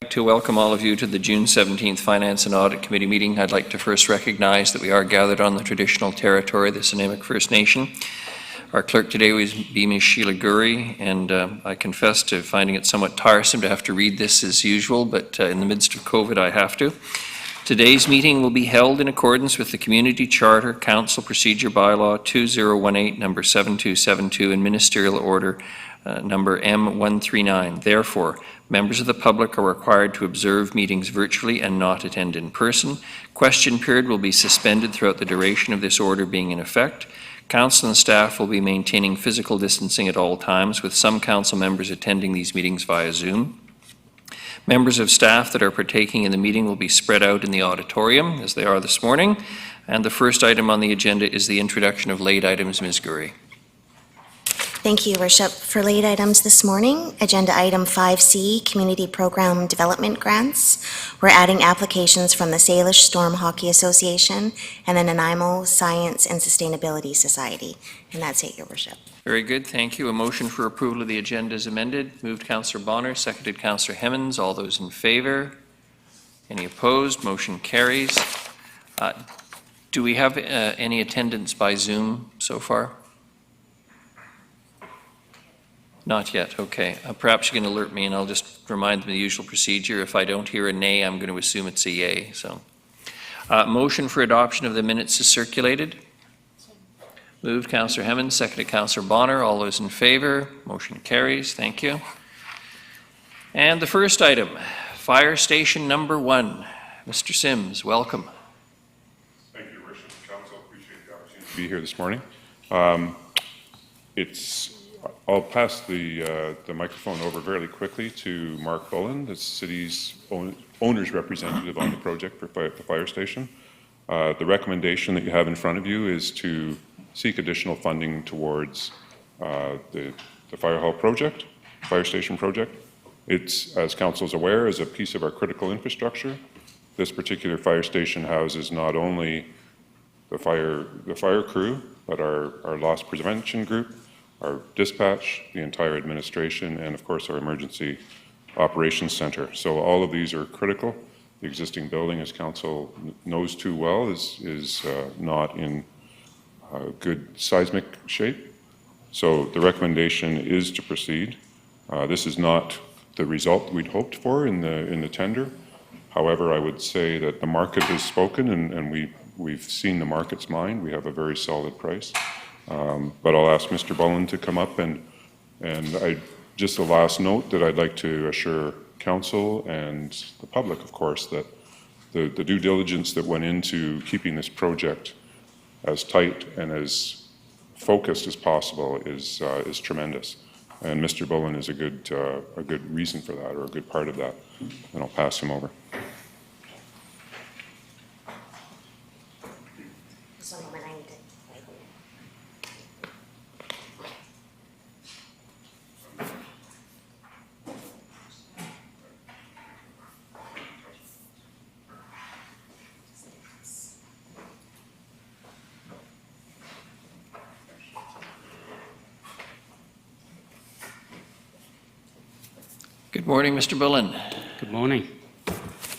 like to welcome all of you to the June 17th Finance and Audit Committee meeting. I'd like to first recognize that we are gathered on the traditional territory of the Snuneymuxw First Nation. Our clerk today will be Ms. Sheila Gurry, and I confess to finding it somewhat tiresome to have to read this as usual, but in the midst of COVID I have to. Today's meeting will be held in accordance with the Community Charter, Council Procedure Bylaw 2018, number 7272, and Ministerial Order number M139. Therefore, members of the public are required to observe meetings virtually and not attend in person. Question period will be suspended throughout the duration of this order being in effect. Council and staff will be maintaining physical distancing at all times, with some council members attending these meetings via Zoom. Members of staff that are partaking in the meeting will be spread out in the auditorium, as they are this morning. And the first item on the agenda is the introduction of late items. Ms. Gurry. Thank you, Worship. For late items this morning, agenda item 5C, Community Program Development Grants. We're adding applications from the Salish Storm Hockey Association and the Nanaimo Science and Sustainability Society. And that's it, Your Worship. Very good, thank you. A motion for approval of the agenda is amended. Moved Councillor Bonner, seconded Councillor Hemmons. All those in favour? Any opposed? Motion carries. Do we have any attendance by Zoom so far? Not yet, okay. Perhaps you can alert me and I'll just remind them of the usual procedure. If I don't hear a nay, I'm going to assume it's a yay. So, motion for adoption of the minutes is circulated. Moved Councillor Hemmons, seconded Councillor Bonner. All those in favour? Motion carries. Thank you. And the first item, Fire Station Number 1. Mr. Sims, welcome. Thank you, Your Worship. Council, appreciate the opportunity to be here this morning. I'll pass the microphone over very quickly to Mark Bullen, the city's owner's representative on the project for the fire station. The recommendation that you have in front of you is to seek additional funding towards the fire hall project, fire station project. It's, as council is aware, is a piece of our critical infrastructure. This particular fire station houses not only the fire crew, but our loss prevention group, our dispatch, the entire administration, and of course our emergency operations center. So all of these are critical. The existing building, as council knows too well, is not in good seismic shape. So the recommendation is to proceed. This is not the result we'd hoped for in the tender. However, I would say that the market has spoken, and we've seen the market's mind. We have a very solid price. But I'll ask Mr. Bullen to come up, and just the last note that I'd like to assure council and the public, of course, that the due diligence that went into keeping this project as tight and as focused as possible is tremendous. And Mr. Bullen is a good reason for that, or a good part of that. And I'll pass him over. Good morning, Mr. Bullen. Good morning.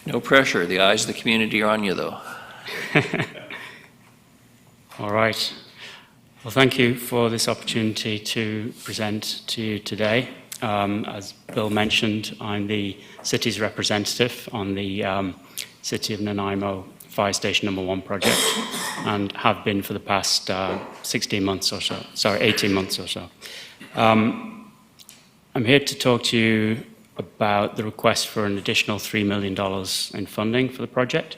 No pressure. The eyes of the community are on you, though. All right. Well, thank you for this opportunity to present to you today. As Bill mentioned, I'm the city's representative on the City of Nanaimo Fire Station Number 1 project, and have been for the past 18 months or so. I'm here to talk to you about the request for an additional $3 million in funding for the project.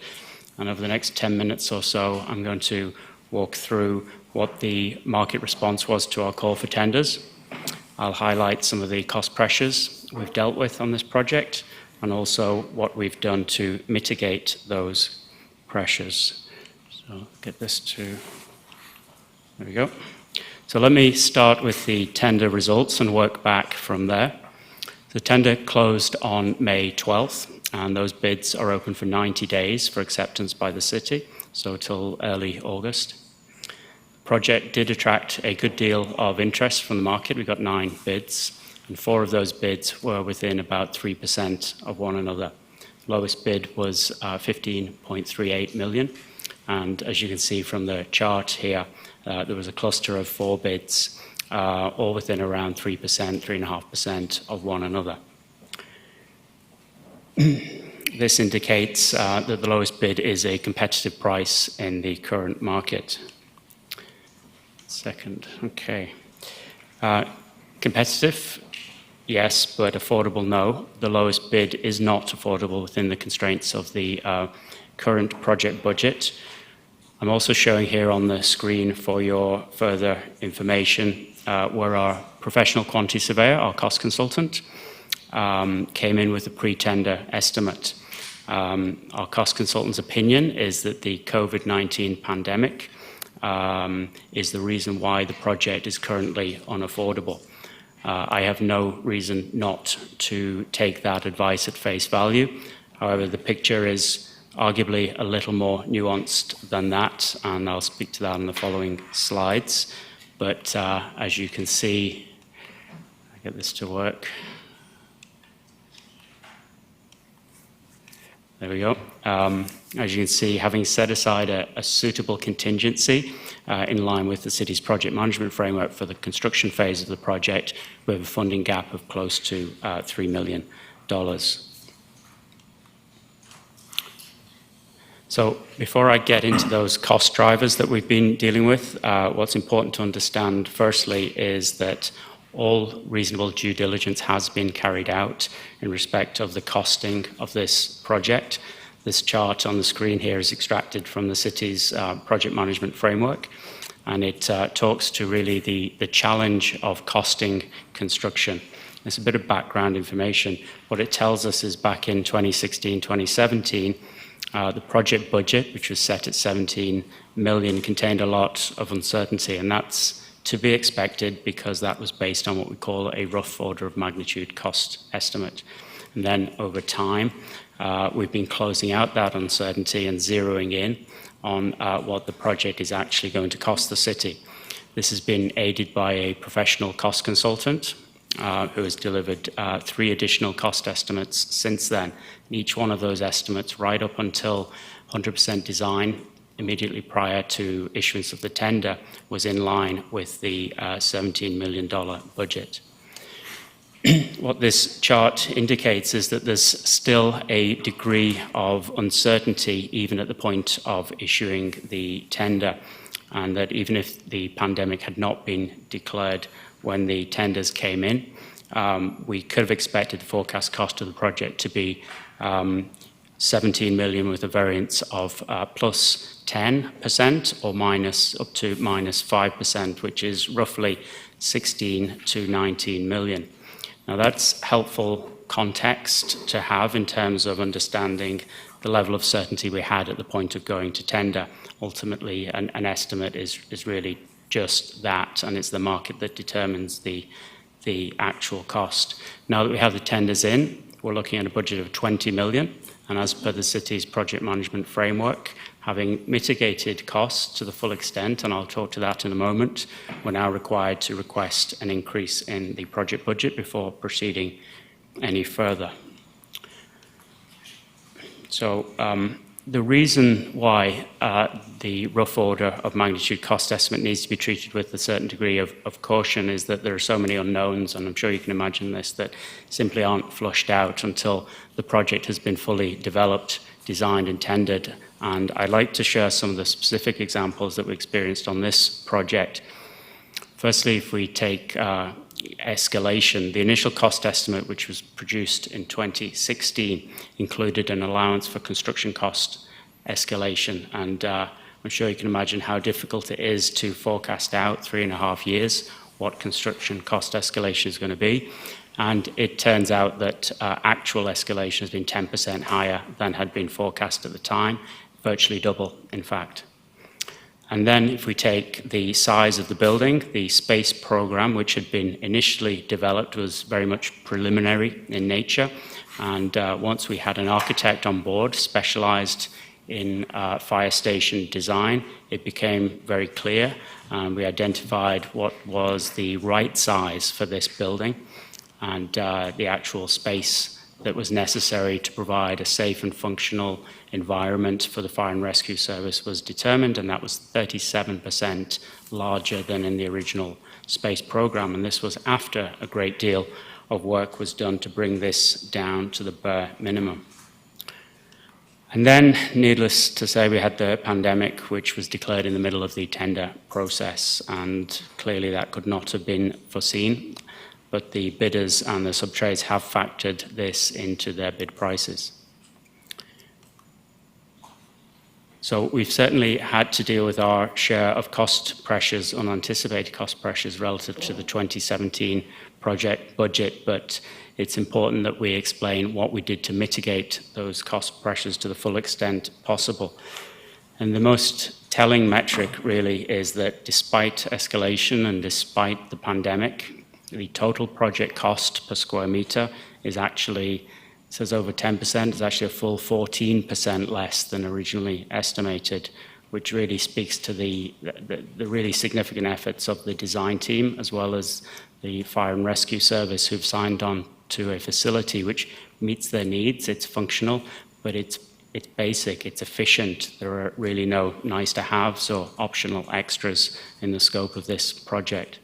And over the next 10 minutes or so, I'm going to walk through what the market response was to our call for tenders. I'll highlight some of the cost pressures we've dealt with on this project, and also what we've done to mitigate those pressures. So get this to, there we go. So let me start with the tender results and work back from there. The tender closed on May 12th, and those bids are open for 90 days for acceptance by the city, so till early August. The project did attract a good deal of interest from the market. We got 9 bids, and 4 of those bids were within about 3% of one another. Lowest bid was 15.38 million. And as you can see from the chart here, there was a cluster of 4 bids, all within around 3%, 3.5% of one another. This indicates that the lowest bid is a competitive price in the current market. Second, okay. Competitive, yes, but affordable, no. The lowest bid is not affordable within the constraints of the current project budget. I'm also showing here on the screen for your further information where our professional quantity surveyor, our cost consultant, came in with a pre-tender estimate. Our cost consultant's opinion is that the COVID-19 pandemic is the reason why the project is currently unaffordable. I have no reason not to take that advice at face value. However, the picture is arguably a little more nuanced than that, and I'll speak to that in the following slides. But as you can see, I get this to work. There we go. As you can see, having set aside a suitable contingency in line with the city's project management framework for the construction phase of the project, we have a funding gap of close to $3 million. So before I get into those cost drivers that we've been dealing with, what's important to understand firstly is that all reasonable due diligence has been carried out in respect of the costing of this project. This chart on the screen here is extracted from the city's project management framework, and it talks to really the challenge of costing construction. There's a bit of background information. What it tells us is back in 2016, 2017, the project budget, which was set at 17 million, contained a lot of uncertainty, and that's to be expected because that was based on what we call a rough order of magnitude cost estimate. And then over time, we've been closing out that uncertainty and zeroing in on what the project is actually going to cost the city. This has been aided by a professional cost consultant who has delivered 3 additional cost estimates since then. And each one of those estimates, right up until 100% design, immediately prior to issuance of the tender, was in line with the $17 million budget. What this chart indicates is that there's still a degree of uncertainty even at the point of issuing the tender, and that even if the pandemic had not been declared when the tenders came in, we could have expected the forecast cost of the project to be 17 million with a variance of plus 10% or minus up to minus 5%, which is roughly 16 to 19 million. Now that's helpful context to have in terms of understanding the level of certainty we had at the point of going to tender. Ultimately, an estimate is really just that, and it's the market that determines the actual cost. Now that we have the tenders in, we're looking at a budget of 20 million, and as per the city's project management framework, having mitigated costs to the full extent, and I'll talk to that in a moment, we're now required to request an increase in the project budget before proceeding any further. So the reason why the rough order of magnitude cost estimate needs to be treated with a certain degree of caution is that there are so many unknowns, and I'm sure you can imagine this, that simply aren't flushed out until the project has been fully developed, designed and tendered. And I'd like to share some of the specific examples that we experienced on this project. Firstly, if we take escalation, the initial cost estimate, which was produced in 2016, included an allowance for construction cost escalation. And I'm sure you can imagine how difficult it is to forecast out 3.5 years what construction cost escalation is going to be. And it turns out that actual escalation has been 10% higher than had been forecast at the time, virtually double, in fact. And then if we take the size of the building, the space program, which had been initially developed, was very much preliminary in nature. And once we had an architect on board specialized in fire station design, it became very clear. And we identified what was the right size for this building. And the actual space that was necessary to provide a safe and functional environment for the fire and rescue service was determined, and that was 37% larger than in the original space program. And this was after a great deal of work was done to bring this down to the bare minimum. And then, needless to say, we had the pandemic, which was declared in the middle of the tender process, and clearly that could not have been foreseen. But the bidders and the subtrades have factored this into their bid prices. So we've certainly had to deal with our share of cost pressures, unanticipated cost pressures relative to the 2017 project budget, but it's important that we explain what we did to mitigate those cost pressures to the full extent possible. And the most telling metric really is that despite escalation and despite the pandemic, the total project cost per square meter is actually, it says over 10%, it's actually a full 14% less than originally estimated, which really speaks to the really significant efforts of the design team, as well as the fire and rescue service, who've signed on to a facility which meets their needs. It's functional, but it's basic, it's efficient. There are really no nice to haves or optional extras in the scope of this project.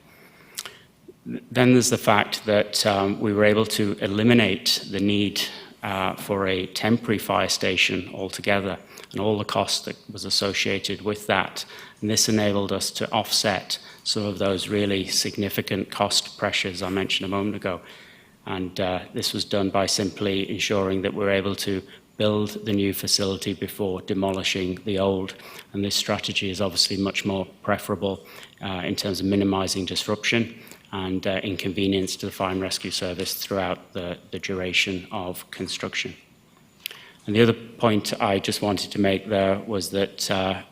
Then there's the fact that we were able to eliminate the need for a temporary fire station altogether, and all the cost that was associated with that. And this enabled us to offset some of those really significant cost pressures I mentioned a moment ago. And this was done by simply ensuring that we're able to build the new facility before demolishing the old. And this strategy is obviously much more preferable in terms of minimizing disruption and inconvenience to the fire and rescue service throughout the duration of construction. And the other point I just wanted to make there was that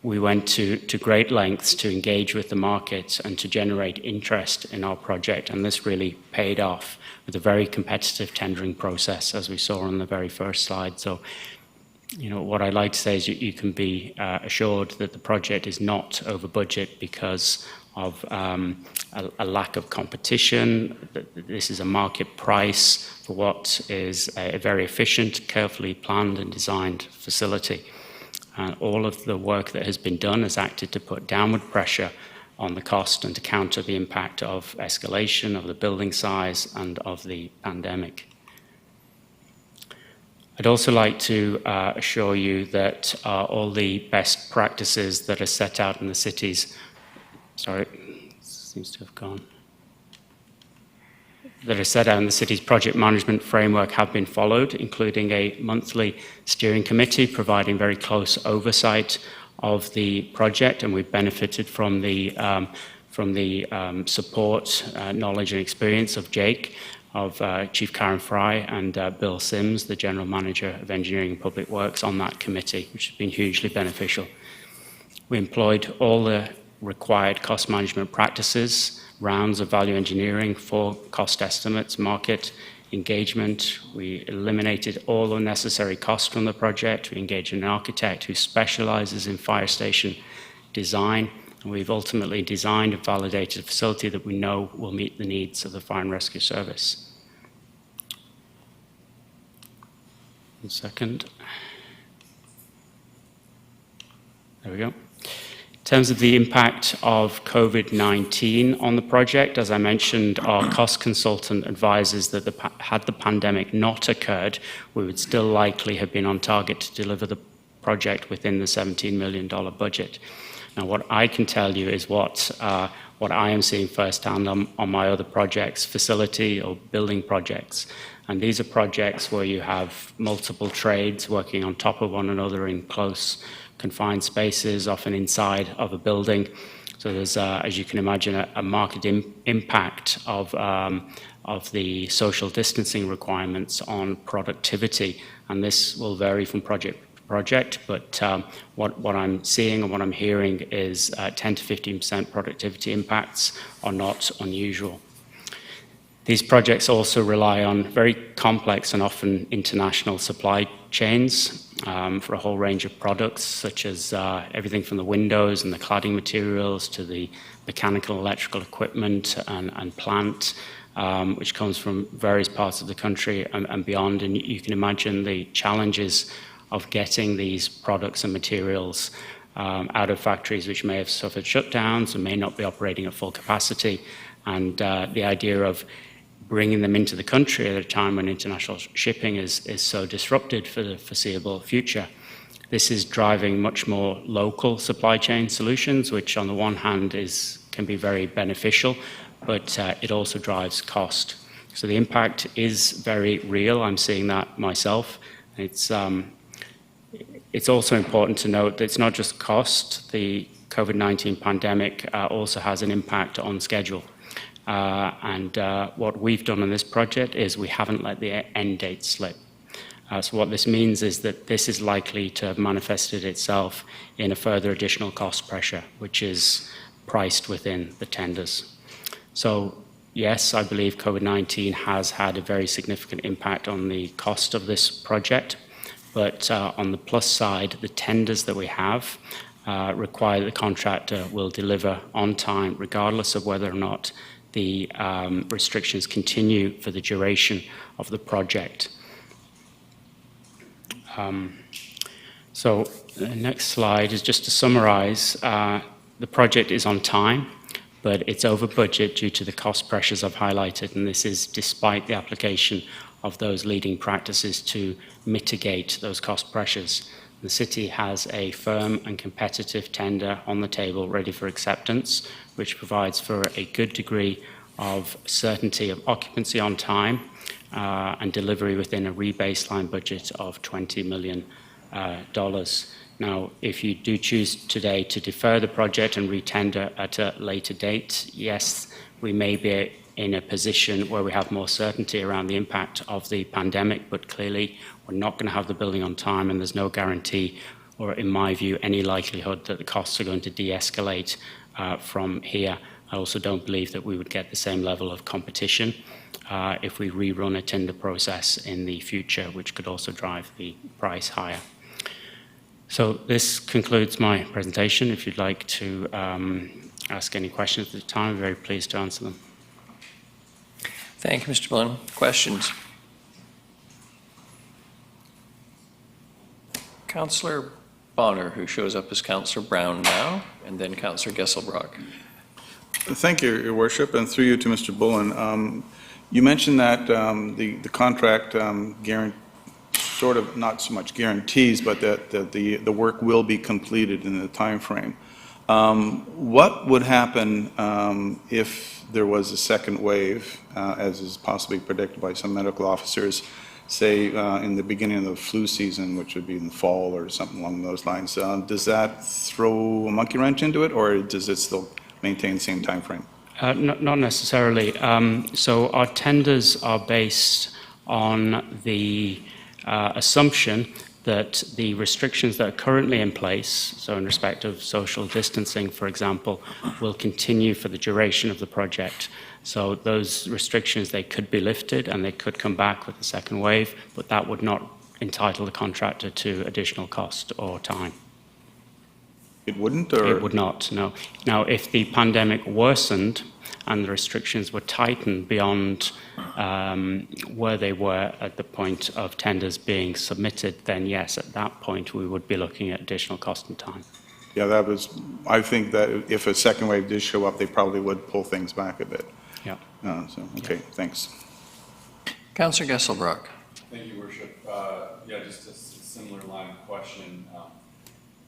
we went to great lengths to engage with the market and to generate interest in our project, and this really paid off with a very competitive tendering process, as we saw on the very first slide. So, you know, what I'd like to say is you can be assured that the project is not over budget because of a lack of competition. This is a market price for what is a very efficient, carefully planned and designed facility. And all of the work that has been done has acted to put downward pressure on the cost and to counter the impact of escalation, of the building size and of the pandemic. I'd also like to assure you that all the best practices that are set out in the city's seems to have gone. That are set out in the city's project management framework have been followed, including a monthly steering committee providing very close oversight of the project, and we've benefited from the support, knowledge and experience of Jake, of Chief Karen Fry and Bill Sims, the General Manager of Engineering and Public Works, on that committee, which has been hugely beneficial. We employed all the required cost management practices, rounds of value engineering for cost estimates, market engagement. We eliminated all unnecessary costs from the project. We engaged an architect who specializes in fire station design. And we've ultimately designed and validated a facility that we know will meet the needs of the fire and rescue service. One second. There we go. In terms of the impact of COVID-19 on the project, as I mentioned, our cost consultant advises that had the pandemic not occurred, we would still likely have been on target to deliver the project within the $17 million budget. Now, what I can tell you is what I am seeing firsthand on my other projects, facility or building projects. And these are projects where you have multiple trades working on top of one another in close confined spaces, often inside of a building. So there's, as you can imagine, a marked impact of the social distancing requirements on productivity. And this will vary from project to project, but what I'm seeing and what I'm hearing is 10 to 15% productivity impacts are not unusual. These projects also rely on very complex and often international supply chains, for a whole range of products, such as everything from the windows and the cladding materials to the mechanical and electrical equipment and plant, which comes from various parts of the country and beyond. And you can imagine the challenges of getting these products and materials out of factories which may have suffered shutdowns and may not be operating at full capacity. And the idea of bringing them into the country at a time when international shipping is so disrupted for the foreseeable future. This is driving much more local supply chain solutions, which on the one hand can be very beneficial, but it also drives cost. So the impact is very real. I'm seeing that myself. It's also important to note that it's not just cost. The COVID-19 pandemic also has an impact on schedule. What we've done on this project is we haven't let the end date slip. So what this means is that this is likely to have manifested itself in a further additional cost pressure, which is priced within the tenders. So yes, I believe COVID-19 has had a very significant impact on the cost of this project. But on the plus side, the tenders that we have require the contractor will deliver on time, regardless of whether or not the restrictions continue for the duration of the project. So the next slide is just to summarize. The project is on time, but it's over budget due to the cost pressures I've highlighted, and this is despite the application of those leading practices to mitigate those cost pressures. The city has a firm and competitive tender on the table ready for acceptance, which provides for a good degree of certainty of occupancy on time and delivery within a rebaseline budget of $20 million. Now, if you do choose today to defer the project and retender at a later date, yes, we may be in a position where we have more certainty around the impact of the pandemic, but clearly we're not going to have the building on time, and there's no guarantee, or in my view, any likelihood that the costs are going to de-escalate from here. I also don't believe that we would get the same level of competition if we rerun a tender process in the future, which could also drive the price higher. So this concludes my presentation. If you'd like to ask any questions at the time, I'm very pleased to answer them. Thank you, Mr. Bullen. Questions? Councillor Bonner, who shows up as Councillor Brown now, and then Councillor Gesselbrock. Thank you, Your Worship, and through you to Mr. Bullen. You mentioned that the contract sort of not so much guarantees, but that the work will be completed in the time frame. What would happen if there was a second wave, as is possibly predicted by some medical officers, say in the beginning of the flu season, which would be in the fall or something along those lines? Does that throw a monkey wrench into it, or does it still maintain the same time frame? Not necessarily. So our tenders are based on the assumption that the restrictions that are currently in place, so in respect of social distancing, for example, will continue for the duration of the project. So those restrictions, they could be lifted and they could come back with the second wave, but that would not entitle the contractor to additional cost or time. It wouldn't, or? It would not, no. Now, if the pandemic worsened and the restrictions were tightened beyond where they were at the point of tenders being submitted, then yes, at that point we would be looking at additional cost and time. Yeah, I think that if a second wave did show up, they probably would pull things back a bit. Yeah. Okay, thanks. Councillor Gesselbrock. Thank you, Worship. Yeah, just a similar line of question.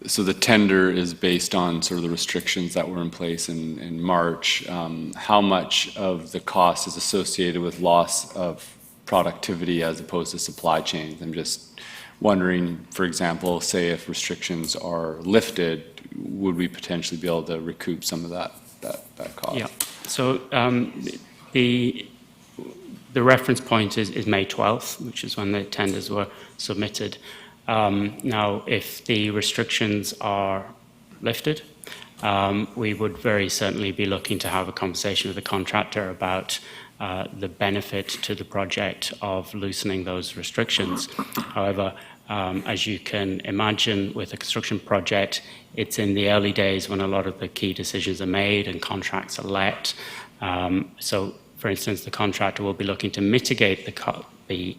So the tender is based on sort of the restrictions that were in place in March. How much of the cost is associated with loss of productivity as opposed to supply chains? I'm just wondering, for example, say if restrictions are lifted, would we potentially be able to recoup some of that cost? Yeah. So the reference point is May 12th, which is when the tenders were submitted. Now, if the restrictions are lifted, we would very certainly be looking to have a conversation with the contractor about the benefit to the project of loosening those restrictions. However, As you can imagine, with a construction project, it's in the early days when a lot of the key decisions are made and contracts are let. So, for instance, the contractor will be looking to mitigate the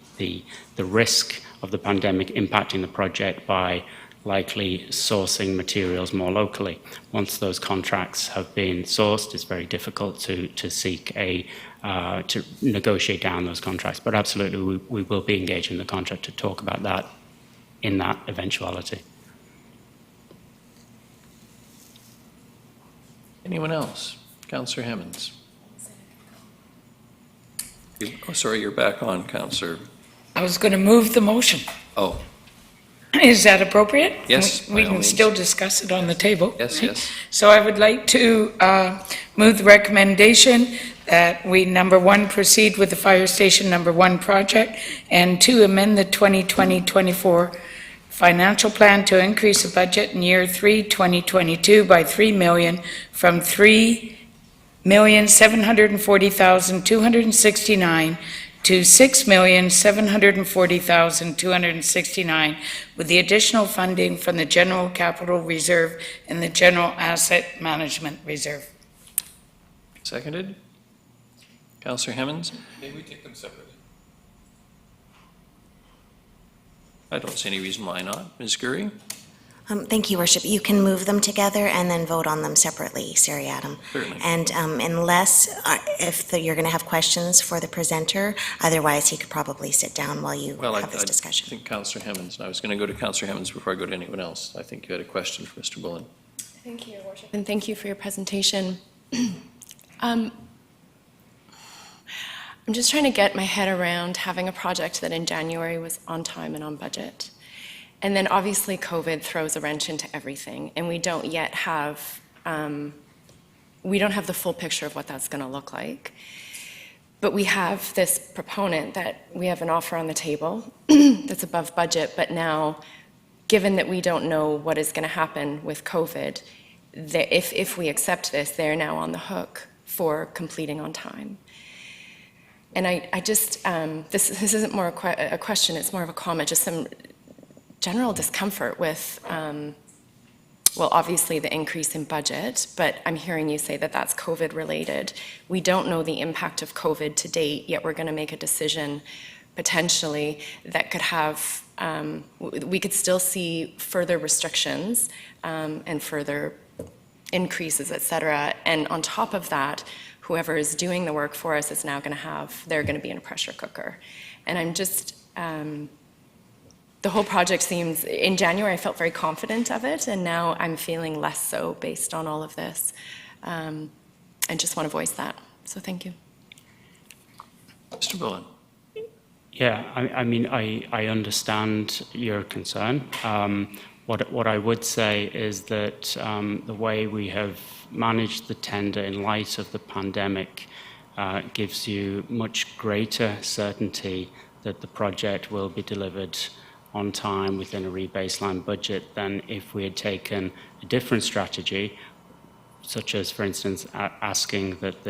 risk of the pandemic impacting the project by likely sourcing materials more locally. Once those contracts have been sourced, it's very difficult to seek to negotiate down those contracts. But absolutely, we will be engaging the contract to talk about that in that eventuality. Anyone else? Councillor Hemmons. Oh, sorry, you're back on, Councillor. I was going to move the motion. Oh, Is that appropriate? Yes, We by all can means. still discuss it on the table. yes, right? yes. So I would like to move the recommendation that we, number one, proceed with the Fire Station number 1 project, and 2, amend the 2020-24 financial plan to increase the budget in year 3, 2022 by $3 million from $3,740,269 to $6,740,269, with the additional funding from the General Capital Reserve and the General Asset Management Reserve. Seconded? Councillor Hemmons? Maybe we take them separately. I don't see any reason why not. Ms. Gurry? Thank you, Worship. You can move them together and then vote on them separately, Siri Adam. Certainly. And unless, you're going to have questions for the presenter, otherwise he could probably sit down while you Well, have this I discussion. think Councillor Hemmons, and I was going to go to Councillor Hemmons before I go to anyone else. I think you had a question for Mr. Bullen. Thank you, Your Worship, and thank you for your presentation. I'm just trying to get my head around having a project that in January was on time and on budget. And then obviously COVID throws a wrench into everything, and we don't yet have, we don't have the full picture of what that's going to look like. But we have this proponent that we have an offer on the table that's above budget, but now, given that we don't know what is going to happen with COVID, if we accept this, they're now on the hook for completing on time. And I just, this isn't more a question, it's more of a comment, just some general discomfort with, well, obviously the increase in budget, but I'm hearing you say that that's COVID related. We don't know the impact of COVID to date, yet we're going to make a decision potentially that could have, we could still see further restrictions and further increases, et cetera. And on top of that, whoever is doing the work for us is now going to have, they're going to be in a pressure cooker. And I'm just, the whole project seems, in January I felt very confident of it, and now I'm feeling less so based on all of this. And just want to voice that. So thank you. Mr. Bullen? Yeah, I mean, I understand your concern. What I would say is that the way we have managed the tender in light of the pandemic gives you much greater certainty that the project will be delivered on time within a rebaseline budget than if we had taken a different strategy, such as, for instance, asking that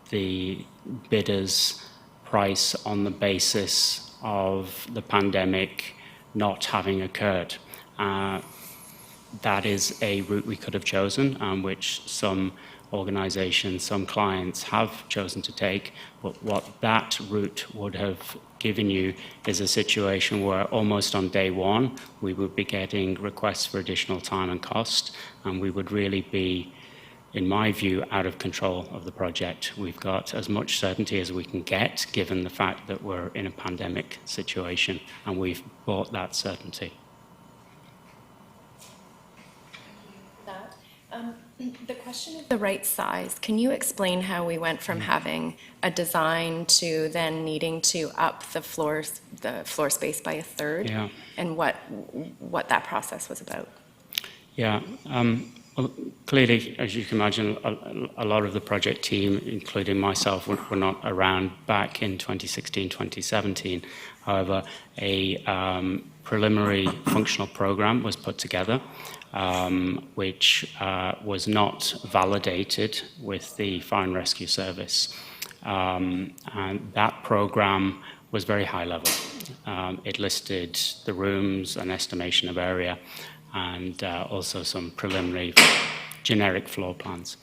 the bidders price on the basis of the pandemic not having occurred. That is a route we could have chosen, which some organizations, some clients have chosen to take, but what that route would have given you is a situation where almost on day one, we would be getting requests for additional time and cost, and we would really be, in my view, out of control of the project. We've got as much certainty as we can get, given the fact that we're in a pandemic situation, and we've bought that certainty. The question of the right size, can you explain how we went from having a design to then needing to up the floor space by a third? Yeah. And what that process was about? Yeah. Well, clearly, as you can imagine, a lot of the project team, including myself, were not around back in 2016, 2017. However, a preliminary functional program was put together, which was not validated with the Fire and Rescue Service. And that program was very high level. It listed the rooms, an estimation of area, and also some preliminary generic floor plans.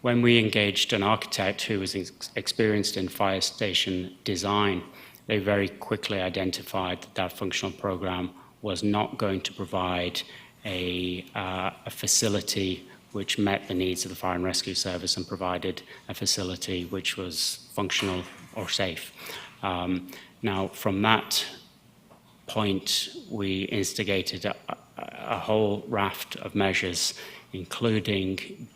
When we engaged an architect who was experienced in fire station design, they very quickly identified that that functional program was not going to provide a facility which met the needs of the fire and rescue service and provided a facility which was functional or safe. Now, from that point, we instigated a whole raft of measures, including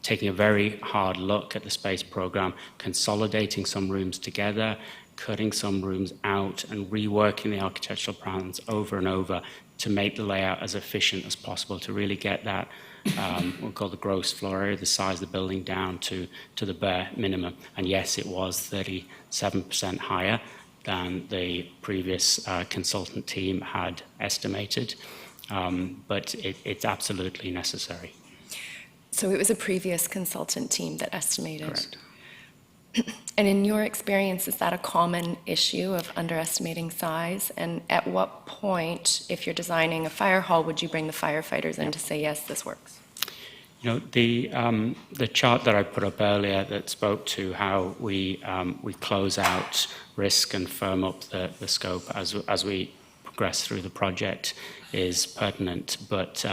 taking a very hard look at the space program, consolidating some rooms together, cutting some rooms out, and reworking the architectural plans over and over to make the layout as efficient as possible, to really get that, what we call the gross floor area, the size of the building, down to the bare minimum. And yes, it was 37% higher than the previous consultant team had estimated, but it's absolutely necessary. So it was a previous consultant team that estimated? Correct. And in your experience, is that a common issue of underestimating size? And at what point, if you're designing a fire hall, would you bring the firefighters in to say, yes, this works? You know, the chart that I put up earlier that spoke to how we close out risk and firm up the scope as we progress through the project is pertinent. But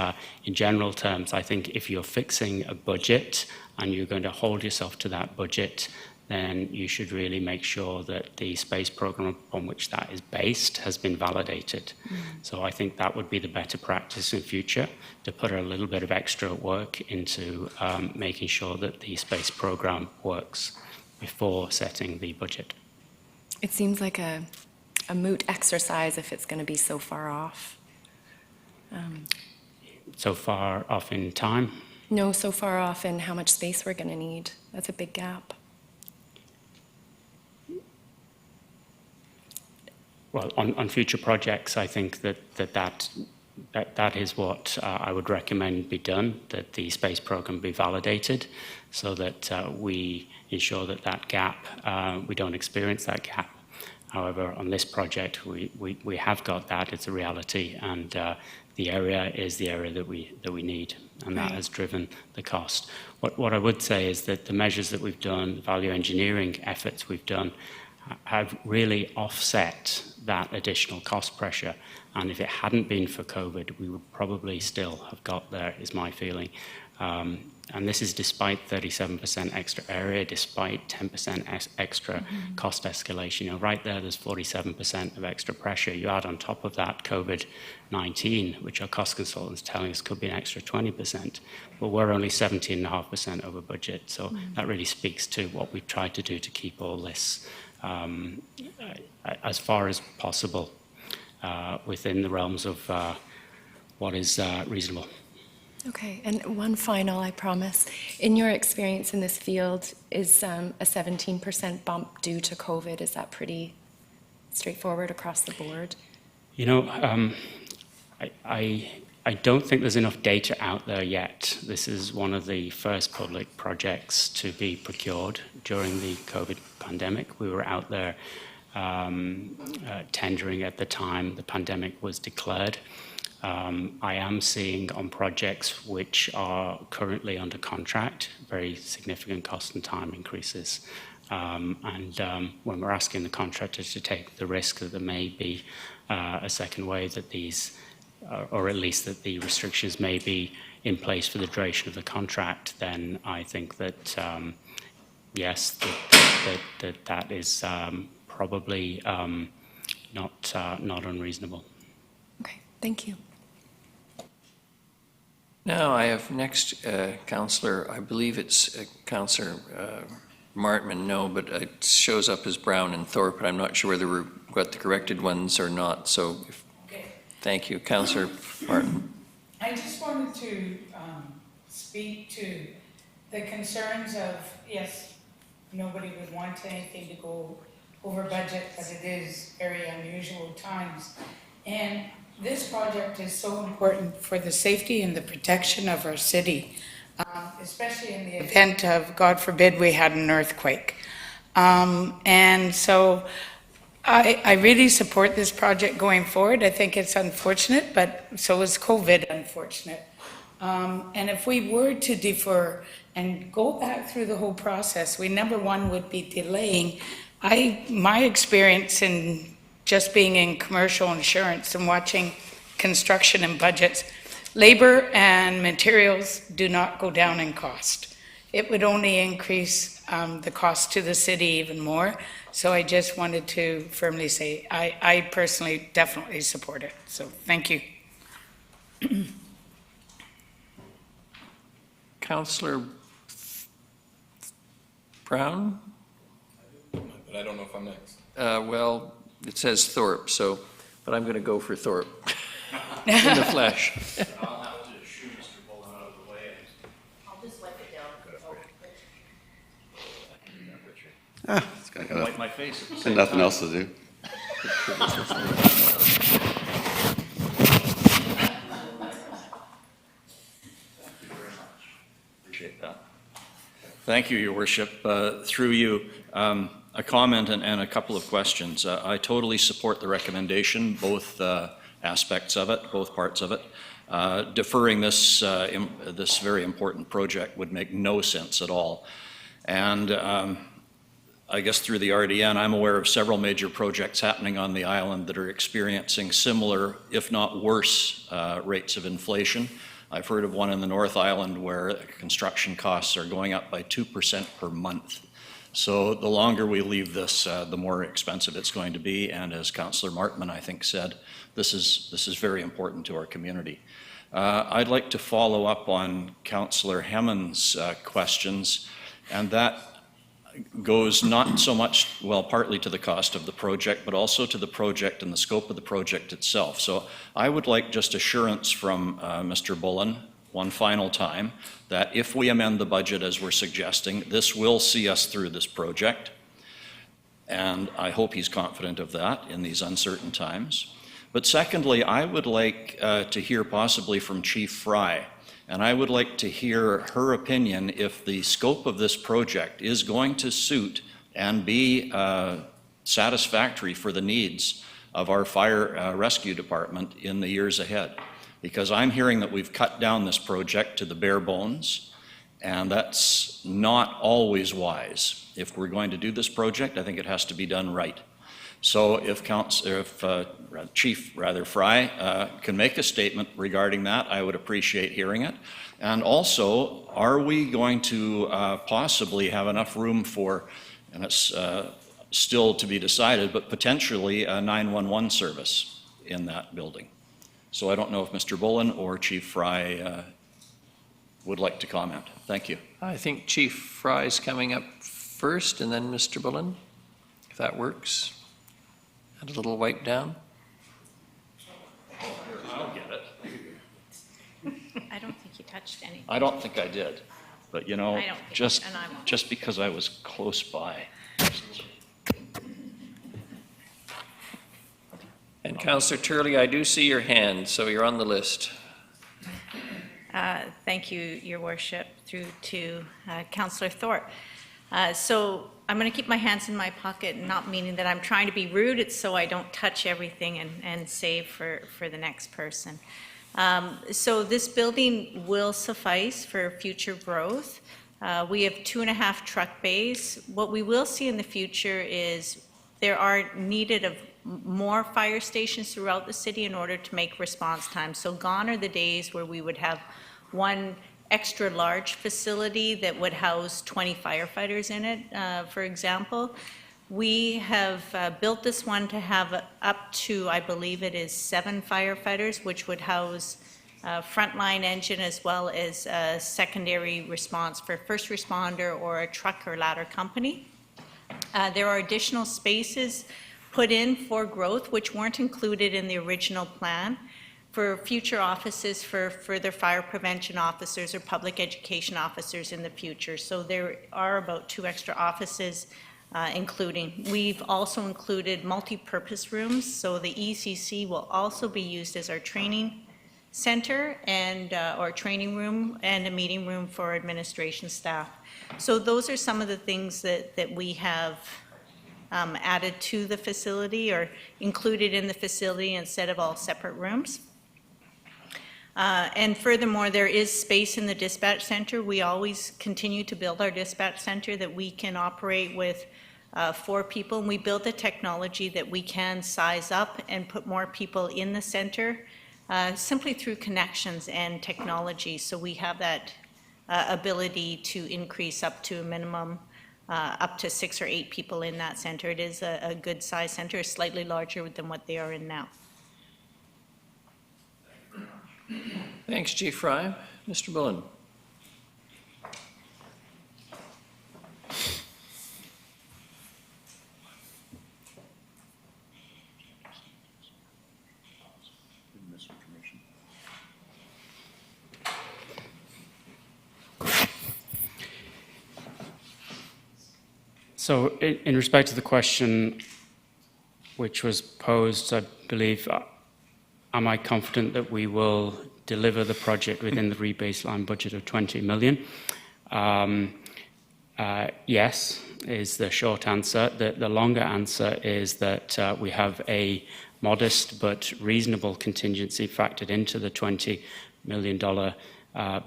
in general terms, I think if you're fixing a budget and you're going to hold yourself to that budget, then you should really make sure that the space program upon which that is based has been validated. So I think that would be the better practice in future, to put a little bit of extra work into making sure that the space program works before setting the budget. It seems like a moot exercise if it's going to be so far off. So far off in time? No, so far off in how much space we're going to need. That's a big gap. Well, on future projects, I think that is what I would recommend be done, that the space program be validated so that we ensure that gap, we don't experience that gap. However, on this project, we have got that, it's a reality, and the area is the area that we need, and that has driven the cost. What I would say is that the measures that we've done, the value engineering efforts we've done, have really offset that additional cost pressure. And if it hadn't been for COVID, we would probably still have got there, is my feeling. And this is despite 37% extra area, despite 10% extra cost escalation. You know, right there's 47% of extra pressure. You add on top of that COVID-19, which our cost consultants telling us could be an extra 20%. But we're only 17.5% over budget. So that really speaks to what we've tried to do to keep all this as far as possible within the realms of what is reasonable. Okay, and one final, I promise. In your experience in this field, is a 17% bump due to COVID? Is that pretty straightforward across the board? You know, I don't think there's enough data out there yet. This is one of the first public projects to be procured during the COVID pandemic. We were out there tendering at the time the pandemic was declared. I am seeing on projects which are currently under contract very significant cost and time increases. And when we're asking the contractors to take the risk that there may be a second wave, that these, or at least that the restrictions may be in place for the duration of the contract, then I think that, yes, that is probably not unreasonable. Okay, thank you. Now I have next Councillor, I believe it's Councillor Martman, no, but it shows up as Brown and Thorpe, but I'm not sure whether we've got the corrected ones or not, so thank you. Councillor Martin. I just wanted to speak to the concerns of, yes, nobody would want anything to go over budget, but it is very unusual times. And this project is so important for the safety and the protection of our city, especially in the event of, God forbid, we had an earthquake. And so I really support this project going forward. I think it's unfortunate, but so is COVID unfortunate. And if we were to defer and go back through the whole process, we number one would be delaying. My experience in just being in commercial insurance and watching construction and budgets, labor and materials do not go down in cost. It would only increase the cost to the city even more. So I just wanted to firmly say, I personally definitely support it. So thank you. Councillor Brown? But I don't know if I'm next. Well, it says Thorpe, so, but I'm going to go for Thorpe in the flesh. I'll have to shoo Mr. Bullen out of the way. I'll just wipe it down. It's got Wipe my face at the got same nothing time. else to do. Appreciate that. Thank you, Your Worship. Through you, a comment and a couple of questions. I totally support the recommendation, both aspects of it, both parts of it. Deferring this very important project would make no sense at all. And I guess through the RDN, I'm aware of several major projects happening on the island that are experiencing similar, if not worse, rates of inflation. I've heard of one in the North Island where construction costs are going up by 2% per month. So the longer we leave this, the more expensive it's going to be. And as Councillor Martman, I think, said, this is very important to our community. I'd like to follow up on Councillor Hammond's questions, and that goes not so much, well, partly to the cost of the project, but also to the project and the scope of the project itself. So I would like just assurance from Mr. Bullen, one final time, that if we amend the budget as we're suggesting, this will see us through this project. And I hope he's confident of that in these uncertain times. But secondly, I would like to hear possibly from Chief Fry. And I would like to hear her opinion if the scope of this project is going to suit and be satisfactory for the needs of our fire rescue department in the years ahead. Because I'm hearing that we've cut down this project to the bare bones, and that's not always wise. If we're going to do this project, I think it has to be done right. So if Chief Fry can make a statement regarding that, I would appreciate hearing it. And also, are we going to possibly have enough room for, and it's still to be decided, but potentially a 911 service in that building? So I don't know if Mr. Bullen or Chief Fry would like to comment. Thank you. I think Chief Fry's coming up first, and then Mr. Bullen, if that works. And a little wipe down. I'll get it. I don't think you touched anything. I don't think I did, but you know, I don't think- just and I won't. just because I was close by. And Councillor Turley, I do see your hand, so you're on the list. Thank you, Your Worship, through to Councillor Thorpe. So I'm going to keep my hands in my pocket, not meaning that I'm trying to be rude, it's so I don't touch everything and save for the next person. So this building will suffice for future growth. We have 2.5 truck bays. What we will see in the future is there are needed of more fire stations throughout the city in order to make response time. So gone are the days where we would have one extra large facility that would house 20 firefighters in it, for example. We have built this one to have up to, I believe it is 7 firefighters, which would house a frontline engine as well as a secondary response for first responder or a truck or ladder company. There are additional spaces put in for growth which weren't included in the original plan for future offices for further fire prevention officers or public education officers in the future. So there are about 2 extra offices including. We've also included multi-purpose rooms, so the ECC will also be used as our training center and or training room and a meeting room for administration staff. So those are some of the things that we have added to the facility or included in the facility instead of all separate rooms. And furthermore, there is space in the dispatch center. We always continue to build our dispatch center that we can operate with 4 people. And we build the technology that we can size up and put more people in the center simply through connections and technology. So we have that ability to increase up to a minimum up to 6 or 8 people in that center. It is a good size center, slightly larger than what they are in now. Thanks, Chief Fry. Mr. Bullen. So in respect to the question which was posed, I believe, am I confident that we will deliver the project within the rebaseline budget of 20 million? Yes, is the short answer. The longer answer is that we have a modest but reasonable contingency factored into the $20 million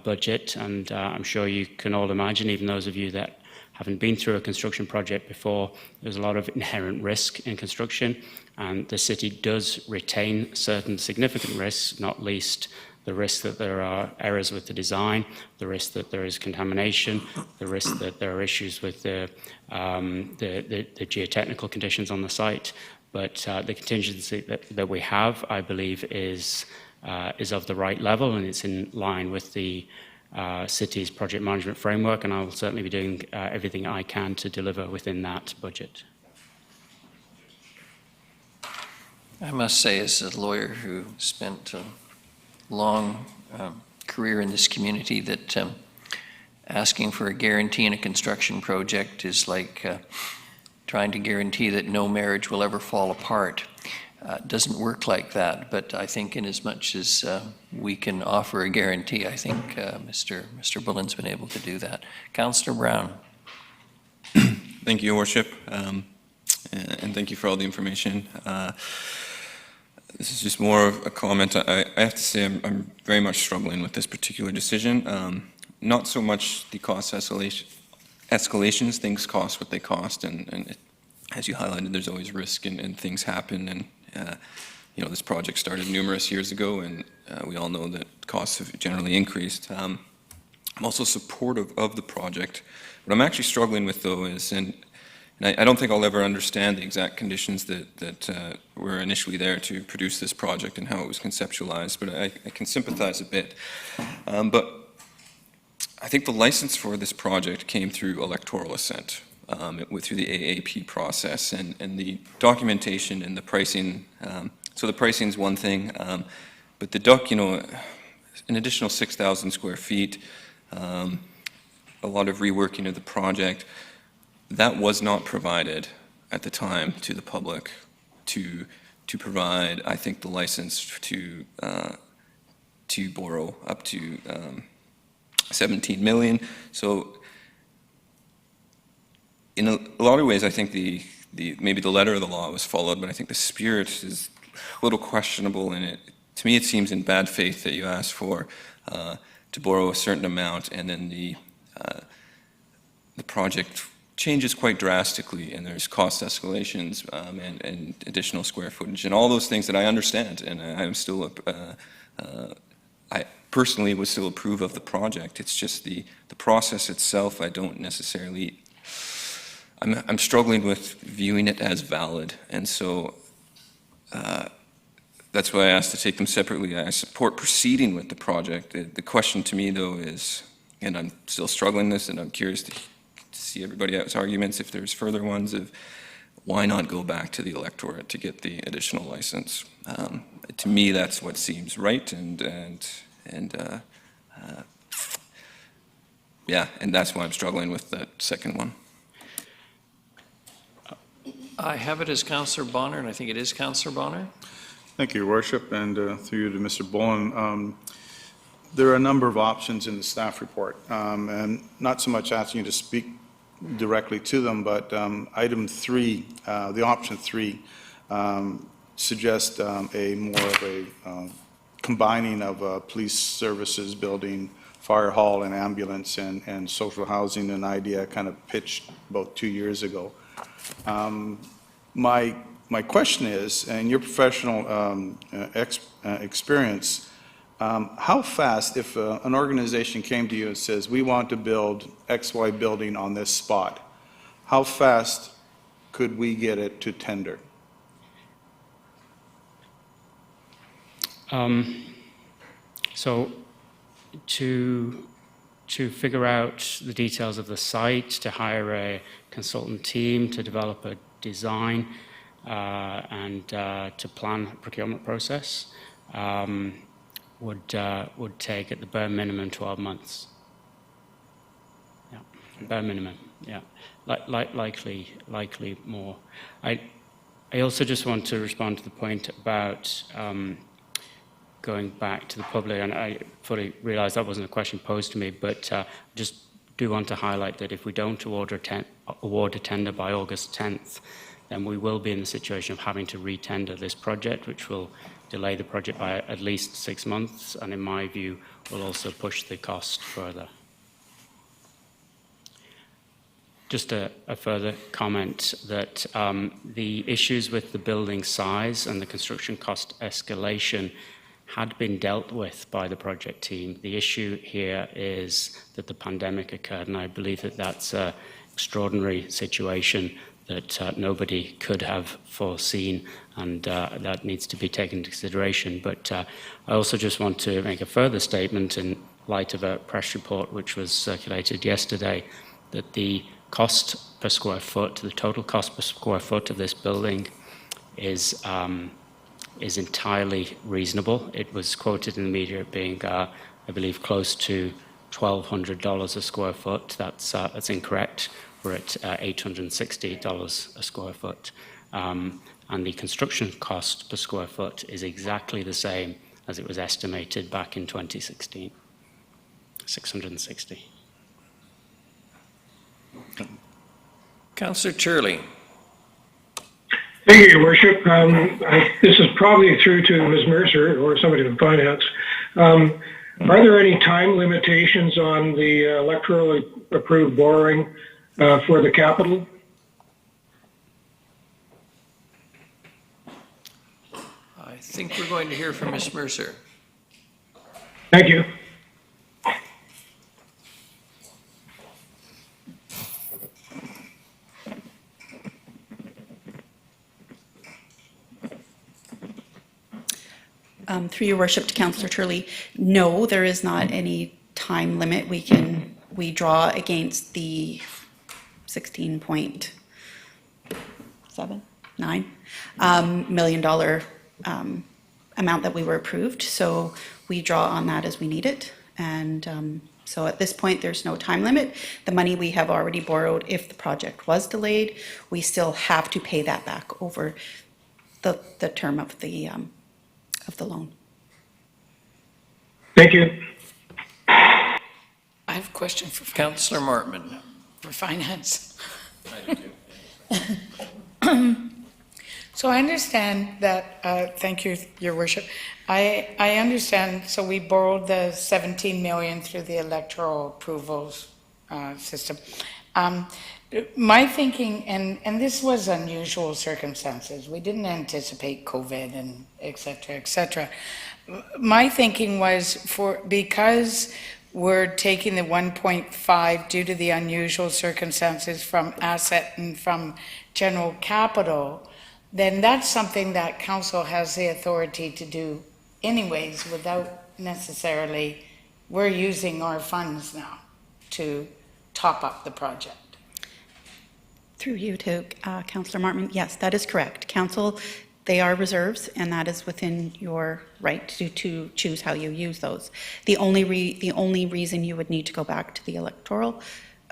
budget. And I'm sure you can all imagine, even those of you that haven't been through a construction project before, there's a lot of inherent risk in construction, and the city does retain certain significant risks, not least the risk that there are errors with the design, the risk that there is contamination, the risk that there are issues with the geotechnical conditions on the site. But the contingency that we have, I believe, is of the right level, and it's in line with the city's project management framework, and I will certainly be doing everything I can to deliver within that budget. I must say, as a lawyer who spent a long career in this community, that asking for a guarantee in a construction project is like trying to guarantee that no marriage will ever fall apart. It doesn't work like that, but I think in as much as we can offer a guarantee, I think Mr. Bullen's been able to do that. Councillor Brown. Thank you, Your Worship, and thank you for all the information. This is just more of a comment. I have to say I'm very much struggling with this particular decision. Not so much the cost escalations, things cost what they cost, and as you highlighted, there's always risk and things happen, and this project started numerous years ago, and we all know that costs have generally increased. I'm also supportive of the project. What I'm actually struggling with, though, is, and I don't think I'll ever understand the exact conditions that were initially there to produce this project and how it was conceptualized, but I can sympathize a bit. But I think the license for this project came through electoral assent. It went through the AAP process, and the documentation and the pricing. So the pricing is one thing, but the an additional 6,000 square feet, a lot of reworking of the project, that was not provided at the time to the public to provide, I think, the license to borrow up to 17 million. So in a lot of ways, I think maybe the letter of the law was followed, but I think the spirit is a little questionable, and to me it seems in bad faith that you ask for to borrow a certain amount, and then the project changes quite drastically, and there's cost escalations and additional square footage, and all those things that I understand, and I'm still I personally would still approve of the project. It's just the process itself, I don't necessarily. I'm struggling with viewing it as valid, and so that's why I asked to take them separately. I support proceeding with the project. The question to me, though, is, and I'm still struggling this, and I'm curious to see everybody else's arguments, if there's further ones, of why not go back to the electorate to get the additional license. To me, that's what seems right, and that's why I'm struggling with that second one. I have it as Councillor Bonner, and I think it is Councillor Bonner. Thank you, Your Worship, and through you to Mr. Bullen. There are a number of options in the staff report, and not so much asking you to speak directly to them, but item 3, the option 3, suggests a more of a combining of police services building, fire hall and ambulance and social housing, an idea I kind of pitched about 2 years ago. My question is, in your professional experience, how fast, if an organization came to you and says, we want to build XY building on this spot, how fast could we get it to tender? So to figure out the details of the site, to hire a consultant team, to develop a design, and to plan a procurement process would take at the bare minimum 12 months. Yeah, bare minimum. Yeah, likely more. I also just want to respond to the point about going back to the public, and I fully realize that wasn't a question posed to me, but just do want to highlight that if we don't award a tender by August 10th, then we will be in the situation of having to re-tender this project, which will delay the project by at least 6 months, and in my view, will also push the cost further. Just a further comment that the issues with the building size and the construction cost escalation had been dealt with by the project team. The issue here is that the pandemic occurred, and I believe that that's an extraordinary situation that nobody could have foreseen, and that needs to be taken into consideration. But I also just want to make a further statement in light of a press report which was circulated yesterday, that the cost per square foot, the total cost per square foot of this building is entirely reasonable. It was quoted in the media being, I believe, close to $1,200 a square foot. That's incorrect. We're at $860 a square foot. And the construction cost per square foot is exactly the same as it was estimated back in 2016, $660. Councillor Turley. Thank you, Your Worship. This is probably through to Ms. Mercer or somebody in finance. Are there any time limitations on the electorally approved borrowing for the capital? I think we're going to hear from Ms. Mercer. Thank you. Through your worship to Councillor Turley, no, there is not any time limit. We draw against the 16.9 million dollar amount that we were approved. So we draw on that as we need it. And so at this point, there's no time limit. The money we have already borrowed, if the project was delayed, we still have to pay that back over the term of the loan. Thank you. I have a question for Councillor Martman. For finance. So I understand that, thank you, Your Worship. I understand, so we borrowed the 17 million through the electoral approvals system. My thinking, and this was unusual circumstances, we didn't anticipate COVID and et cetera, my thinking was because we're taking the 1.5 due to the unusual circumstances from asset and from general capital, then that's something that council has the authority to do anyways without necessarily, we're using our funds now to top up the project. Through you to Councillor Martman, yes, that is correct. Council, they are reserves, and that is within your right to choose how you use those. The only reason you would need to go back to the electoral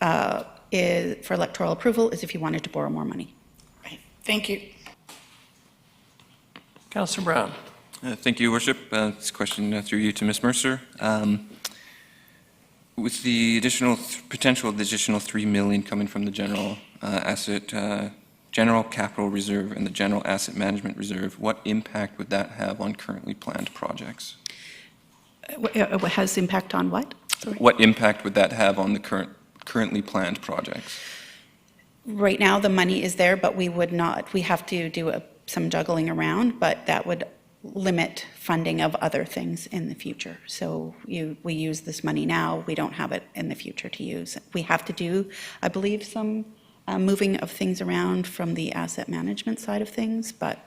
for electoral approval is if you wanted to borrow more money. Right. Thank you. Councillor Brown. Thank you, Your Worship. This question through you to Ms. Mercer. With the potential of the additional 3 million coming from the general capital reserve and the general asset management reserve, what impact would that have on currently planned projects? What has impact on what? Sorry. What impact would that have on the currently planned projects? Right now, the money is there, but we have to do some juggling around, but that would limit funding of other things in the future. So we use this money now, we don't have it in the future to use. We have to do, I believe, some moving of things around from the asset management side of things, but...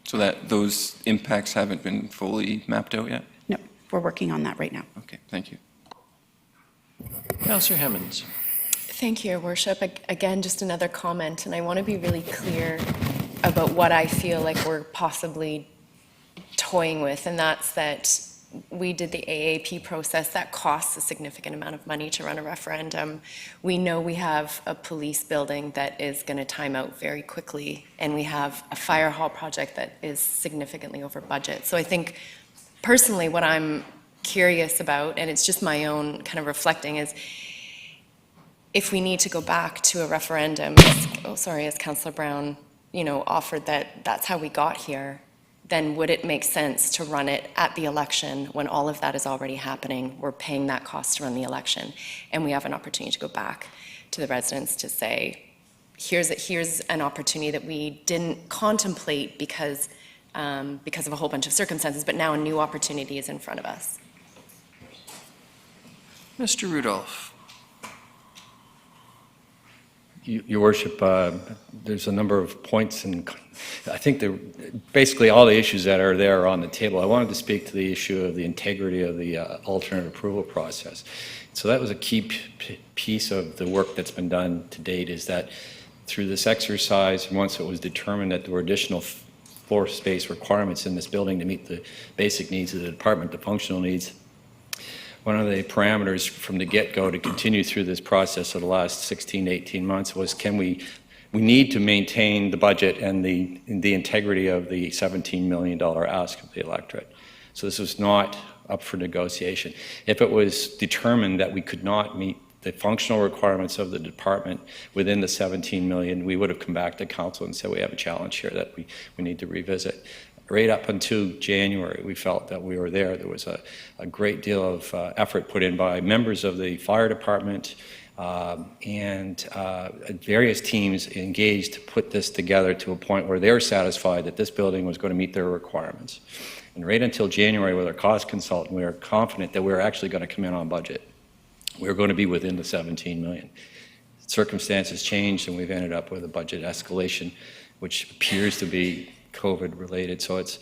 So that those impacts haven't been fully mapped out yet? No, we're working on that right now. Okay, thank you. Councillor Hemmons. Thank you, Your Worship. Again, just another comment, and I want to be really clear about what I feel like we're possibly toying with, and that's that we did the AAP process. That costs a significant amount of money to run a referendum. We know we have a police building that is going to time out very quickly, and we have a fire hall project that is significantly over budget. So I think, personally, what I'm curious about, and it's just my own kind of reflecting, is if we need to go back to a referendum, as Councillor Brown, offered that's how we got here, then would it make sense to run it at the election when all of that is already happening? We're paying that cost to run the election, and we have an opportunity to go back to the residents to say, here's an opportunity that we didn't contemplate because of a whole bunch of circumstances, but now a new opportunity is in front of us. Mr. Rudolph. Your Worship, there's a number of points, and I think basically all the issues that are there are on the table. I wanted to speak to the issue of the integrity of the alternate approval process. So that was a key piece of the work that's been done to date, is that through this exercise, and once it was determined that there were additional floor space requirements in this building to meet the basic needs of the department, the functional needs, one of the parameters from the get-go to continue through this process of the last 16 to 18 months was, we need to maintain the budget and the integrity of the $17 million ask of the electorate. So this was not up for negotiation. If it was determined that we could not meet the functional requirements of the department within the 17 million, we would have come back to council and said, we have a challenge here that we need to revisit. Right up until January, we felt that we were there. There was a great deal of effort put in by members of the fire department and various teams engaged to put this together to a point where they were satisfied that this building was going to meet their requirements. And right until January, with our cost consultant, we were confident that we were actually going to come in on budget. We were going to be within the 17 million. Circumstances changed, and we've ended up with a budget escalation, which appears to be COVID related. So it's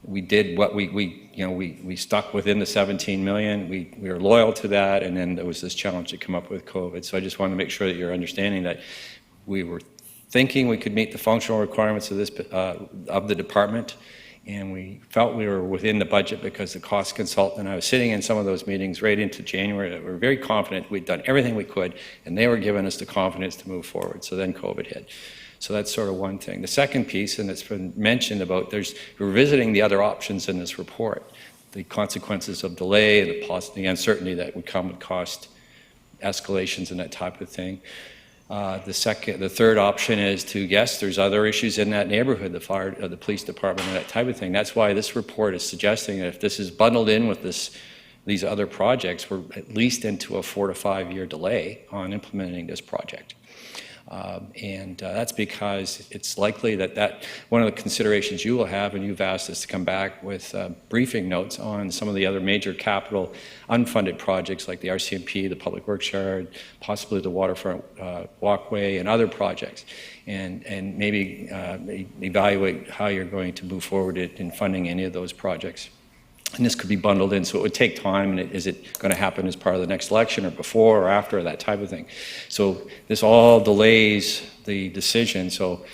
we did what we stuck within the 17 million. We were loyal to that, and then there was this challenge to come up with COVID. So I just want to make sure that you're understanding that we were thinking we could meet the functional requirements of this of the department, and we felt we were within the budget because the cost consultant and I was sitting in some of those meetings right into January that we were very confident we'd done everything we could, and they were giving us the confidence to move forward. So then COVID hit. So that's sort of one thing. The second piece, and it's been mentioned about, we're revisiting the other options in this report, the consequences of delay and the uncertainty that would come with cost escalations and that type of thing. The third option is to, yes, there's other issues in that neighborhood, the fire, the police department, and that type of thing. That's why this report is suggesting that if this is bundled in with these other projects, we're at least into a 4 to 5 year delay on implementing this project. That's because it's likely that one of the considerations you will have, and you've asked us to come back with briefing notes on some of the other major capital unfunded projects like the RCMP, the Public Works Yard, possibly the waterfront walkway and other projects, and maybe evaluate how you're going to move forward in funding any of those projects. And this could be bundled in, so it would take time. And is it going to happen as part of the next election or before or after, that type of thing? So this all delays the decision. So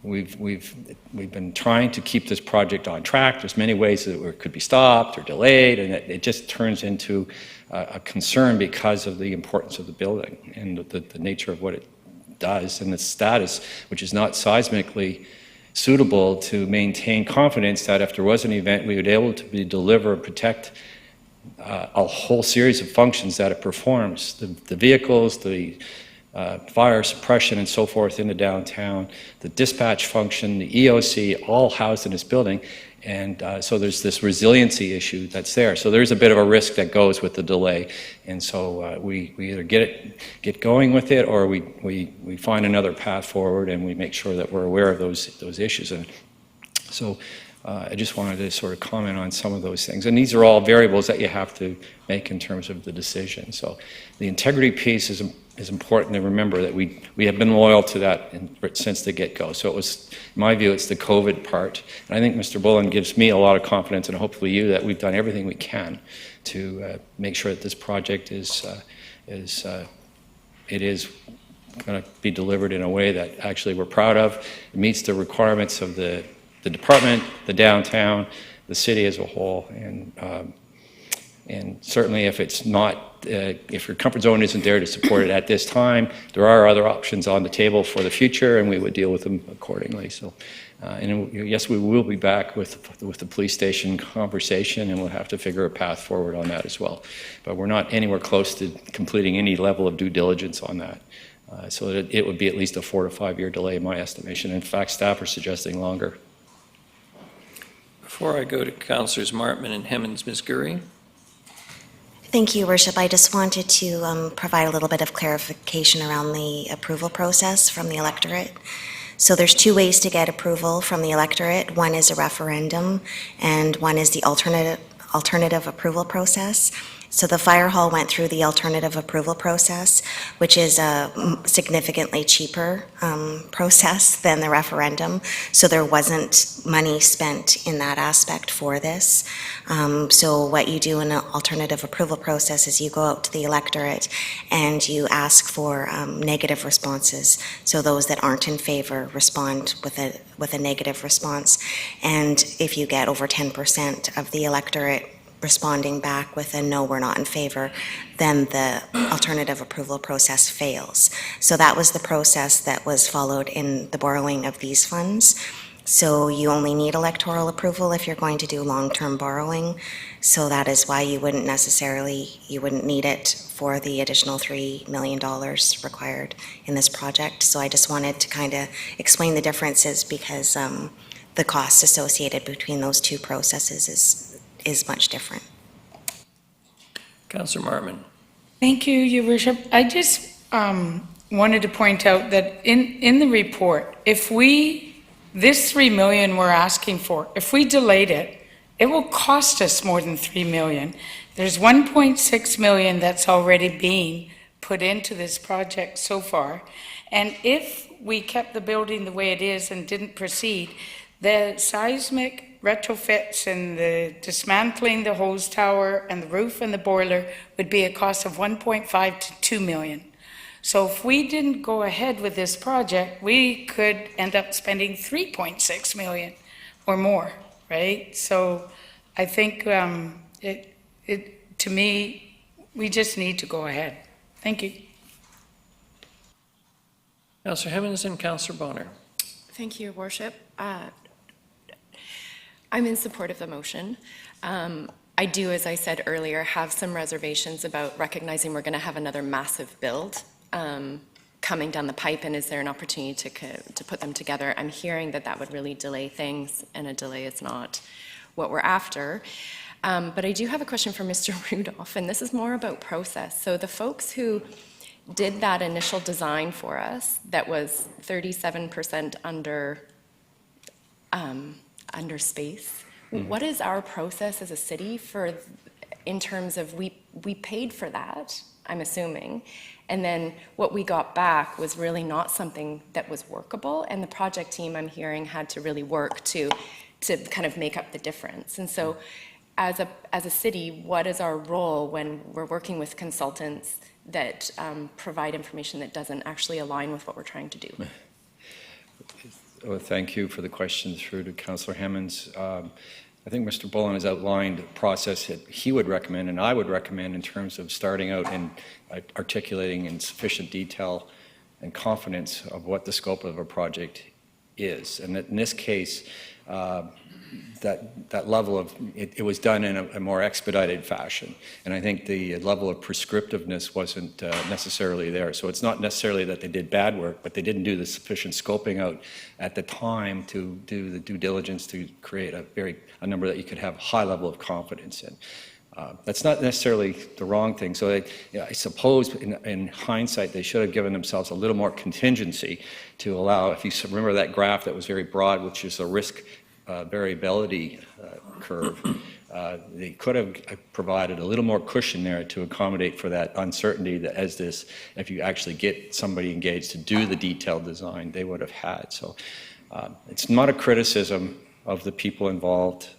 we've been trying to keep this project on track. There's many ways that it could be stopped or delayed, and it just turns into a concern because of the importance of the building and the nature of what it does and the status, which is not seismically suitable to maintain confidence that if there was an event, we would be able to deliver and protect a whole series of functions that it performs, the vehicles, the fire suppression and so forth in the downtown, the dispatch function, the EOC, all housed in this building. And so there's this resiliency issue that's there. So there's a bit of a risk that goes with the delay. And so we either get going with it, or we find another path forward, and we make sure that we're aware of those issues. And so I just wanted to sort of comment on some of those things. And these are all variables that you have to make in terms of the decision. So the integrity piece is important to remember, that we have been loyal to that since the get-go. So it was, in my view, it's the COVID part. And I think Mr. Bullen gives me a lot of confidence, and hopefully you, that we've done everything we can to make sure that this project is going to be delivered in a way that actually we're proud of. It meets the requirements of the department, the downtown, the city as a whole, and certainly if it's not, if your comfort zone isn't there to support it at this time, there are other options on the table for the future, and we would deal with them accordingly. So, and yes, we will be back with the police station conversation, and we'll have to figure a path forward on that as well. But we're not anywhere close to completing any level of due diligence on that. So it would be at least a 4 to 5 year delay, in my estimation. In fact, staff are suggesting longer. Before I go to Councillors Martman and Hemmens, Ms. Gurry. Thank you, Your Worship. I just wanted to provide a little bit of clarification around the approval process from the electorate. So there's two ways to get approval from the electorate. One is a referendum, and one is the alternative approval process. So the fire hall went through the alternative approval process, which is a significantly cheaper process than the referendum. So there wasn't money spent in that aspect for this. So what you do in an alternative approval process is you go out to the electorate and you ask for negative responses. So those that aren't in favor respond with a negative response. And if you get over 10% of the electorate responding back with a no, we're not in favor, then the alternative approval process fails. So that was the process that was followed in the borrowing of these funds. So you only need electoral approval if you're going to do long-term borrowing. So that is why you wouldn't need it for the additional $3 million required in this project. So I just wanted to kind of explain the differences, because the costs associated between those two processes is much different. Councillor Martman. Thank you, Your Worship. I just wanted to point out that in the report, if this $3 million we're asking for, if we delayed it, it will cost us more than $3 million. There's $1.6 million that's already being put into this project so far. And if we kept the building the way it is and didn't proceed, the seismic retrofits and the dismantling the hose tower and the roof and the boiler would be a cost of 1.5 to 2 million. So if we didn't go ahead with this project, we could end up spending 3.6 million or more, right? So I think to me, we just need to go ahead. Thank you. Councillor Hemmens and Councillor Bonner. Thank you, Your Worship. I'm in support of the motion. I do, as I said earlier, have some reservations about recognizing we're going to have another massive build coming down the pipe, and is there an opportunity to put them together? I'm hearing that would really delay things, and a delay is not what we're after. But I do have a question for Mr. Rudolph, and this is more about process. So the folks who did that initial design for us that was 37% under space. What is our process as a city in terms of we paid for that, I'm assuming, and then what we got back was really not something that was workable, and the project team, I'm hearing, had to really work to kind of make up the difference. And so as a city, what is our role when we're working with consultants that provide information that doesn't actually align with what we're trying to do? Well, thank you for the question through to Councillor Hemmens. I think Mr. Bullen has outlined the process that he would recommend and I would recommend in terms of starting out and articulating in sufficient detail and confidence of what the scope of a project is. And in this case, that level of, it was done in a more expedited fashion. And I think the level of prescriptiveness wasn't necessarily there. So it's not necessarily that they did bad work, but they didn't do the sufficient scoping out at the time to do the due diligence to create a number that you could have a high level of confidence in. That's not necessarily the wrong thing. So I suppose in hindsight, they should have given themselves a little more contingency to allow, if you remember that graph that was very broad, which is a risk variability curve, they could have provided a little more cushion there to accommodate for that uncertainty that if you actually get somebody engaged to do the detailed design, they would have had. So it's not a criticism of the people involved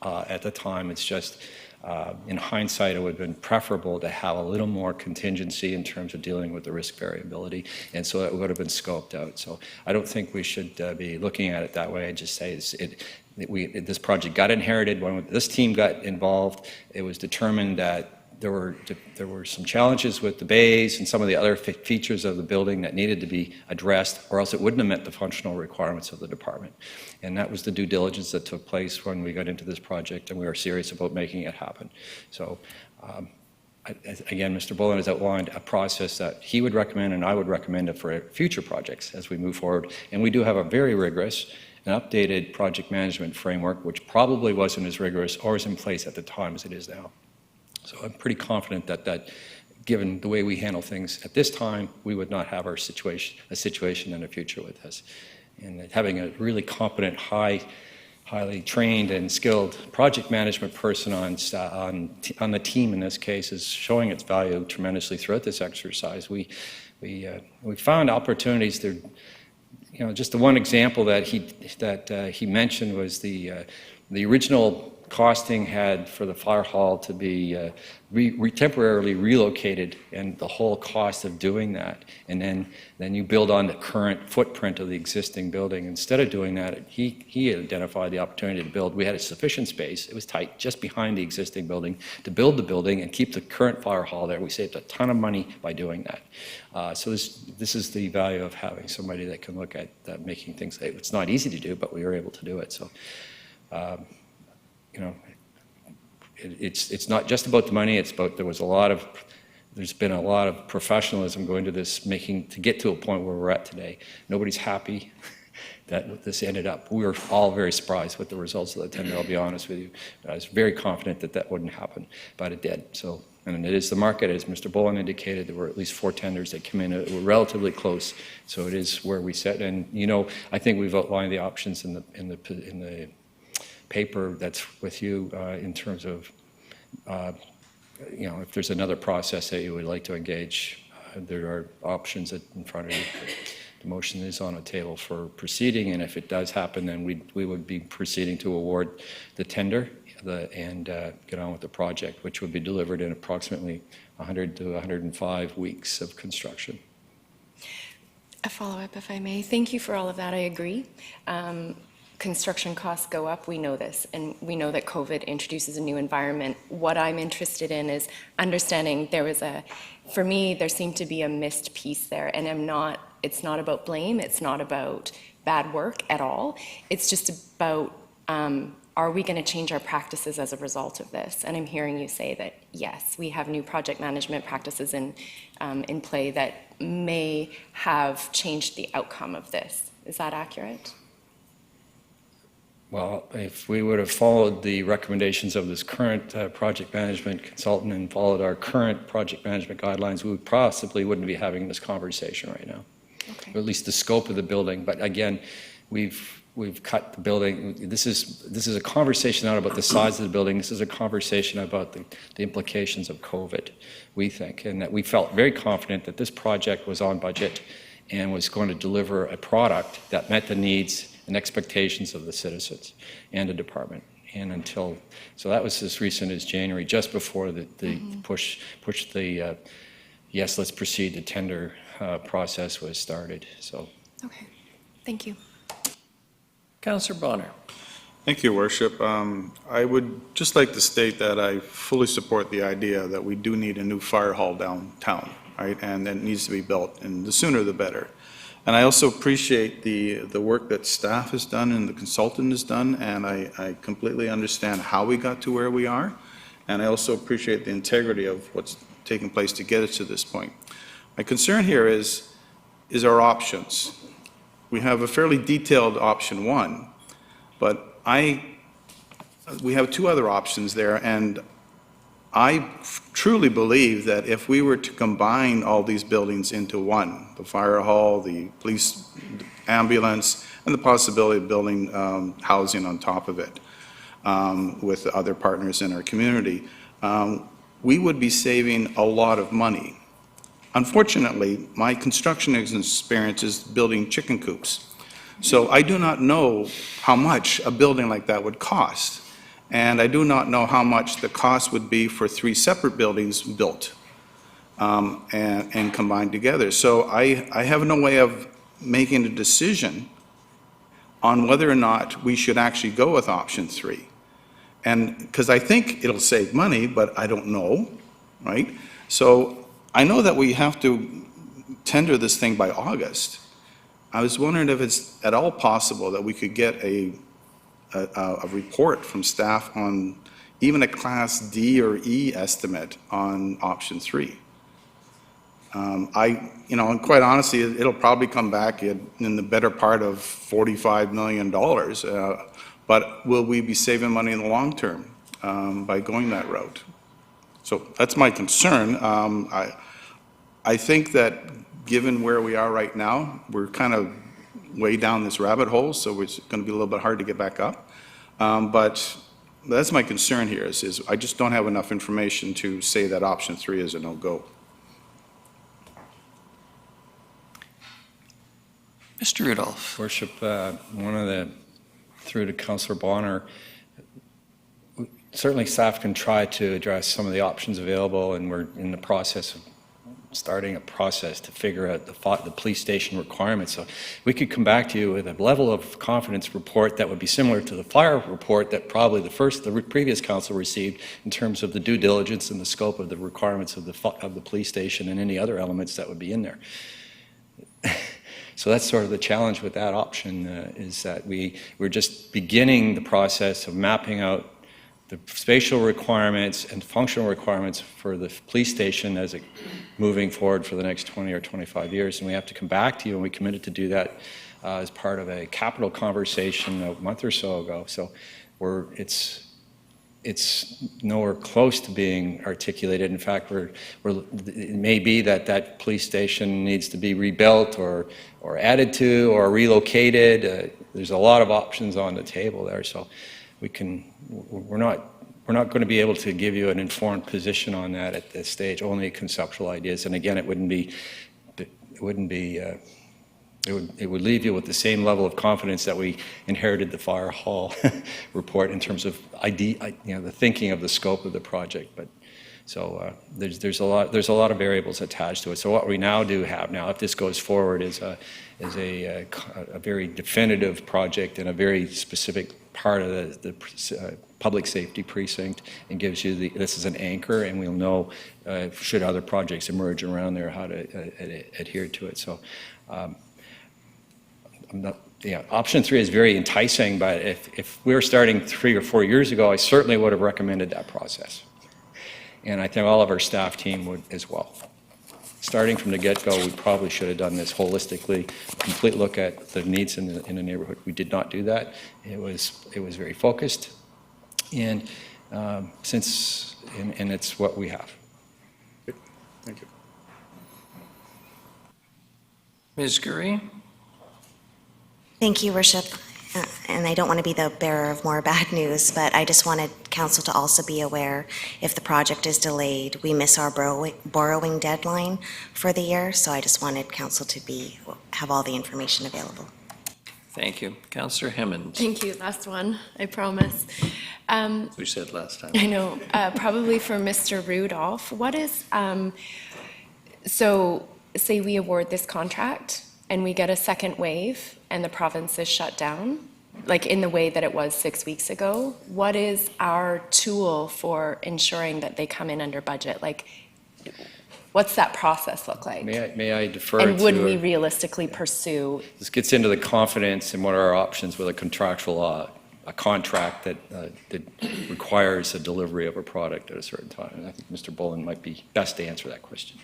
at the time. It's just, in hindsight, it would have been preferable to have a little more contingency in terms of dealing with the risk variability, and so it would have been scoped out. So I don't think we should be looking at it that way. I just say this project got inherited. When this team got involved, it was determined that there were some challenges with the bays and some of the other features of the building that needed to be addressed, or else it wouldn't have met the functional requirements of the department. And that was the due diligence that took place when we got into this project, and we were serious about making it happen. So again, Mr. Bullen has outlined a process that he would recommend and I would recommend it for future projects as we move forward. And we do have a very rigorous and updated project management framework, which probably wasn't as rigorous or as in place at the time as it is now. So I'm pretty confident that given the way we handle things at this time, we would not have a situation in the future with this. And that having a really competent, highly trained and skilled project management person on the team in this case is showing its value tremendously throughout this exercise. We found opportunities there. Just the one example that he mentioned was the original costing had for the fire hall to be temporarily relocated, and the whole cost of doing that, and then you build on the current footprint of the existing building. Instead of doing that, he identified the opportunity to build. We had a sufficient space, it was tight, just behind the existing building, to build the building and keep the current fire hall there. We saved a ton of money by doing that. So this is the value of having somebody that can look at making things. It's not easy to do, but we were able to do it. So it's not just about the money. It's about there's been a lot of professionalism going to this, to get to a point where we're at today. Nobody's happy that this ended up. We were all very surprised with the results of the tender, I'll be honest with you. I was very confident that wouldn't happen, but it did. So, and it is the market, as Mr. Bullen indicated. There were at least 4 tenders that came in. It were relatively close, so it is where we sit. And I think we've outlined the options in the paper that's with you in terms of, if there's another process that you would like to engage, there are options in front of you. The motion is on the table for proceeding, and if it does happen, then we would be proceeding to award the tender and get on with the project, which would be delivered in approximately 100 to 105 weeks of construction. A follow-up, if I may. Thank you for all of that. I agree. Construction costs go up, we know this, and we know that COVID introduces a new environment. What I'm interested in is understanding for me, there seemed to be a missed piece there, and it's not about blame, it's not about bad work at all. It's just about, are we going to change our practices as a result of this? And I'm hearing you say that, yes, we have new project management practices in play that may have changed the outcome of this. Is that accurate? Well, if we would have followed the recommendations of this current project management consultant and followed our current project management guidelines, we possibly wouldn't be having this conversation right now. Okay. Or at least the scope of the building. But again, we've cut the building. This is a conversation not about the size of the building. This is a conversation about the implications of COVID, we think, and that we felt very confident that this project was on budget and was going to deliver a product that met the needs and expectations of the citizens and the department. And so that was as recent as January, just before the push the yes, let's proceed to tender process was started. So. Okay, thank you. Councillor Bonner. Thank you, Worship. I would just like to state that I fully support the idea that we do need a new fire hall downtown, right? And that needs to be built, and the sooner the better. And I also appreciate the work that staff has done and the consultant has done, and I completely understand how we got to where we are. And I also appreciate the integrity of what's taking place to get us to this point. My concern here is our options. We have a fairly detailed option 1, but we have 2 other options there, and I truly believe that if we were to combine all these buildings into one, the fire hall, the police ambulance, and the possibility of building housing on top of it with other partners in our community, we would be saving a lot of money. Unfortunately, my construction experience is building chicken coops. So I do not know how much a building like that would cost. And I do not know how much the cost would be for 3 separate buildings built and combined together. So I have no way of making a decision on whether or not we should actually go with option 3. And because I think it'll save money, but I don't know, right? So I know that we have to tender this thing by August. I was wondering if it's at all possible that we could get a report from staff on even a Class D or E estimate on option 3. And quite honestly, it'll probably come back in the better part of $45 million. But will we be saving money in the long term by going that route? So that's my concern. I think that given where we are right now, we're kind of way down this rabbit hole, so it's going to be a little bit hard to get back up. But that's my concern here is I just don't have enough information to say that option 3 is a no-go. Mr. Rudolph. Worship, through to Councillor Bonner, certainly staff can try to address some of the options available, and we're in the process of starting a process to figure out the police station requirements. So we could come back to you with a level of confidence report that would be similar to the fire report that probably the previous council received in terms of the due diligence and the scope of the requirements of the police station and any other elements that would be in there. So that's sort of the challenge with that option, is that we're just beginning the process of mapping out the spatial requirements and functional requirements for the police station as it moving forward for the next 20 or 25 years. And we have to come back to you, and we committed to do that as part of a capital conversation a month or so ago. So it's nowhere close to being articulated. In fact, it may be that police station needs to be rebuilt or added to or relocated. There's a lot of options on the table there. So we're not going to be able to give you an informed position on that at this stage, only conceptual ideas. And again, it would leave you with the same level of confidence that we inherited the fire hall report in terms of the thinking of the scope of the project. But so there's a lot of variables attached to it. So what we now have, if this goes forward, is a very definitive project and a very specific part of the public safety precinct, and gives you this is an anchor, and we'll know should other projects emerge around there how to adhere to it. So. Option 3 is very enticing, but if we were starting 3 or 4 years ago, I certainly would have recommended that process. And I think all of our staff team would as well. Starting from the get-go, we probably should have done this holistically, complete look at the needs in the neighborhood. We did not do that. It was very focused, and and it's what we have. Thank you. Ms. Gurry? Thank you, Worship. And I don't want to be the bearer of more bad news, but I just wanted council to also be aware if the project is delayed, we miss our borrowing deadline for the year. So I just wanted council to have all the information available. Thank you. Councillor Hemmond. Thank you. Last one, I promise. We said last time. I know. Probably for Mr. Rudolph. What is, so say we award this contract and we get a second wave and the province is shut down, like in the way that it was 6 weeks ago, what is our tool for ensuring that they come in under budget? Like, What's that process look like? May I defer And would to- we realistically pursue? This gets into the confidence and what are our options with a contractual, a contract that requires a delivery of a product at a certain time. And I think Mr. Bullen might be best to answer that question.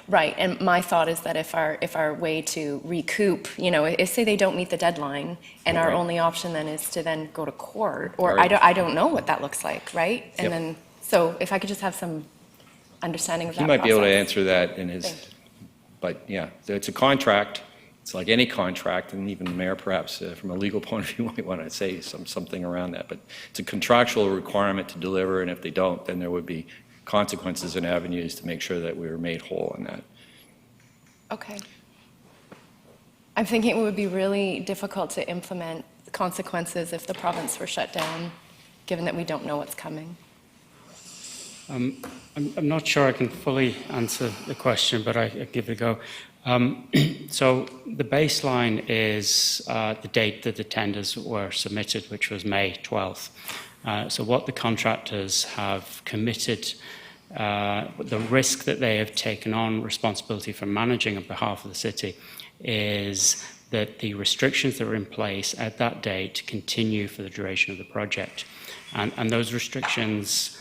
Right, and my thought is that if our way to recoup, if say they don't meet the deadline, and our Right. only option then is to then go to court, or Right. I don't know what that looks like, right? And Yep. then, so if I could just have some understanding of that He might be able to process. answer that in his, Thank you. but yeah, so it's a contract. It's like any contract, and even the mayor perhaps from a legal point of view might want to say something around that. But it's a contractual requirement to deliver, and if they don't, then there would be consequences and avenues to make sure that we were made whole on that. Okay. I'm thinking it would be really difficult to implement consequences if the province were shut down, given that we don't know what's coming. I'm not sure I can fully answer the question, but I give it a go. So the baseline is the date that the tenders were submitted, which was May 12th. So what the contractors have committed, the risk that they have taken on responsibility for managing on behalf of the city is that the restrictions that were in place at that date continue for the duration of the project. And those restrictions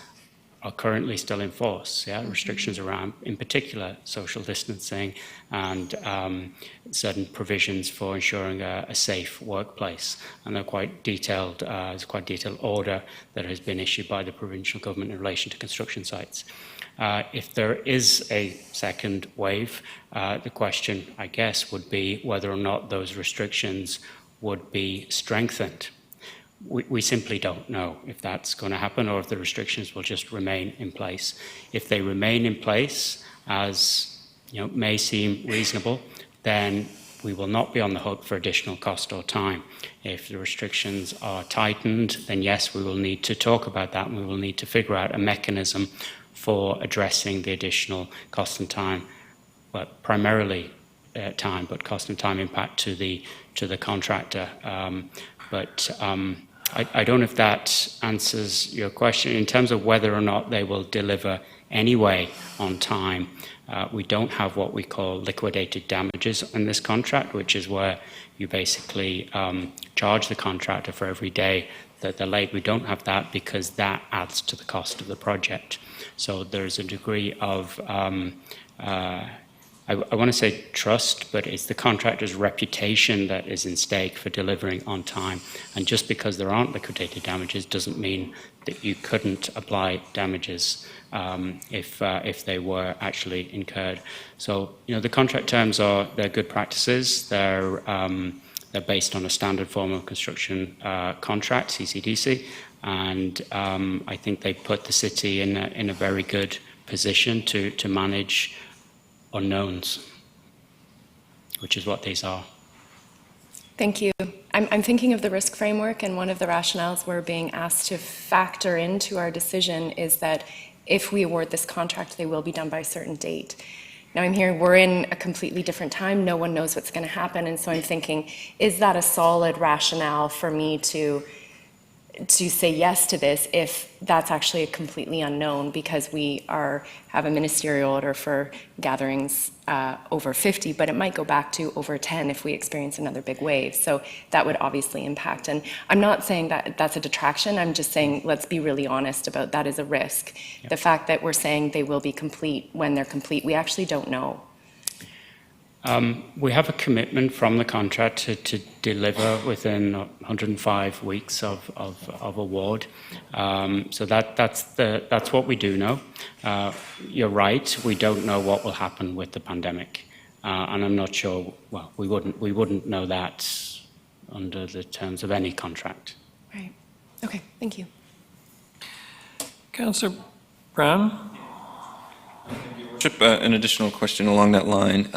are currently still in force, restrictions around, in particular, social distancing and certain provisions for ensuring a safe workplace. And they're quite detailed, there's a quite detailed order that has been issued by the provincial government in relation to construction sites. If there is a second wave, the question, I guess, would be whether or not those restrictions would be strengthened. We simply don't know if that's going to happen or if the restrictions will just remain in place. If they remain in place, as may seem reasonable, then we will not be on the hook for additional cost or time. If the restrictions are tightened, then yes, we will need to talk about that, and we will need to figure out a mechanism for addressing the additional cost and time, but primarily time, but cost and time impact to the contractor. I don't know if that answers your question. In terms of whether or not they will deliver anyway on time, we don't have what we call liquidated damages in this contract, which is where you basically charge the contractor for every day that they're late. We don't have that because that adds to the cost of the project. So there's a degree of I want to say trust, but it's the contractor's reputation that is in stake for delivering on time. And just because there aren't liquidated damages doesn't mean that you couldn't apply damages if they were actually incurred. So, the contract terms they're good practices. They're based on a standard form of construction contract, CCDC, and I think they put the city in a very good position to manage unknowns, which is what these are. Thank you. I'm thinking of the risk framework, and one of the rationales we're being asked to factor into our decision is that if we award this contract, they will be done by a certain date. Now I'm hearing we're in a completely different time. No one knows what's going to happen. And so I'm thinking, is that a solid rationale for me to say yes to this if that's actually completely unknown, because we have a ministerial order for gatherings over 50, but it might go back to over 10 if we experience another big wave. So that would obviously impact. And I'm not saying that that's a detraction. I'm just saying let's be really honest about that is a risk. Yep. The fact that we're saying they will be complete when they're complete, we actually don't know. We have a commitment from the contractor to deliver within 105 weeks of award. So that's what we do know. You're right, we don't know what will happen with the pandemic. And I'm not sure, well, we wouldn't know that under the terms of any contract. Right. Okay, thank you. Councillor Brown? An additional question along that line.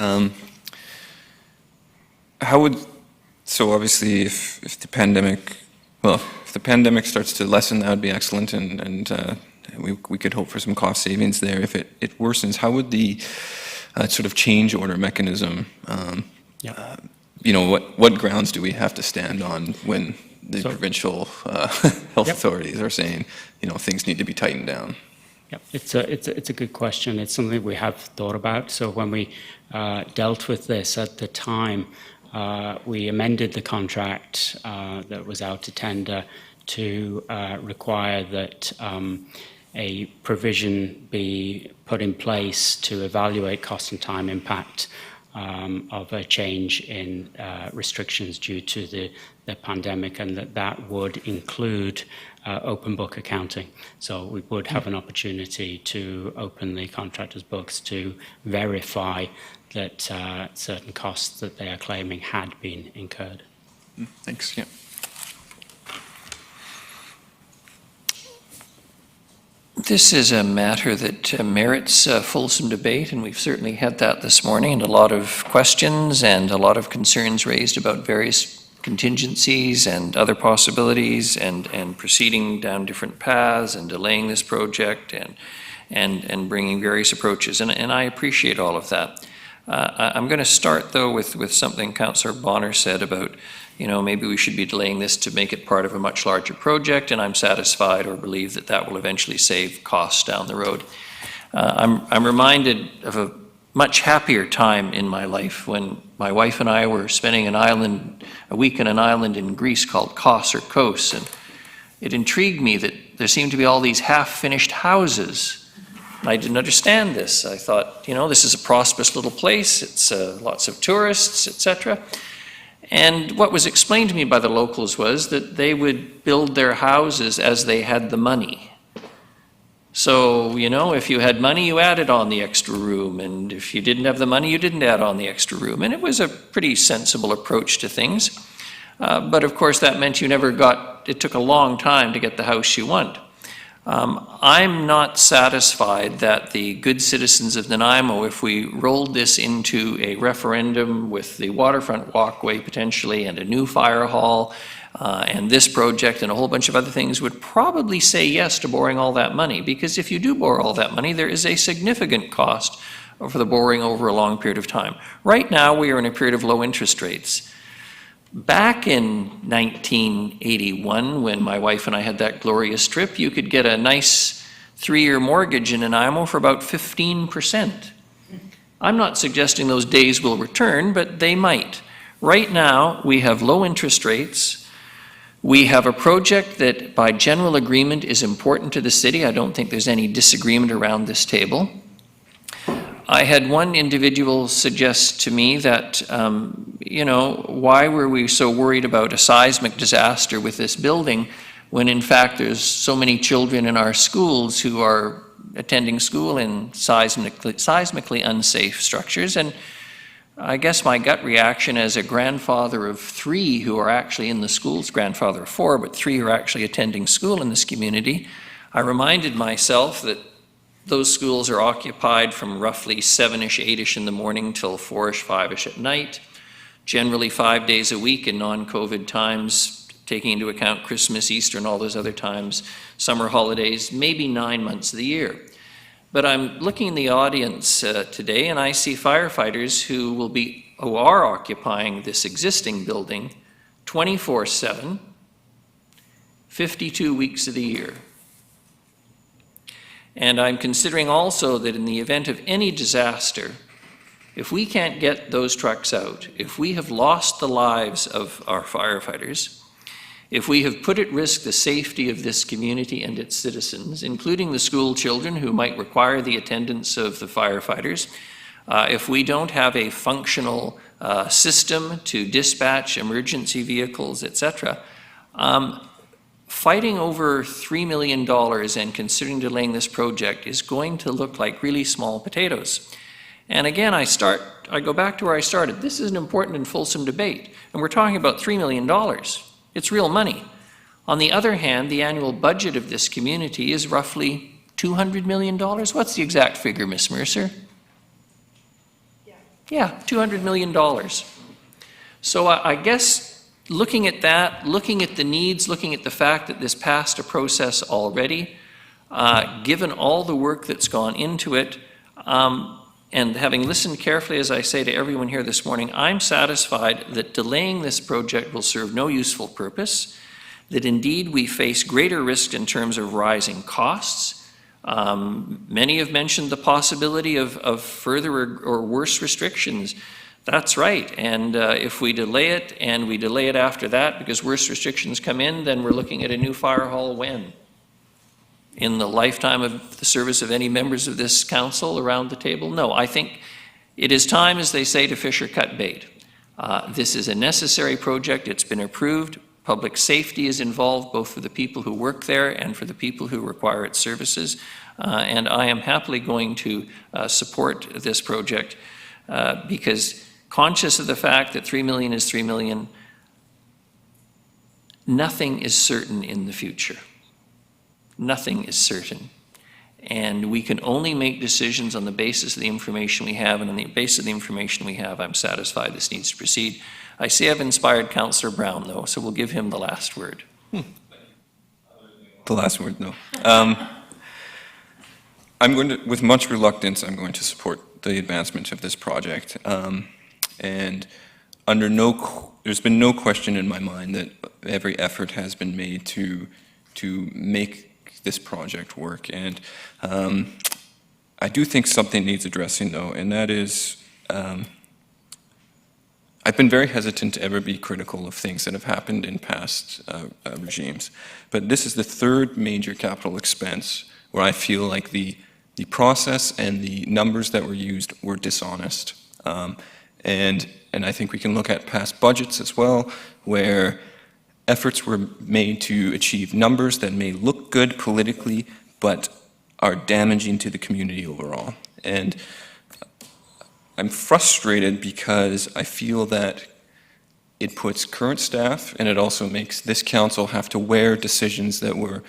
So obviously if the pandemic starts to lessen, that would be excellent, and we could hope for some cost savings there. If it worsens, how would the sort of change order mechanism, what grounds do we have to stand on when the provincial health authorities are saying, things need to be tightened down? Yep, it's a good question. It's something we have thought about. So when we dealt with this at the time, we amended the contract that was out to tender to require that a provision be put in place to evaluate cost and time impact of a change in restrictions due to the pandemic, and that would include open book accounting. So we would have an opportunity to open the contractors' books to verify that certain costs that they are claiming had been incurred. Thanks. Yeah. This is a matter that merits fulsome debate, and we've certainly had that this morning, and a lot of questions and a lot of concerns raised about various contingencies and other possibilities, and proceeding down different paths and delaying this project and bringing various approaches, and I appreciate all of that. I'm going to start, though, with something Councillor Bonner said about, maybe we should be delaying this to make it part of a much larger project, and I'm satisfied or believe that that will eventually save costs down the road. I'm reminded of a much happier time in my life when my wife and I were spending a week in an island in Greece called Kos or Kos, and it intrigued me that there seemed to be all these half-finished houses. I didn't understand this. I thought, this is a prosperous little place. It's lots of tourists, etc. And what was explained to me by the locals was that they would build their houses as they had the money. So, if you had money, you added on the extra room. And if you didn't have the money, you didn't add on the extra room. And it was a pretty sensible approach to things. But of course, that meant it took a long time to get the house you want. I'm not satisfied that the good citizens of Nanaimo, if we rolled this into a referendum with the waterfront walkway potentially and a new fire hall and this project and a whole bunch of other things, would probably say yes to borrowing all that money. Because if you do borrow all that money, there is a significant cost for the borrowing over a long period of time. Right now, we are in a period of low interest rates. Back in 1981, when my wife and I had that glorious trip, you could get a nice 3-year mortgage in Nanaimo for about 15%. I'm not suggesting those days will return, but they might. Right now, we have low interest rates. We have a project that, by general agreement, is important to the city. I don't think there's any disagreement around this table. I had one individual suggest to me that, why were we so worried about a seismic disaster with this building when in fact there's so many children in our schools who are attending school in seismically unsafe structures. And I guess my gut reaction as a grandfather of 3 who are actually in the schools, grandfather of 4, but 3 who are actually attending school in this community, I reminded myself that those schools are occupied from roughly 7-ish, 8-ish in the morning till 4-ish, 5-ish at night, generally 5 days a week in non-COVID times, taking into account Christmas, Easter, and all those other times, summer holidays, maybe 9 months of the year. But I'm looking in the audience today, and I see firefighters who are occupying this existing building 24/7, 52 weeks of the year. And I'm considering also that in the event of any disaster, if we can't get those trucks out, if we have lost the lives of our firefighters, if we have put at risk the safety of this community and its citizens, including the school children who might require the attendance of the firefighters, if we don't have a functional system to dispatch emergency vehicles, etc., fighting over $3 million and considering delaying this project is going to look like really small potatoes. And again, I go back to where I started. This is an important and fulsome debate, and we're talking about $3 million. It's real money. On the other hand, the annual budget of this community is roughly $200 million. What's the exact figure, Ms. Mercer? Yeah, $200 million. So I guess looking at that, looking at the needs, looking at the fact that this passed a process already, given all the work that's gone into it, and having listened carefully, as I say to everyone here this morning, I'm satisfied that delaying this project will serve no useful purpose, that indeed we face greater risk in terms of rising costs, Many have mentioned the possibility of further or worse restrictions. That's right, and if we delay it and we delay it after that because worse restrictions come in, then we're looking at a new fire hall when? In the lifetime of the service of any members of this council around the table? No, I think it is time, as they say, to fish or cut bait. This is a necessary project. It's been approved. Public safety is involved, both for the people who work there and for the people who require its services. And I am happily going to support this project because conscious of the fact that $3 million is $3 million, nothing is certain in the future. Nothing is certain. And we can only make decisions on the basis of the information we have, and on the basis of the information we have, I'm satisfied this needs to proceed. I see I've inspired Councillor Brown, though, so we'll give him the last word. The last word, no. I'm going to, with much reluctance, I'm going to support the advancement of this project. And there's been no question in my mind that every effort has been made to make this project work. And I do think something needs addressing, though, and that is I've been very hesitant to ever be critical of things that have happened in past regimes. But this is the third major capital expense where I feel like the process and the numbers that were used were dishonest. And I think we can look at past budgets as well, where efforts were made to achieve numbers that may look good politically, but are damaging to the community overall. And I'm frustrated because I feel that it puts current staff, and it also makes this council have to wear decisions that were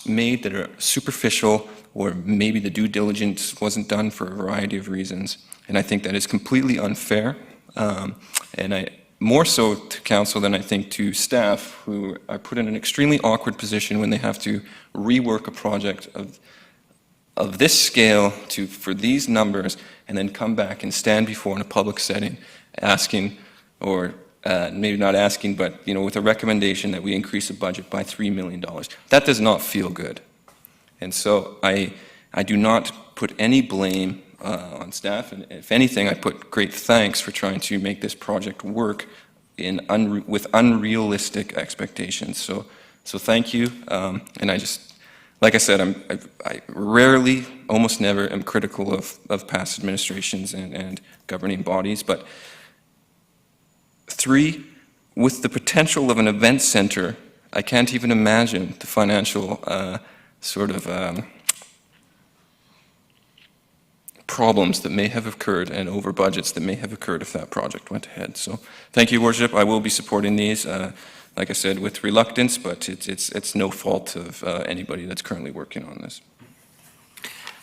made that are superficial, or maybe the due diligence wasn't done for a variety of reasons. And I think that is completely unfair. And I more so to council than I think to staff, who are put in an extremely awkward position when they have to rework a project of this scale for these numbers, and then come back and stand before in a public setting asking, or maybe not asking, but with a recommendation that we increase the budget by $3 million. That does not feel good. And so I do not put any blame on staff, and if anything, I put great thanks for trying to make this project work with unrealistic expectations. So thank you, and I just, like I said, I rarely, almost never, am critical of past administrations and governing bodies, but 3, with the potential of an event center, I can't even imagine the financial problems that may have occurred and over budgets that may have occurred if that project went ahead. So thank you, Worship. I will be supporting these, like I said, with reluctance, but it's no fault of anybody that's currently working on this.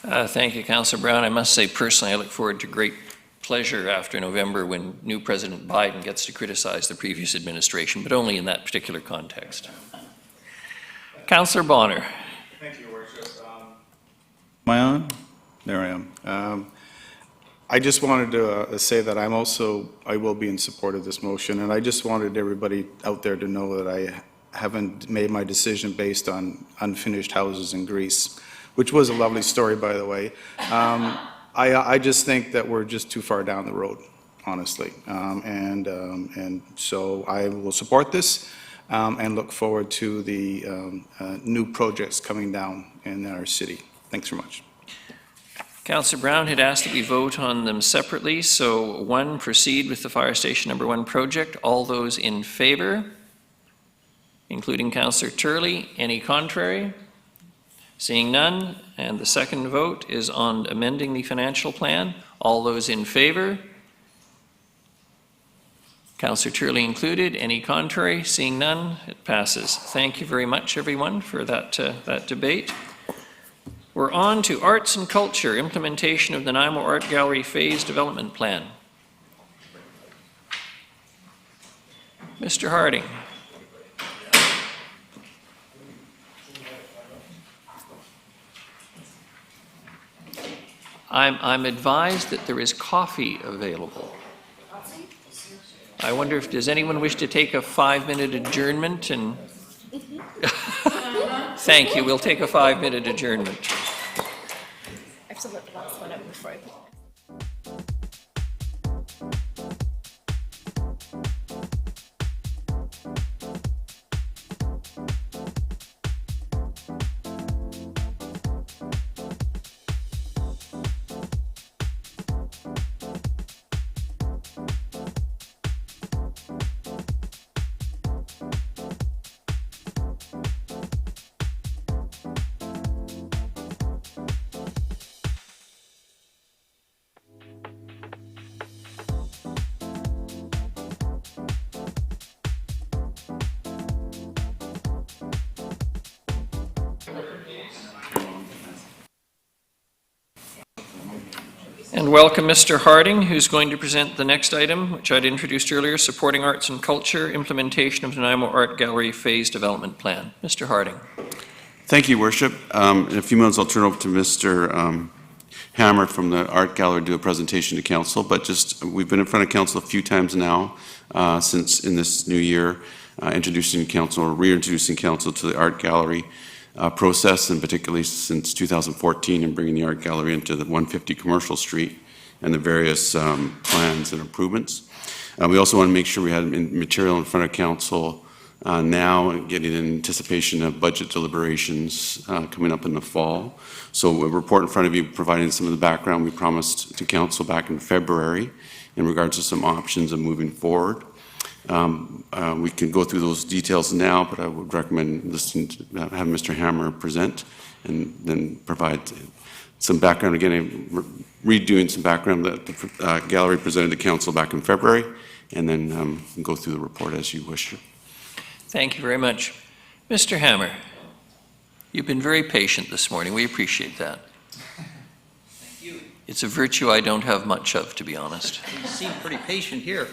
Thank you, Councillor Brown. I must say personally I look forward to great pleasure after November when new President Biden gets to criticize the previous administration, but only in that particular context. Councillor Bonner. Thank you, Worship. Am I on? There I am. I just wanted to say that I will be in support of this motion, and I just wanted everybody out there to know that I haven't made my decision based on unfinished houses in Greece, which was a lovely story, by the way. I just think that we're just too far down the road, honestly. And so I will support this and look forward to the new projects coming down in our city. Thanks very much. Councillor Brown had asked that we vote on them separately. So 1, proceed with the Fire Station number 1 project. All those in favor, including Councillor Turley. Any contrary? Seeing none. And the second vote is on amending the financial plan. All those in favor? Councillor Turley included. Any contrary? Seeing none, it passes. Thank you very much, everyone, for that debate. We're on to arts and culture, implementation of the Nanaimo Art Gallery Phase Development Plan. Mr. Harding. I'm advised that there is coffee available. I wonder if, does anyone wish to take a 5-minute adjournment and... Thank you. We'll take a 5-minute adjournment. to let the last one up before I put it. And welcome Mr. Harding, who's going to present the next item, which I'd introduced earlier, Supporting Arts and Culture, Implementation of Nanaimo Art Gallery Phase Development Plan. Mr. Harding. Thank you, Worship. In a few minutes, I'll turn over to Mr. Hammer from the Art Gallery to do a presentation to Council, but we've been in front of Council a few times now since in this new year, introducing Council or reintroducing Council to the Art Gallery process, and particularly since 2014 and bringing the Art Gallery into the 150 Commercial Street and the various plans and improvements. We also want to make sure we had material in front of Council now, and getting in anticipation of budget deliberations coming up in the fall. So a report in front of you providing some of the background we promised to Council back in February in regards to some options of moving forward. We can go through those details now, but I would recommend listening to have Mr. Hammer present and then provide some background. Again, redoing some background that the gallery presented to Council back in February, and then go through the report as you wish. Thank you very much. Mr. Hammer, you've been very patient this morning. We appreciate that. Thank you. It's a virtue I don't have much of, to be honest. You seem pretty patient here.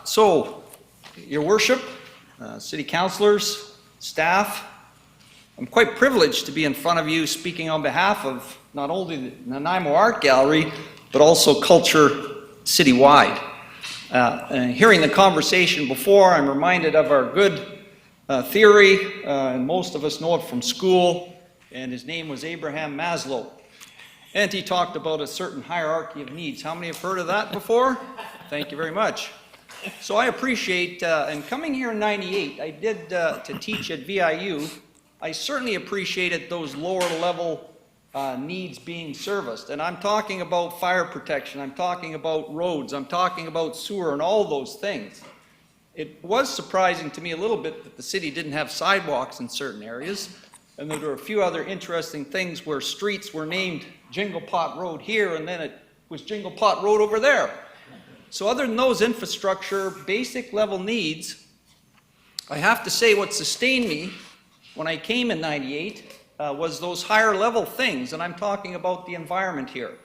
So, Your Worship, City Councilors, staff, I'm quite privileged to be in front of you speaking on behalf of not only the Nanaimo Art Gallery, but also culture citywide. Hearing the conversation before, I'm reminded of our good theory, and most of us know it from school, and his name was Abraham Maslow. And he talked about a certain hierarchy of needs. How many have heard of that before? Thank you very much. So I appreciate, and coming here in '98, I did to teach at VIU, I certainly appreciated those lower level needs being serviced. And I'm talking about fire protection, I'm talking about roads, I'm talking about sewer and all those things. It was surprising to me a little bit that the city didn't have sidewalks in certain areas, and there were a few other interesting things where streets were named Jingle Pot Road here, and then it was Jingle Pot Road over there. So other than those infrastructure, basic level needs, I have to say what sustained me when I came in '98 was those higher level things, and I'm talking about the environment here.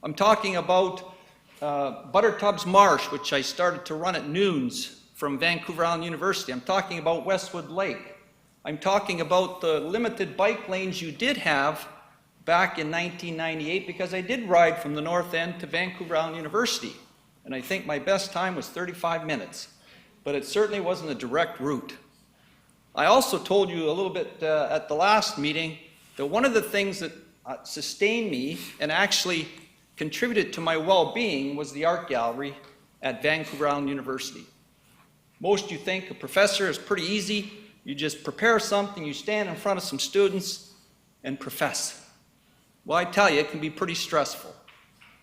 I'm talking about Buttertubs Marsh, which I started to run at noons from Vancouver Island University. I'm talking about Westwood Lake. I'm talking about the limited bike lanes you did have back in 1998, because I did ride from the north end to Vancouver Island University. And I think my best time was 35 minutes, but it certainly wasn't a direct route. I also told you a little bit at the last meeting that one of the things that sustained me and actually contributed to my well-being was the art gallery at Vancouver Island University. Most you think a professor is pretty easy. You just prepare something, you stand in front of some students and profess. Well, I tell you, it can be pretty stressful.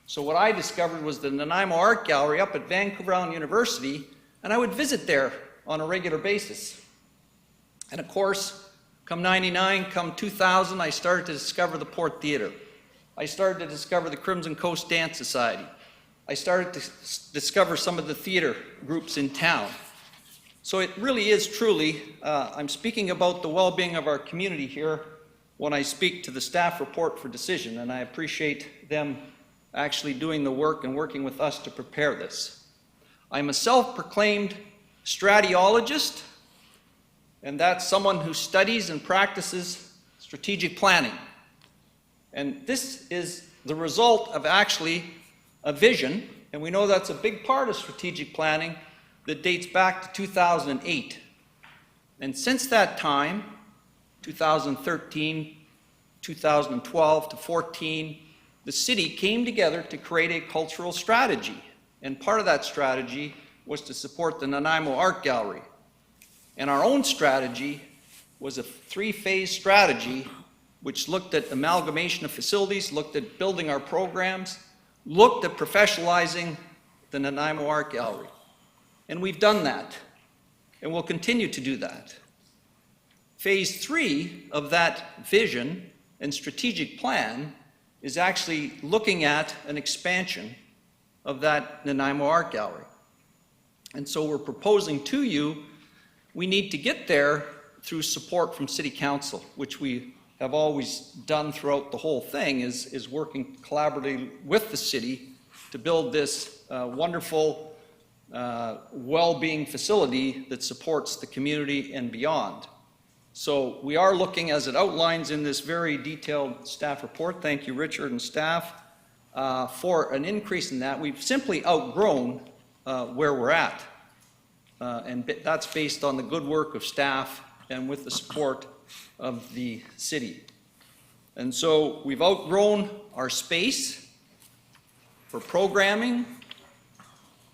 So what I discovered was the Nanaimo Art Gallery up at Vancouver Island University, and I would visit there on a regular basis. And of course, come '99, come 2000, I started to discover the Port Theatre. I started to discover the Crimson Coast Dance Society. I started to discover some of the theater groups in town. So it really is truly, I'm speaking about the well-being of our community here when I speak to the staff report for decision, and I appreciate them actually doing the work and working with us to prepare this. I'm a self-proclaimed stratiologist, and that's someone who studies and practices strategic planning. And this is the result of actually a vision, and we know that's a big part of strategic planning that dates back to 2008. And since that time, 2013, 2012 to 14, the city came together to create a cultural strategy. And part of that strategy was to support the Nanaimo Art Gallery. And our own strategy was a 3-phase strategy which looked at amalgamation of facilities, looked at building our programs, looked at professionalizing the Nanaimo Art Gallery. And we've done that, and we'll continue to do that. Phase 3 of that vision and strategic plan is actually looking at an expansion of that Nanaimo Art Gallery. And so we're proposing to you, we need to get there through support from City Council, which we have always done throughout the whole thing, is working collaboratively with the city to build this wonderful well-being facility that supports the community and beyond. So we are looking, as it outlines in this very detailed staff report, thank you Richard and staff, for an increase in that. We've simply outgrown where we're at. And that's based on the good work of staff and with the support of the city. And so we've outgrown our space for programming,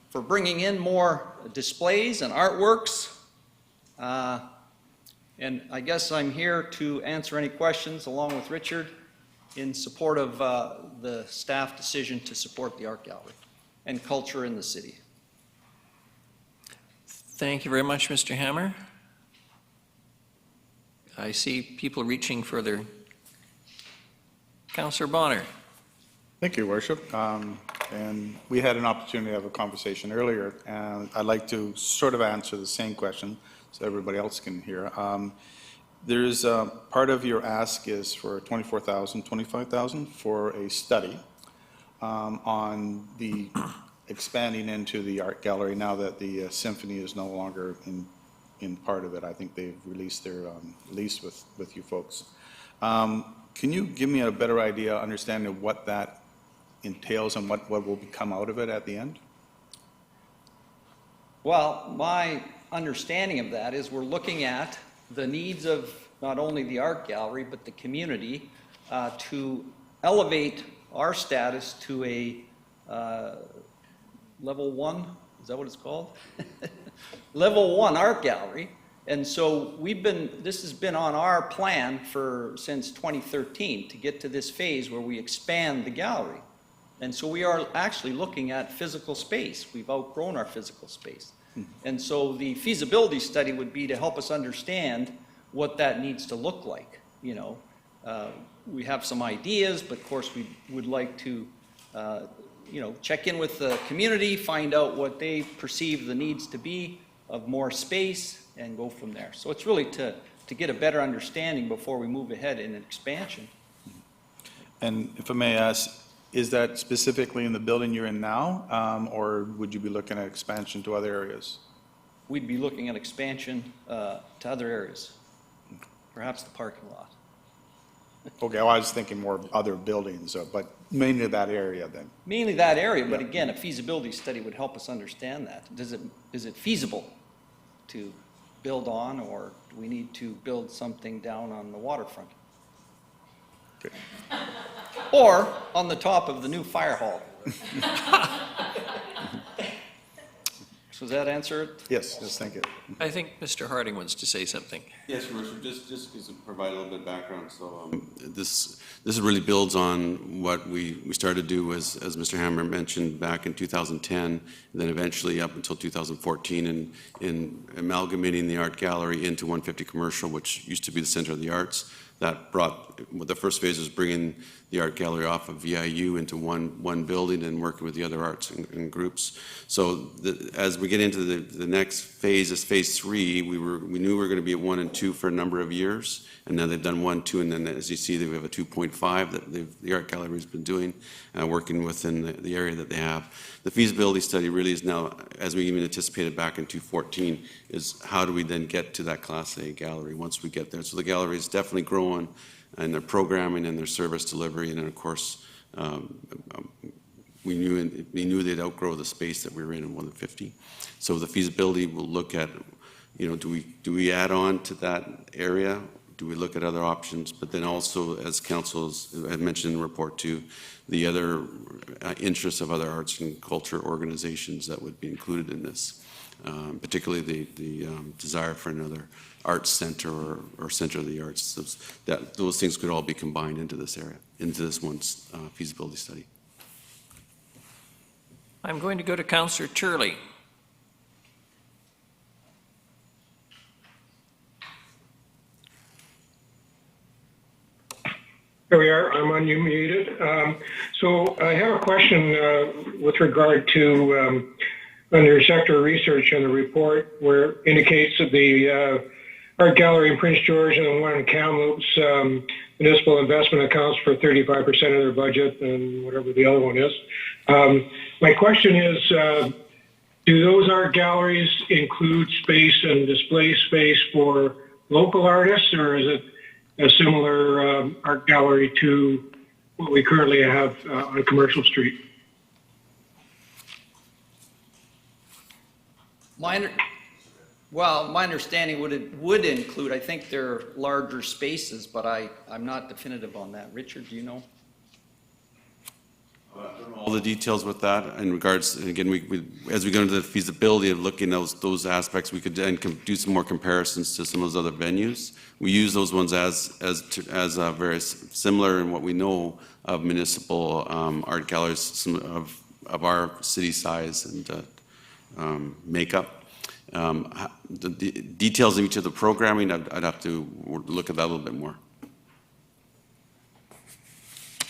for bringing in more displays and artworks. And I guess I'm here to answer any questions along with Richard in support of the staff decision to support the art gallery and culture in the city. Thank you very much, Mr. Hammer. I see people reaching for their... Councillor Bonner. Thank you, Worship. And we had an opportunity to have a conversation earlier, and I'd like to sort of answer the same question so everybody else can hear. There's part of your ask is for $24,000, $25,000 for a study on the expanding into the art gallery now that the symphony is no longer in part of it. I think they've released their lease with you folks. Can you give me a better idea, understanding of what that entails and what will come out of it at the end? Well, my understanding of that is we're looking at the needs of not only the art gallery but the community to elevate our status to a level 1, is that what it's called? Level 1 art gallery. And so this has been on our plan since 2013 to get to this phase where we expand the gallery. And so we are actually looking at physical space. We've outgrown our physical space. And so the feasibility study would be to help us understand what that needs to look like. You know, we have some ideas, but of course we would like to, you know, check in with the community, find out what they perceive the needs to be of more space, and go from there. So it's really to get a better understanding before we move ahead in an expansion. And if I may ask, is that specifically in the building you're in now, or would you be looking at expansion to other areas? We'd be looking at expansion to other areas, perhaps the parking lot. Okay, well, I was thinking more other buildings, but mainly that area then. Mainly that area, but again, a feasibility study would help us understand that. Is it feasible to build on, or do we need to build something down on the waterfront? Okay. Or on the top of the new fire hall? So does that answer it? Yes, thank you. I think Mr. Harding wants to say something. Yes, Your Worship, just to provide a little bit of background. So this really builds on what we started to do, as Mr. Hammer mentioned, back in 2010, and then eventually up until 2014 in amalgamating the art gallery into 150 Commercial, which used to be the Center of the Arts. That brought, the first phase was bringing the art gallery off of VIU into one building and working with the other arts and groups. So as we get into the next phase, is phase 3, we knew we were going to be at 1 and 2 for a number of years, and now they've done 1, 2, and then as you see, we have a 2.5 that the art gallery has been doing, working within the area that they have. The feasibility study really is now, as we even anticipated back in 2014, is how do we then get to that Class A gallery once we get there. So the gallery is definitely growing in their programming and their service delivery, and then of course we knew they'd outgrow the space that we were in 150. So the feasibility will look at, you know, do we add on to that area do we look at other options? But then also, as councils had mentioned in the report too, the other interests of other arts and culture organizations that would be included in this, particularly the desire for another arts center or center of the arts. Those things could all be combined into this area, into this one feasibility study. I'm going to go to Councillor Turley. Here we are. I'm unmuted. So I have a question with regard to under sector research in the report, where it indicates that the Art Gallery in Prince George and the one in Kamloops municipal investment accounts for 35% of their budget, and whatever the other one is. My question is, do those art galleries include space and display space for local artists, or is it a similar art gallery to what we currently have on Commercial Street? My understanding would include, I think they're larger spaces, but I'm not definitive on that. Richard, do you know? All the details with that in regards, and again, as we go into the feasibility of looking at those aspects, we could then do some more comparisons to some of those other venues. We use those ones as very similar in what we know of municipal art galleries, some of our city size and makeup. The details of each of the programming, I'd have to look at that a little bit more.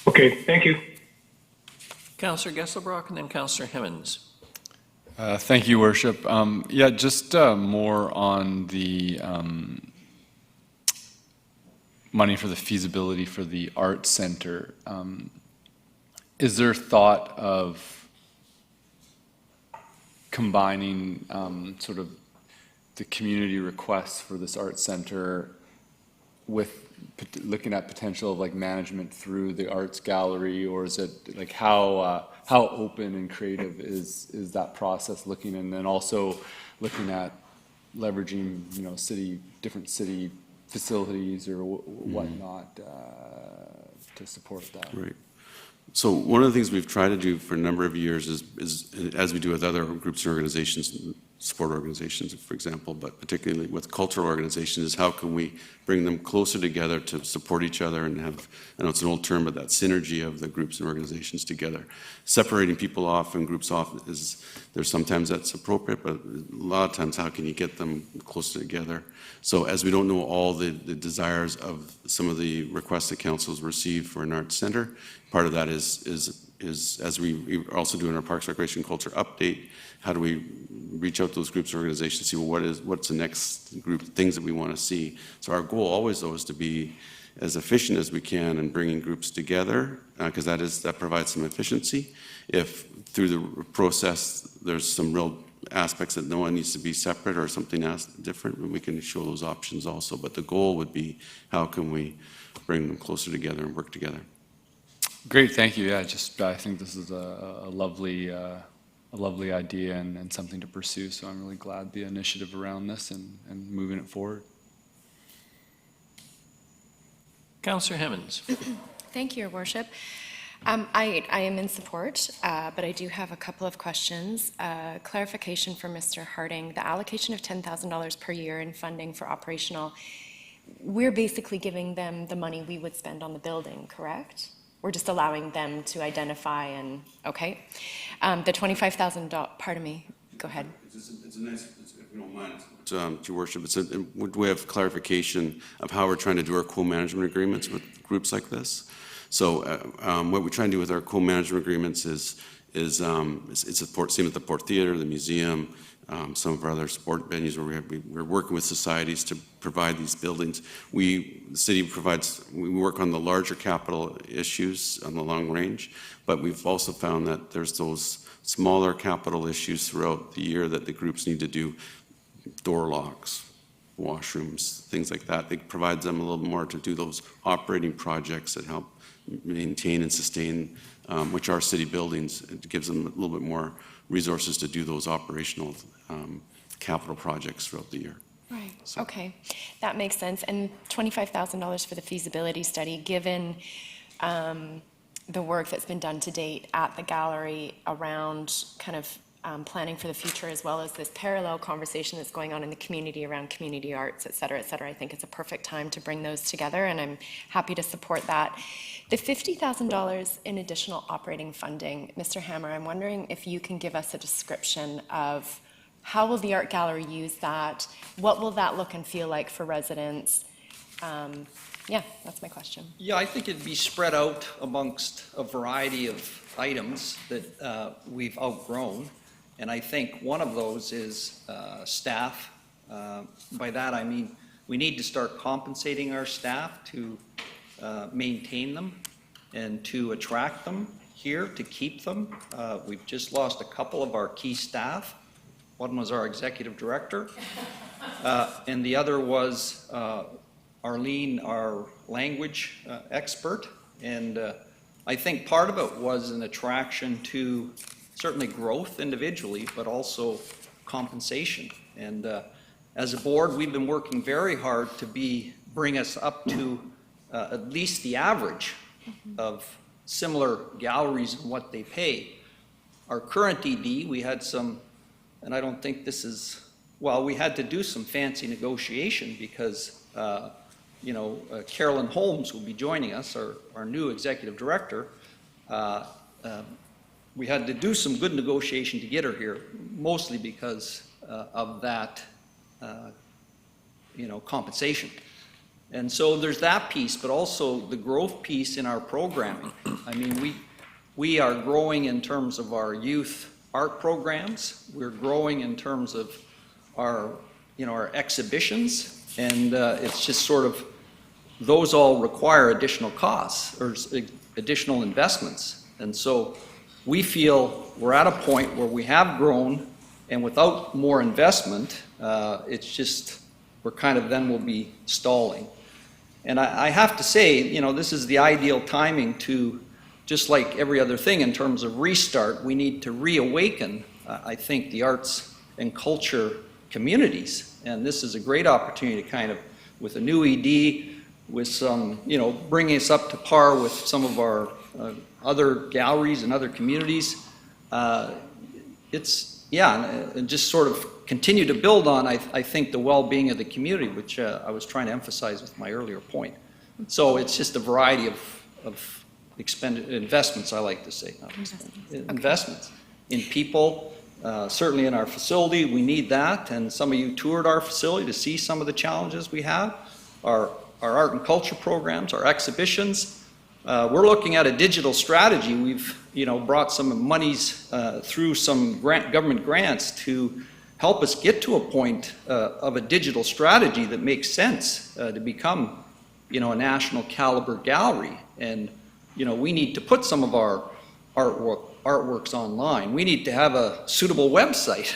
Okay, thank you. Councillor Gesselbrock and then Councillor Hemmens. Thank you, Worship. Yeah, just more on the money for the feasibility for the Arts Center. Is there thought of combining sort of the community requests for this Arts Center with looking at potential of like management through the arts gallery, or is it like how open and creative is that process looking, and then also looking at leveraging different city facilities or whatnot to support that. Right. So one of the things we've tried to do for a number of years is as we do with other groups and organizations, sport organizations, for example, but particularly with cultural organizations, is how can we bring them closer together to support each other and have, I know it's an old term, but that synergy of the groups and organizations together. Separating people off and groups off there's sometimes that's appropriate, but a lot of times how can you get them closer together? So as we don't know all the desires of some of the requests that councils receive for an arts center, part of that is as we also do in our Parks, Recreation, Culture update, how do we reach out to those groups and organizations, see what's the next group of things that we want to see. So our goal always, though, is to be as efficient as we can in bringing groups together, because that provides some efficiency. If through the process there's some real aspects that no one needs to be separate or something else different, we can show those options also. But the goal would be how can we bring them closer together and work together. Great, thank you. Yeah, I think this is a lovely idea and something to pursue. So I'm really glad the initiative around this and moving it forward. Councillor Hemmens. Thank you, Your Worship. I am in support, but I do have a couple of questions. Clarification for Mr. Harding. The allocation of $10,000 per year in funding for operational, we're basically giving them the money we would spend on the building, correct? We're just allowing them to identify and, okay. The $25,000, pardon me, go ahead. It's a nice, if you don't mind, Your Worship, it's a way of clarification of how we're trying to do our co-management agreements with groups like this. So what we try and do with our co-management agreements is it's same at the Port Theatre, the museum, some of our other sport venues where we're working with societies to provide these buildings. The city we work on the larger capital issues on the long range, but we've also found that there's those smaller capital issues throughout the year that the groups need to do, door locks, washrooms, things like that. It provides them a little more to do those operating projects that help maintain and sustain, which are city buildings. It gives them a little bit more resources to do those operational capital projects throughout the year. Right. So. Okay, that makes sense. And $25,000 for the feasibility study, given the work that's been done to date at the gallery around kind of planning for the future, as well as this parallel conversation that's going on in the community around community arts, et cetera, I think it's a perfect time to bring those together, and I'm happy to support that. The $50,000 in additional operating funding, Mr. Hammer, I'm wondering if you can give us a description of how will the art gallery use that? What will that look and feel like for residents? Yeah, that's my question. Yeah, I think it'd be spread out amongst a variety of items that we've outgrown. And I think one of those is staff. By that I mean we need to start compensating our staff to maintain them and to attract them here, to keep them. We've just lost a couple of our key staff. One was our executive director, and the other was Arlene, our language expert. And I think part of it was an attraction to certainly growth individually, but also compensation. And as a board, we've been working very hard to bring us up to at least the average of similar galleries and what they pay. Our current ED, we had some, and I don't think this is, well, we had to do some fancy negotiation because Carolyn Holmes will be joining us, our new executive director. We had to do some good negotiation to get her here, mostly because of that, compensation. And so there's that piece, but also the growth piece in our programming. I mean, we are growing in terms of our youth art programs. We're growing in terms of our exhibitions, and it's just sort of, those all require additional costs or additional investments. And so we feel we're at a point where we have grown, and without more investment, it's just, we're kind of then will be stalling. And I have to say, this is the ideal timing to, just like every other thing in terms of restart, we need to reawaken, I think, the arts and culture communities. And this is a great opportunity to kind of, with a new ED, with some, bringing us up to par with some of our other galleries and other communities. And just sort of continue to build on, I think, the well-being of the community, which I was trying to emphasize with my earlier point. So it's just a variety of investments, I like to say, not investments in people, certainly in our facility. We need that, and some of you toured our facility to see some of the challenges we have. Our art and culture programs, our exhibitions. We're looking at a digital strategy. We've brought some monies through some government grants to help us get to a point of a digital strategy that makes sense to become a national caliber gallery. And we need to put some of our artworks online. We need to have a suitable website.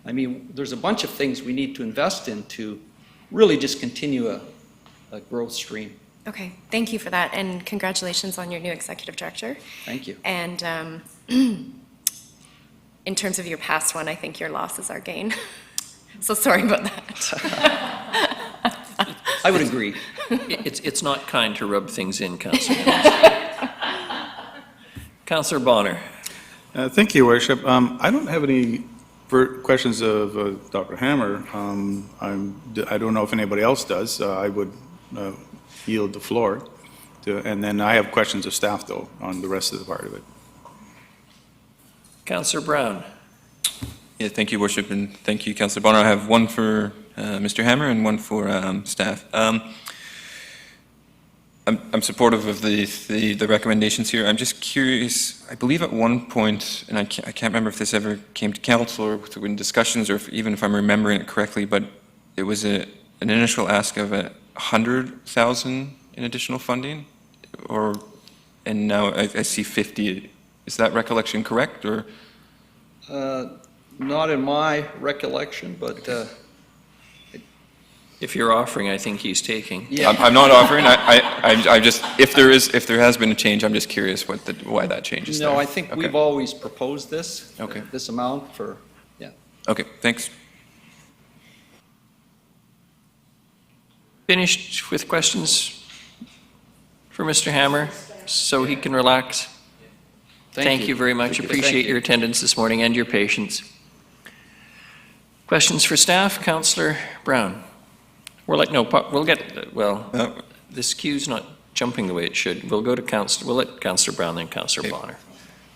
I mean, there's a bunch of things we need to invest in to really just continue a growth stream. Okay, thank you for that, and congratulations on your new executive director. Thank you. And in terms of your past one, I think your loss is our gain. So sorry about that. I would agree. It's not kind to rub things in, Councillor. Councillor Bonner. Thank you, Worship. I don't have any questions of Dr. Hammer. I don't know if anybody else does. I would yield the floor. And then I have questions of staff, though, on the rest of the part of it. Councillor Brown. Yeah, thank you, Worship, and thank you, Councillor Bonner. I have one for Mr. Hammer and one for staff. I'm supportive of the recommendations here. I'm just curious, I believe at one point, and I can't remember if this ever came to council or in discussions, or even if I'm remembering it correctly, but it was an initial ask of 100,000 in additional funding, and now I see 50. Is that recollection correct, or? Not in my recollection, but if you're offering, I think he's taking. Yeah. I'm not offering. I just, if there has been a change, I'm just curious why that change is there. No, I think we've always proposed this. Okay. This amount for, yeah. Okay, thanks. finished with questions for Mr. Hammer, so he can relax? Thank you very much. Appreciate your attendance this morning and your patience. Questions for staff? Councillor Brown. We'll get, well, this queue's not jumping the way it should. We'll we'll let Councillor Brown, then Councillor Bonner.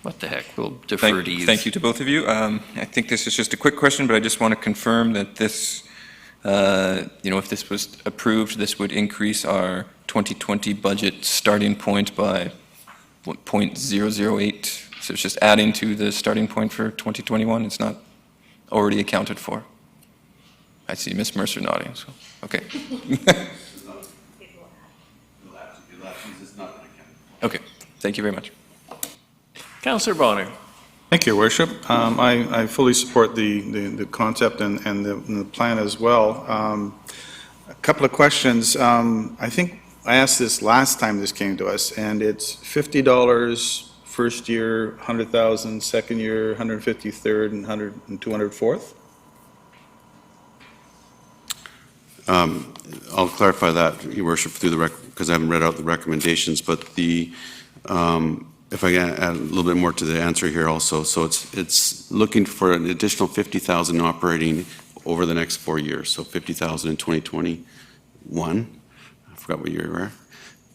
What the heck, we'll defer to you. Thank you to both of you. I think this is just a quick question, but I just want to confirm that this, if this was approved, this would increase our 2020 budget starting point by, what, 0.008? So it's just adding to the starting point for 2021? It's not already accounted for? I see Ms. Mercer nodding, so, okay. Okay, thank you very much. Councillor Bonner. Thank you, Worship. I fully support the concept and the plan as well. A couple of questions. I think I asked this last time this came to us, and it's $50 first year, $100,000 second year, $150 third, and $200 fourth. I'll clarify that, Your Worship, through the because I haven't read out the recommendations, but the if I can add a little bit more to the answer here also. So it's looking for an additional 50,000 operating over the next 4 years. So 50,000 in 2021. I forgot what year we were.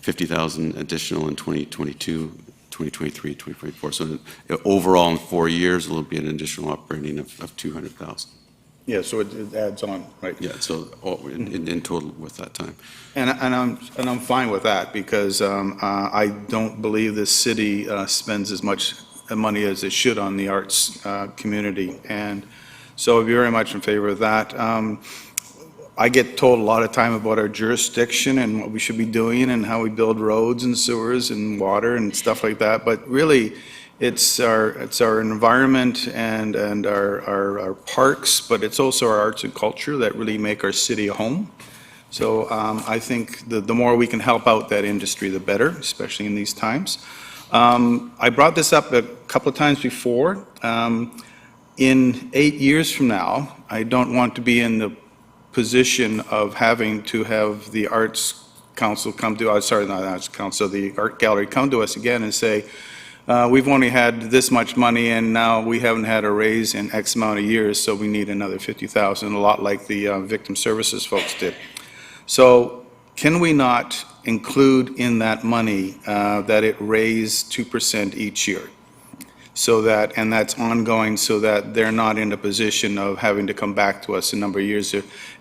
50,000 additional in 2022, 2023, 2024. So overall in 4 years, it'll be an additional operating of 200,000. Yeah, so it adds on, right? Yeah, so in total with that time. And I'm fine with that because I don't believe this city spends as much money as it should on the arts community, and so I'd be very much in favor of that. I get told a lot of time about our jurisdiction and what we should be doing and how we build roads and sewers and water and stuff like that, but really it's our environment and our parks, but it's also our arts and culture that really make our city a home. So I think the more we can help out that industry, the better, especially in these times. I brought this up a couple of times before. In 8 years from now, I don't want to be in the position of having to have the Arts Council come to us, sorry, not the Arts Council, the Art Gallery come to us again and say, we've only had this much money and now we haven't had a raise in X amount of years, so we need another 50,000, a lot like the victim services folks did. So can we not include in that money that it raise 2% each year? So that, and that's ongoing so that they're not in a position of having to come back to us a number of years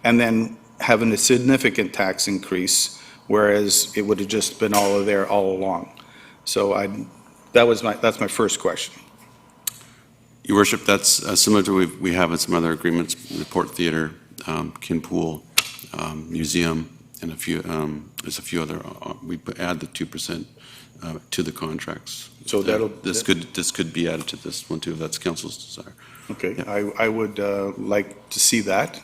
and then having a significant tax increase, whereas it would have just been all there all along. So that's my first question. Your Worship, that's similar to what we have in some other agreements, the Port Theatre, Kinpool, Museum, and there's a few other, we add the 2% to the contracts. So this could be added to this one too, if that's council's desire. Okay, Yeah. I would like to see that.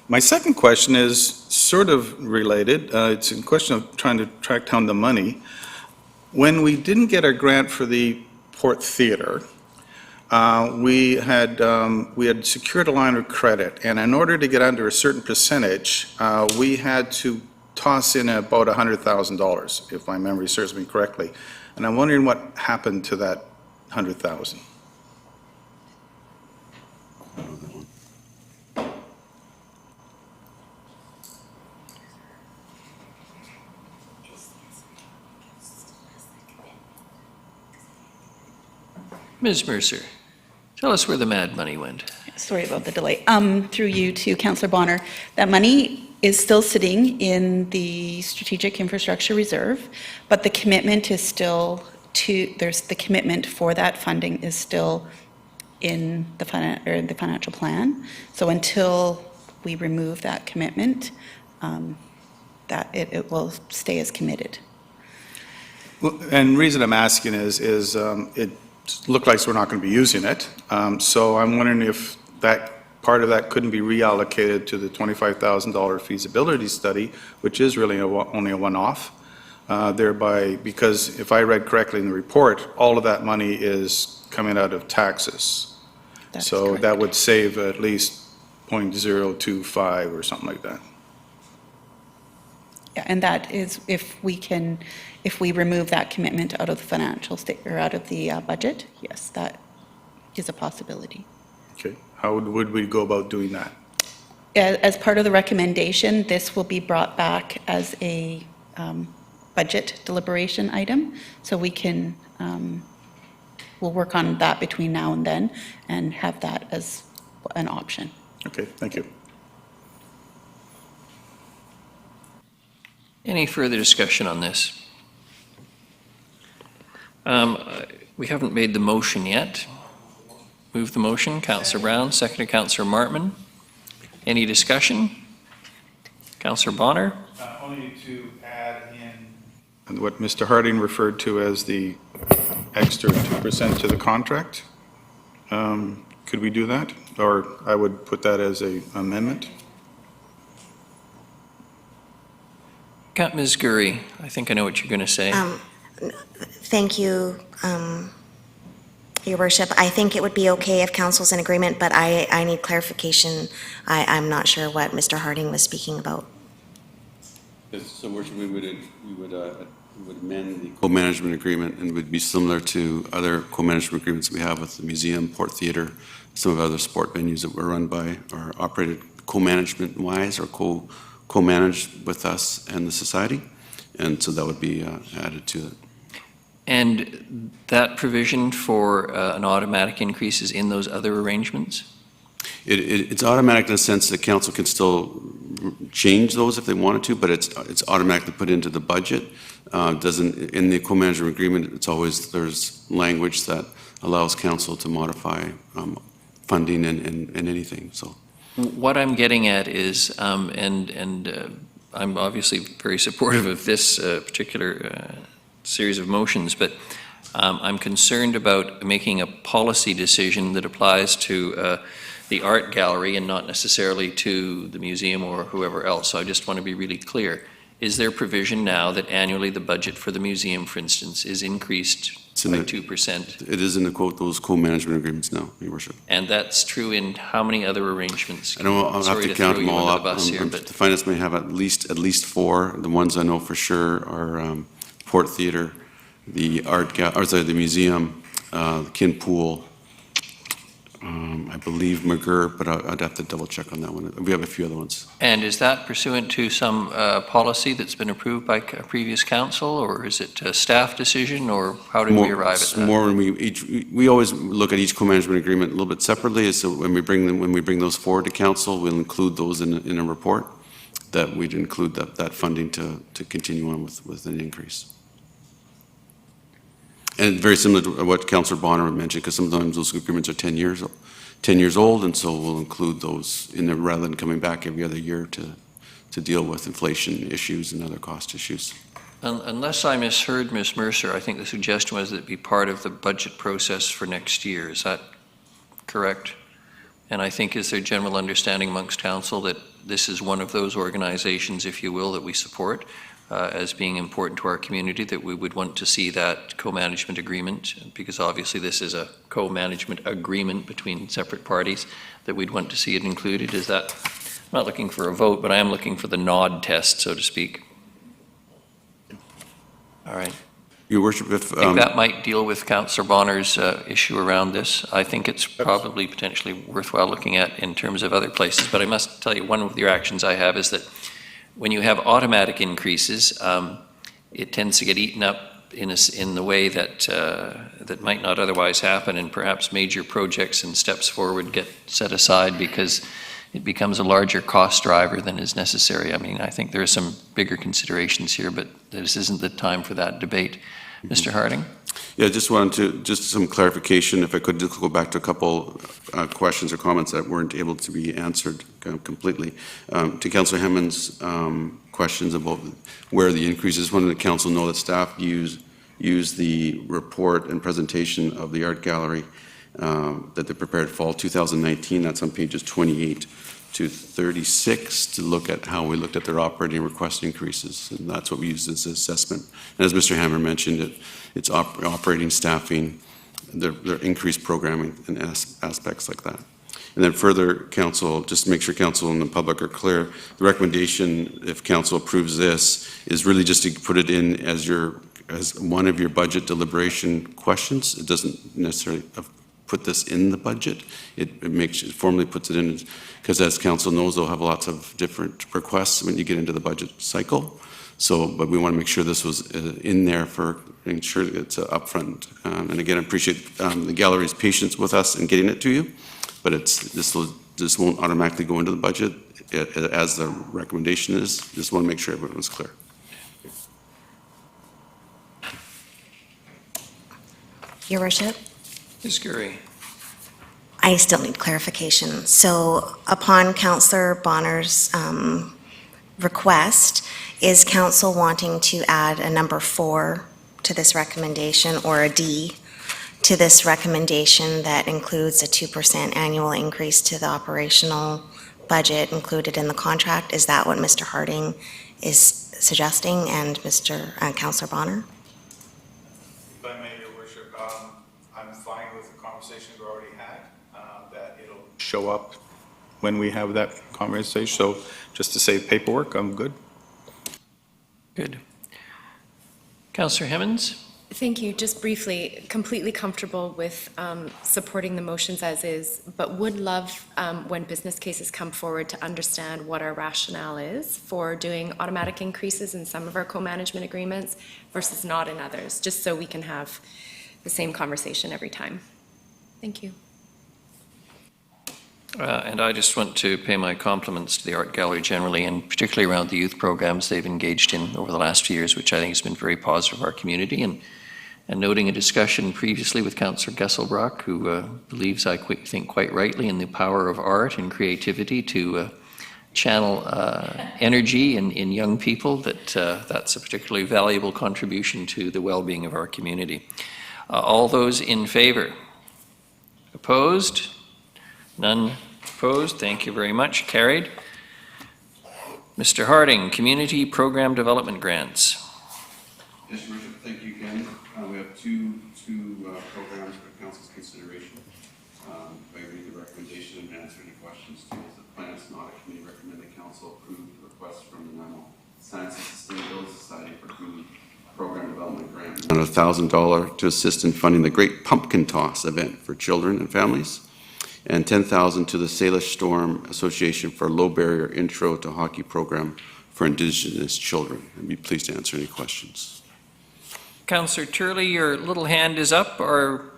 My second question is sort of related. It's a question of trying to track down the money. When we didn't get our grant for the Port Theatre, we had secured a line of credit, and in order to get under a certain percentage, we had to toss in about $100,000, if my memory serves me correctly. And I'm wondering what happened to that $100,000. Ms. Mercer, tell us where the mad money went. Sorry about the delay. Through you to Councillor Bonner, that money is still sitting in the Strategic Infrastructure Reserve, but the commitment is still the commitment for that funding is still in the financial plan. So until we remove that commitment, that it will stay as committed. Well, and the reason I'm asking is it looked like we're not going to be using it. So I'm wondering if that part of that couldn't be reallocated to the $25,000 feasibility study, which is really only a one-off, thereby, because if I read correctly in the report, all of that money is coming out of taxes. That's so correct. That would save at least 0.025 or something like that. Yeah, and that is if we remove that commitment out of the financial or out of the budget, yes, that is a possibility. Okay, how would we go about doing that? As part of the recommendation, this will be brought back as a budget deliberation item, so we can, we'll work on that between now and then and have that as an option. Okay, thank you. Any further discussion on this? We haven't made the motion yet. Move the motion, Councillor Brown, seconded Councillor Martman. Any discussion? Councillor Bonner? Only to add in what Mr. Harding referred to as the extra 2% to the contract. Could we do that? Or I would put that as an amendment. Ms. Gurry, I think I know what you're going to say. Thank you, Your Worship. I think it would be okay if council's in agreement, but I need clarification. I'm not sure what Mr. Harding was speaking about. So, Worship, we would amend the co-management agreement, and it would be similar to other co-management agreements we have with the museum, Port Theatre, some of the other sport venues that were run by or operated co-management-wise or co-managed with us and the society. And so that would be added to it. And that provision for an automatic increase is in those other arrangements? It's automatic in the sense that council can still change those if they wanted to, but it's automatically put into the budget. Doesn't, in the co-management agreement, it's always, there's language that allows council to modify funding and anything, so. What I'm getting at is, I'm obviously very supportive of this particular series of motions, but I'm concerned about making a policy decision that applies to the art gallery and not necessarily to the museum or whoever else. So I just want to be really clear. Is there provision now that annually the budget for the museum, for instance, is increased by 2%? It is in those co-management agreements now, Your Worship. And that's true in how many other arrangements? I don't know, I'll have to count them all up. The finance may have at least 4. The ones I know for sure are Port Theatre, the the museum, the Kin Pool, I believe McGurr, but I'd have to double check on that one. We have a few other ones. And is that pursuant to some policy that's been approved by a previous council, or is it a staff decision, or how did we arrive at that? More when we always look at each co-management agreement a little bit separately. So when we bring those forward to council, we'll include those in a report that we'd include that funding to continue on with an increase. And very similar to what Councillor Bonner mentioned, because sometimes those agreements are 10 years old, and so we'll include those in there rather than coming back every other year to deal with inflation issues and other cost issues. Unless I misheard Ms. Mercer, I think the suggestion was that it be part of the budget process for next year. Is that correct? And I think is there general understanding amongst council that this is one of those organizations, if you will, that we support as being important to our community, that we would want to see that co-management agreement, because obviously this is a co-management agreement between separate parties, that we'd want to see it included? Is that, I'm not looking for a vote, but I am looking for the nod test, so to speak. All right. Your Worship, if... I think that might deal with Councillor Bonner's issue around this. I think it's probably potentially worthwhile looking at in terms of other places, but I must tell you, one of the reactions I have is that when you have automatic increases, it tends to get eaten up in the way that that might not otherwise happen, and perhaps major projects and steps forward get set aside because it becomes a larger cost driver than is necessary. I mean, I think there are some bigger considerations here, but this isn't the time for that debate. Mr. Harding? Yeah, just some clarification, if I could just go back to a couple questions or comments that weren't able to be answered completely. To Councillor Hammond's questions about where the increases, wanted the council know that staff use the report and presentation of the art gallery that they prepared fall 2019. That's on pages 28 to 36 to look at how we looked at their operating request increases, and that's what we used as assessment. And as Mr. Hammer mentioned, it's operating, staffing, their increased programming and aspects like that. And then further, council, just to make sure council and the public are clear, the recommendation, if council approves this, is really just to put it in as one of your budget deliberation questions. It doesn't necessarily put this in the budget. It formally puts it in, because as council knows, they'll have lots of different requests when you get into the budget cycle. So, but we want to make sure this was in there for making sure it's upfront. And again, I appreciate the gallery's patience with us in getting it to you, but this won't automatically go into the budget as the recommendation is. Just want to make sure everyone was clear. Your Worship? Ms. Gurry. I still need clarification. So upon Councillor Bonner's request, is council wanting to add a number 4 to this recommendation, or a D to this recommendation that includes a 2% annual increase to the operational budget included in the contract? Is that what Mr. Harding is suggesting, and Councillor Bonner? If I may, Your Worship, I'm fine with the conversation we already had, that it'll show up when we have that conversation. So just to save paperwork, I'm good. Good. Councillor Hemmons? Thank you. Just briefly, completely comfortable with supporting the motions as is, but would love, when business cases come forward, to understand what our rationale is for doing automatic increases in some of our co-management agreements versus not in others, just so we can have the same conversation every time. Thank you. And I just want to pay my compliments to the Art Gallery generally, and particularly around the youth programs they've engaged in over the last few years, which I think has been very positive for our community. And noting a discussion previously with Councillor Gesselbrock, who believes, I think quite rightly, in the power of art and creativity to channel energy in young people, that's a particularly valuable contribution to the well-being of our community. All those in favour? Opposed? None opposed. Thank you very much. Carried. Mr. Harding, Community Program Development Grants. Yes, Your Worship, thank you again. We have two programs for council's consideration. If I read the recommendation and answer any questions too, the Finance and Audit Committee recommend the council approve the request from the National Science and Sustainability Society for Community Program Development Grant. And $1,000 to assist in funding the Great Pumpkin Toss event for children and families, and $10,000 to the Salish Storm Association for a low barrier intro to hockey program for Indigenous children. I'd be pleased to answer any questions. Councillor Turley, your little hand is up, or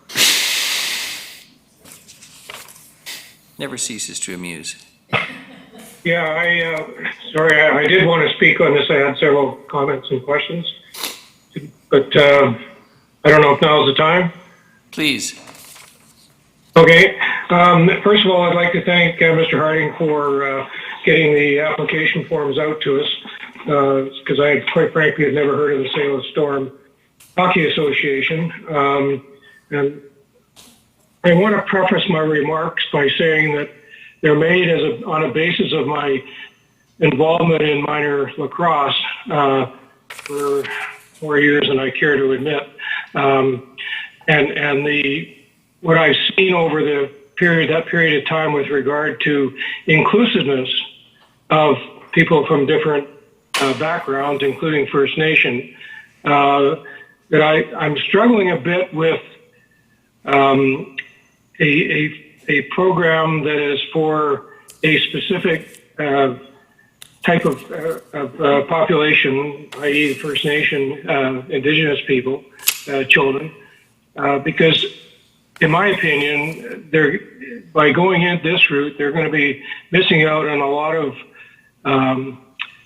never ceases to amuse. Yeah, sorry, I did want to speak on this. I had several comments and questions, but I don't know if now's the time. Please. Okay. First of all, I'd like to thank Mr. Harding for getting the application forms out to us, because I, quite frankly, had never heard of the Salish Storm Hockey Association. And I want to preface my remarks by saying that they're made on a basis of my involvement in minor lacrosse for 4 years than I care to admit. What I've seen over that period of time with regard to inclusiveness of people from different backgrounds, including First Nation, that I'm struggling a bit with a program that is for a specific type of population, i.e. First Nation, Indigenous people, children, because in my opinion, by going in this route, they're going to be missing out on a lot of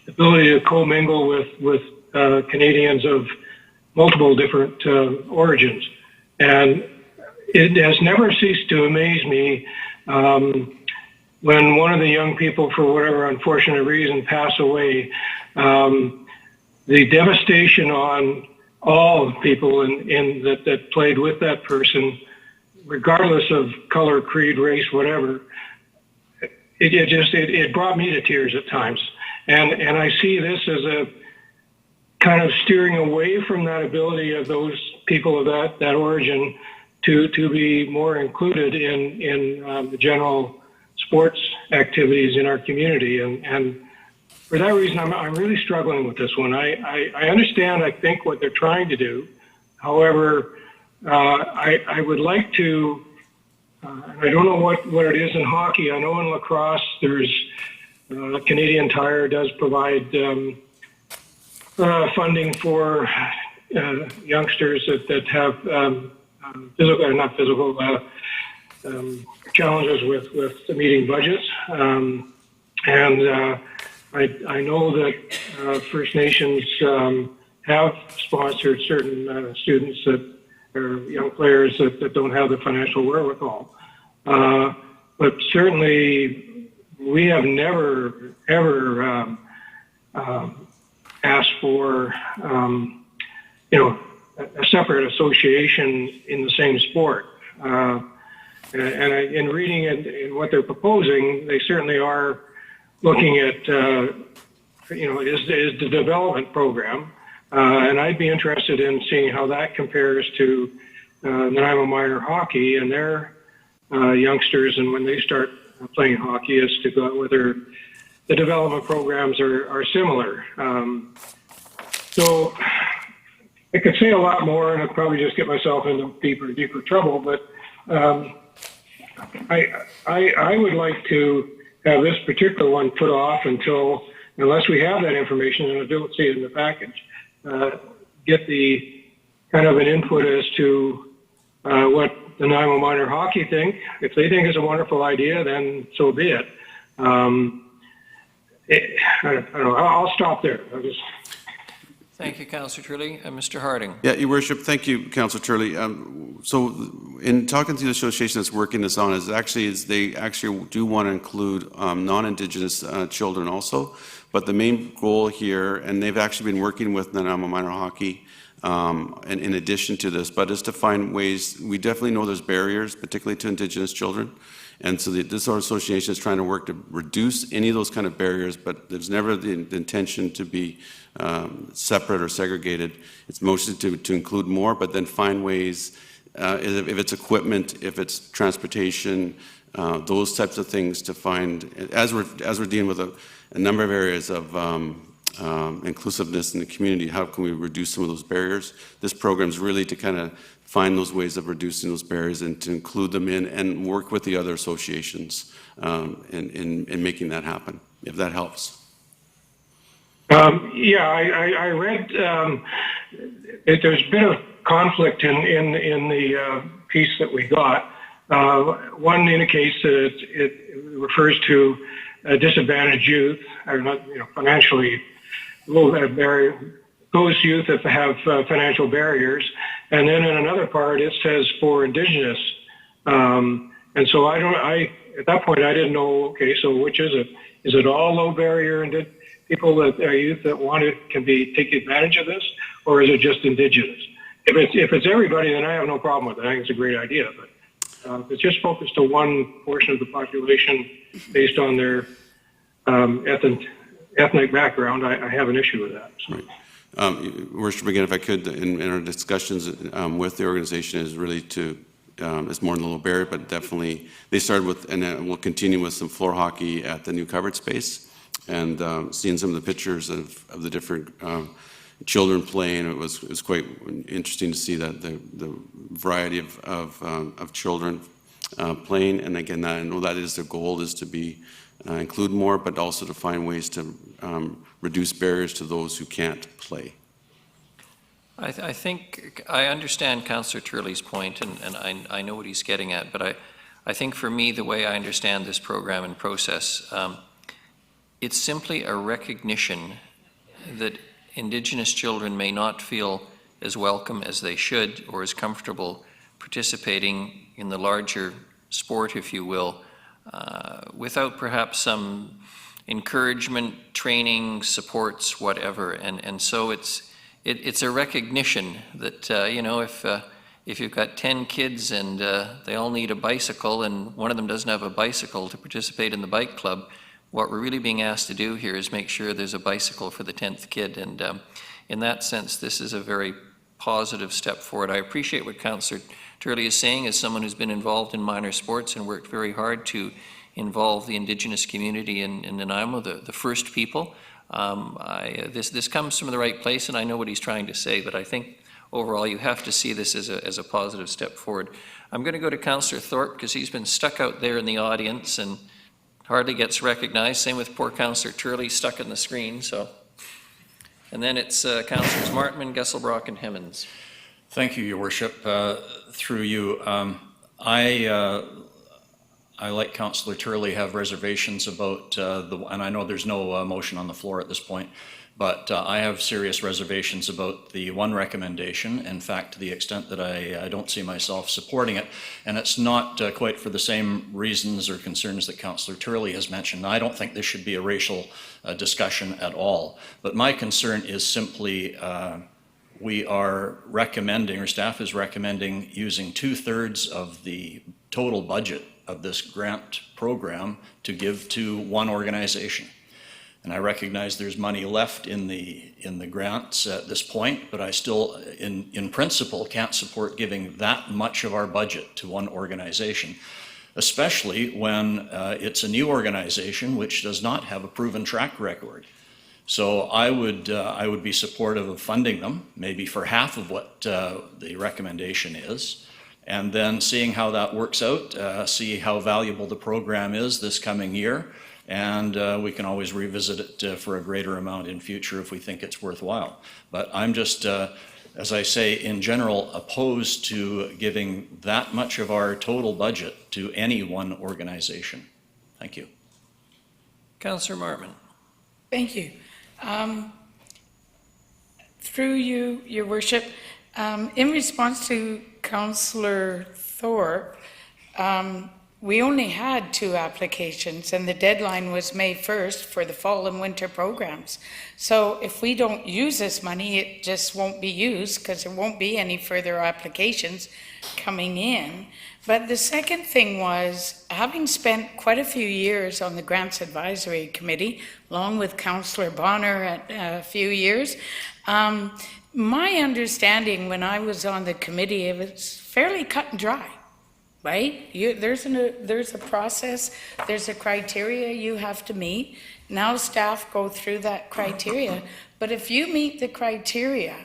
ability to commingle with Canadians of multiple different origins. And it has never ceased to amaze me when one of the young people, for whatever unfortunate reason, pass away, the devastation on all people that played with that person, regardless of color, creed, race, whatever. It brought me to tears at times. And I see this as a kind of steering away from that ability of those people of that origin to be more included in the general sports activities in our community. And for that reason, I'm really struggling with this one. I understand, I think, what they're trying to do. However, I would like to, I don't know what it is in hockey. I know in lacrosse, there's Canadian Tire does provide funding for youngsters that have physical, not physical, challenges with meeting budgets. I know that First Nations have sponsored certain students that are young players that don't have the financial wherewithal. But certainly, we have never, ever asked for, a separate association in the same sport. In reading it, in what they're proposing, they certainly are looking at, is the development program. And I'd be interested in seeing how that compares to Nanaimo minor hockey and their youngsters, and when they start playing hockey, as to whether the development programs are similar. So I could say a lot more, and I'd probably just get myself into deeper trouble. But I would like to have this particular one put off unless we have that information, and I don't see it in the package. Get the kind of an input as to what the Nanaimo minor hockey think. If they think it's a wonderful idea, then so be it. I don't know. I'll stop there. Thank you, Councillor Turley. Mr. Harding. Yeah, Your Worship, thank you, Councillor Turley. So in talking to the association that's working this on, they actually do want to include non-Indigenous children also. But the main goal here, and they've actually been working with Nanaimo minor hockey in addition to this, but is to find ways. We definitely know there's barriers, particularly to Indigenous children. And so this association is trying to work to reduce any of those kind of barriers, but there's never the intention to be separate or segregated. It's mostly to include more, but then find ways, if it's equipment, if it's transportation, those types of things to find, as we're dealing with a number of areas of inclusiveness in the community, how can we reduce some of those barriers? This program is really to kind of find those ways of reducing those barriers and to include them in and work with the other associations in making that happen, if that helps. I read there's been a conflict in the piece that we got. One indicates that it refers to disadvantaged youth, or not, financially low barrier, those youth that have financial barriers. And then in another part, it says for Indigenous. And so at that point, I didn't know, okay, so which is it? Is it all low barrier and people that are youth that can take advantage of this, or is it just Indigenous? If it's everybody, then I have no problem with it. I think it's a great idea, but if it's just focused to one portion of the population based on their ethnic background, I have an issue with that. So. Right. Worship, again, if I could, in our discussions with the organization, is really to, it's more than a little barrier, but definitely they started with, and we'll continue with some floor hockey at the new covered space, and seeing some of the pictures of the different children playing, it was quite interesting to see that the variety of children playing. And again, I know that is the goal, is to include more, but also to find ways to reduce barriers to those who can't play. I think I understand Councillor Turley's point, and I know what he's getting at, but I think for me, the way I understand this program and process, it's simply a recognition that Indigenous children may not feel as welcome as they should, or as comfortable participating in the larger sport, if you will, without perhaps some encouragement, training, supports, whatever. And so it's a recognition that, if you've got 10 kids and they all need a bicycle and one of them doesn't have a bicycle to participate in the bike club, what we're really being asked to do here is make sure there's a bicycle for the 10th kid. And in that sense, this is a very positive step forward. I appreciate what Councillor Turley is saying as someone who's been involved in minor sports and worked very hard to involve the Indigenous community in Nanaimo, the first people. This comes from the right place, and I know what he's trying to say, but I think overall you have to see this as a positive step forward. I'm going to go to Councillor Thorpe because he's been stuck out there in the audience and hardly gets recognized. Same with poor Councillor Turley, stuck in the screen. So, and then it's Councillors Martman, Gesselbrock, and Hemmens. Thank you, Your Worship. Through you, I, like Councillor Turley, have reservations about and I know there's no motion on the floor at this point, but I have serious reservations about the one recommendation. In fact, to the extent that I don't see myself supporting it, and it's not quite for the same reasons or concerns that Councillor Turley has mentioned. I don't think this should be a racial discussion at all, but my concern is simply we are recommending, or staff is recommending, using 2/3 of the total budget of this grant program to give to one organization. And I recognize there's money left in the grants at this point, but I still, in principle, can't support giving that much of our budget to one organization, especially when it's a new organization which does not have a proven track record. So I would be supportive of funding them, maybe for half of what the recommendation is, and then seeing how that works out, see how valuable the program is this coming year, and we can always revisit it for a greater amount in future if we think it's worthwhile. But I'm just, as I say, in general, opposed to giving that much of our total budget to any one organization. Thank you. Councillor Martman. Thank you. Through you, Your Worship, in response to Councillor Thorpe, we only had 2 applications and the deadline was May 1st for the fall and winter programs. So if we don't use this money, it just won't be used because there won't be any further applications coming in. But the second thing was, having spent quite a few years on the Grants Advisory Committee, along with Councillor Bonner at a few years, my understanding when I was on the committee, it was fairly cut and dry, right? There's a process, there's a criteria you have to meet. Now staff go through that criteria, but if you meet the criteria,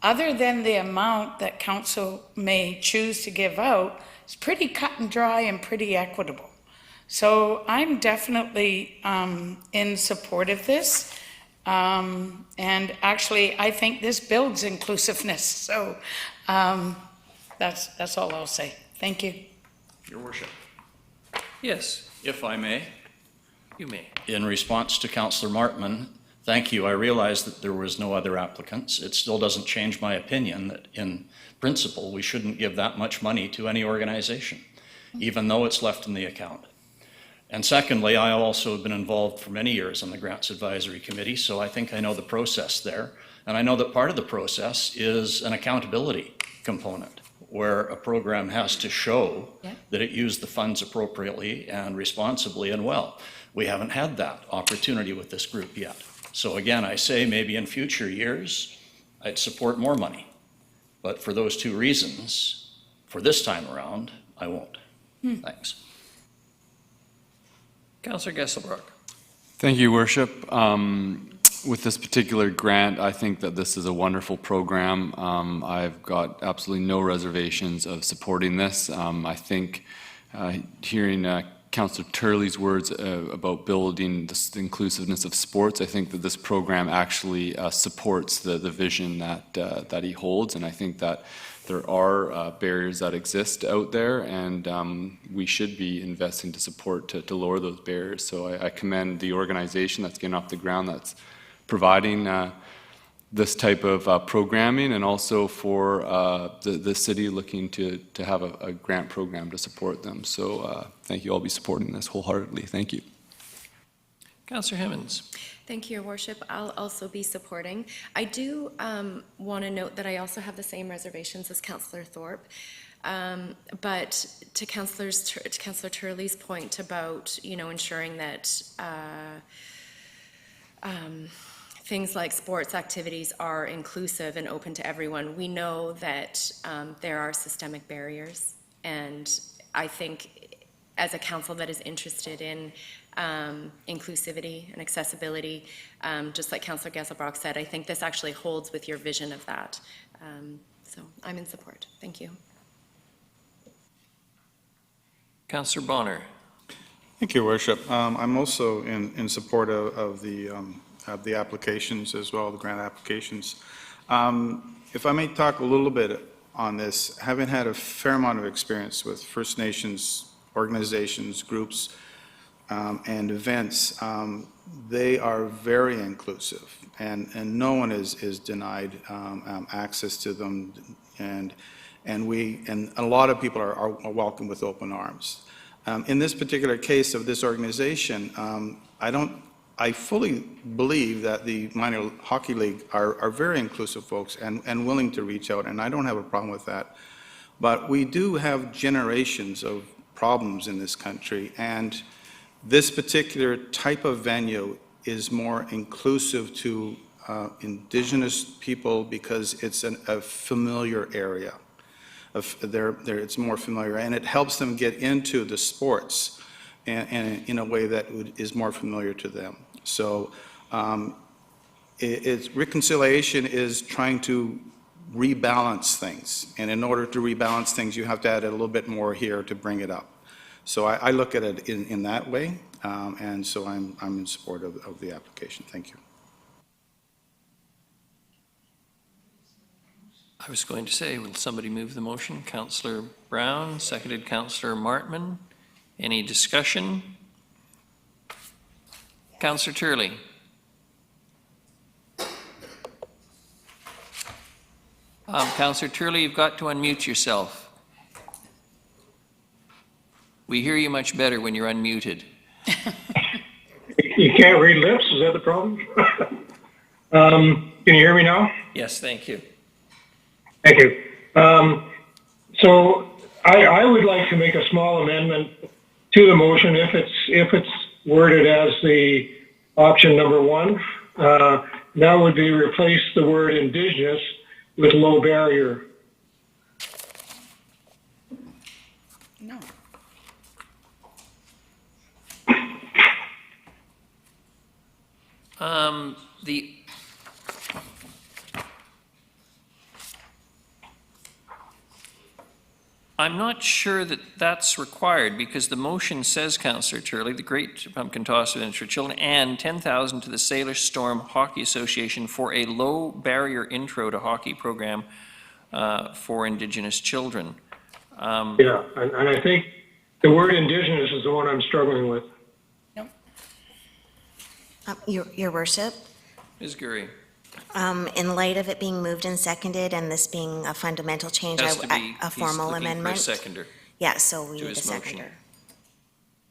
other than the amount that council may choose to give out, it's pretty cut and dry and pretty equitable. So I'm definitely in support of this. And actually, I think this builds inclusiveness. So that's all I'll say. Thank you. Your Worship. Yes. If I may. You may. In response to Councillor Martman, thank you. I realize that there was no other applicants. It still doesn't change my opinion that in principle, we shouldn't give that much money to any organization, even though it's left in the account. And secondly, I also have been involved for many years on the Grants Advisory Committee, so I think I know the process there. And I know that part of the process is an accountability component, where a program has to show that it used the funds appropriately and responsibly and well. We haven't had that opportunity with this group yet. So again, I say maybe in future years, I'd support more money. But for those 2 reasons, for this time around, I won't. Thanks. Councillor Gesselbrock. Thank you, Worship. With this particular grant, I think that this is a wonderful program. I've got absolutely no reservations of supporting this. I think hearing Councillor Turley's words about building the inclusiveness of sports, I think that this program actually supports the vision that he holds, and I think that there are barriers that exist out there, and we should be investing to support to lower those barriers. So I commend the organization that's getting off the ground, that's providing this type of programming, and also for the city looking to have a grant program to support them. So thank you. I'll be supporting this wholeheartedly. Thank you. Councillor Hemmens. Thank you, Your Worship. I'll also be supporting. I do want to note that I also have the same reservations as Councillor Thorpe. But to Councillor Turley's point about, ensuring that things like sports activities are inclusive and open to everyone, we know that there are systemic barriers, and I think as a council that is interested in inclusivity and accessibility, just like Councillor Gesselbrock said, I think this actually holds with your vision of that. So I'm in support. Thank you. Councillor Bonner. Thank you, Your Worship. I'm also in support of the applications as well, the grant applications. If I may talk a little bit on this, having had a fair amount of experience with First Nations organizations, groups, and events, they are very inclusive, and no one is denied access to them, and a lot of people are welcome with open arms. In this particular case of this organization, I fully believe that the minor hockey league are very inclusive folks and willing to reach out, and I don't have a problem with that. But we do have generations of problems in this country, and this particular type of venue is more inclusive to Indigenous people because it's a familiar area. It's more familiar, and it helps them get into the sports and in a way that is more familiar to them. So reconciliation is trying to rebalance things, and in order to rebalance things, you have to add a little bit more here to bring it up. So I look at it in that way, and so I'm in support of the application. Thank you. I was going to say, will somebody move the motion? Councillor Brown, seconded Councillor Martman. Any discussion? Councillor Turley. Councillor Turley, you've got to unmute yourself. We hear you much better when you're unmuted. You can't read lips, is that the problem? Can you hear me now? Yes, thank you. Thank you. So I would like to make a small amendment to the motion if it's worded as the option number one. That would be replace the word Indigenous with low barrier. No. I'm not sure that that's required because the motion says, Councillor Turley, the Great Pumpkin Toss event for children and 10,000 to the Salish Storm Hockey Association for a low barrier intro to hockey program for Indigenous children. Yeah, and I think the word Indigenous is the one I'm struggling with. Your Worship, Ms. Gurry. in light of it being moved and seconded and this being a fundamental change, Has to be, a formal he's looking amendment. for a seconder. Yeah, so we to need a his motion. seconder.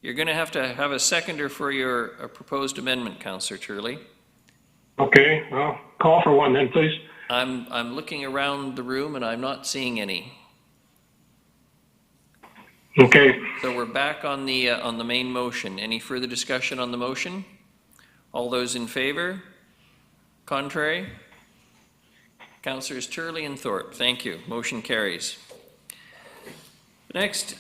You're going to have a seconder for your proposed amendment, Councillor Turley. Okay, well, call for one then, please. I'm looking around the room and I'm not seeing any. Okay. So we're back on the main motion. Any further discussion on the motion? All those in favor? Contrary? Councillors Turley and Thorpe, thank you. Motion carries. Next,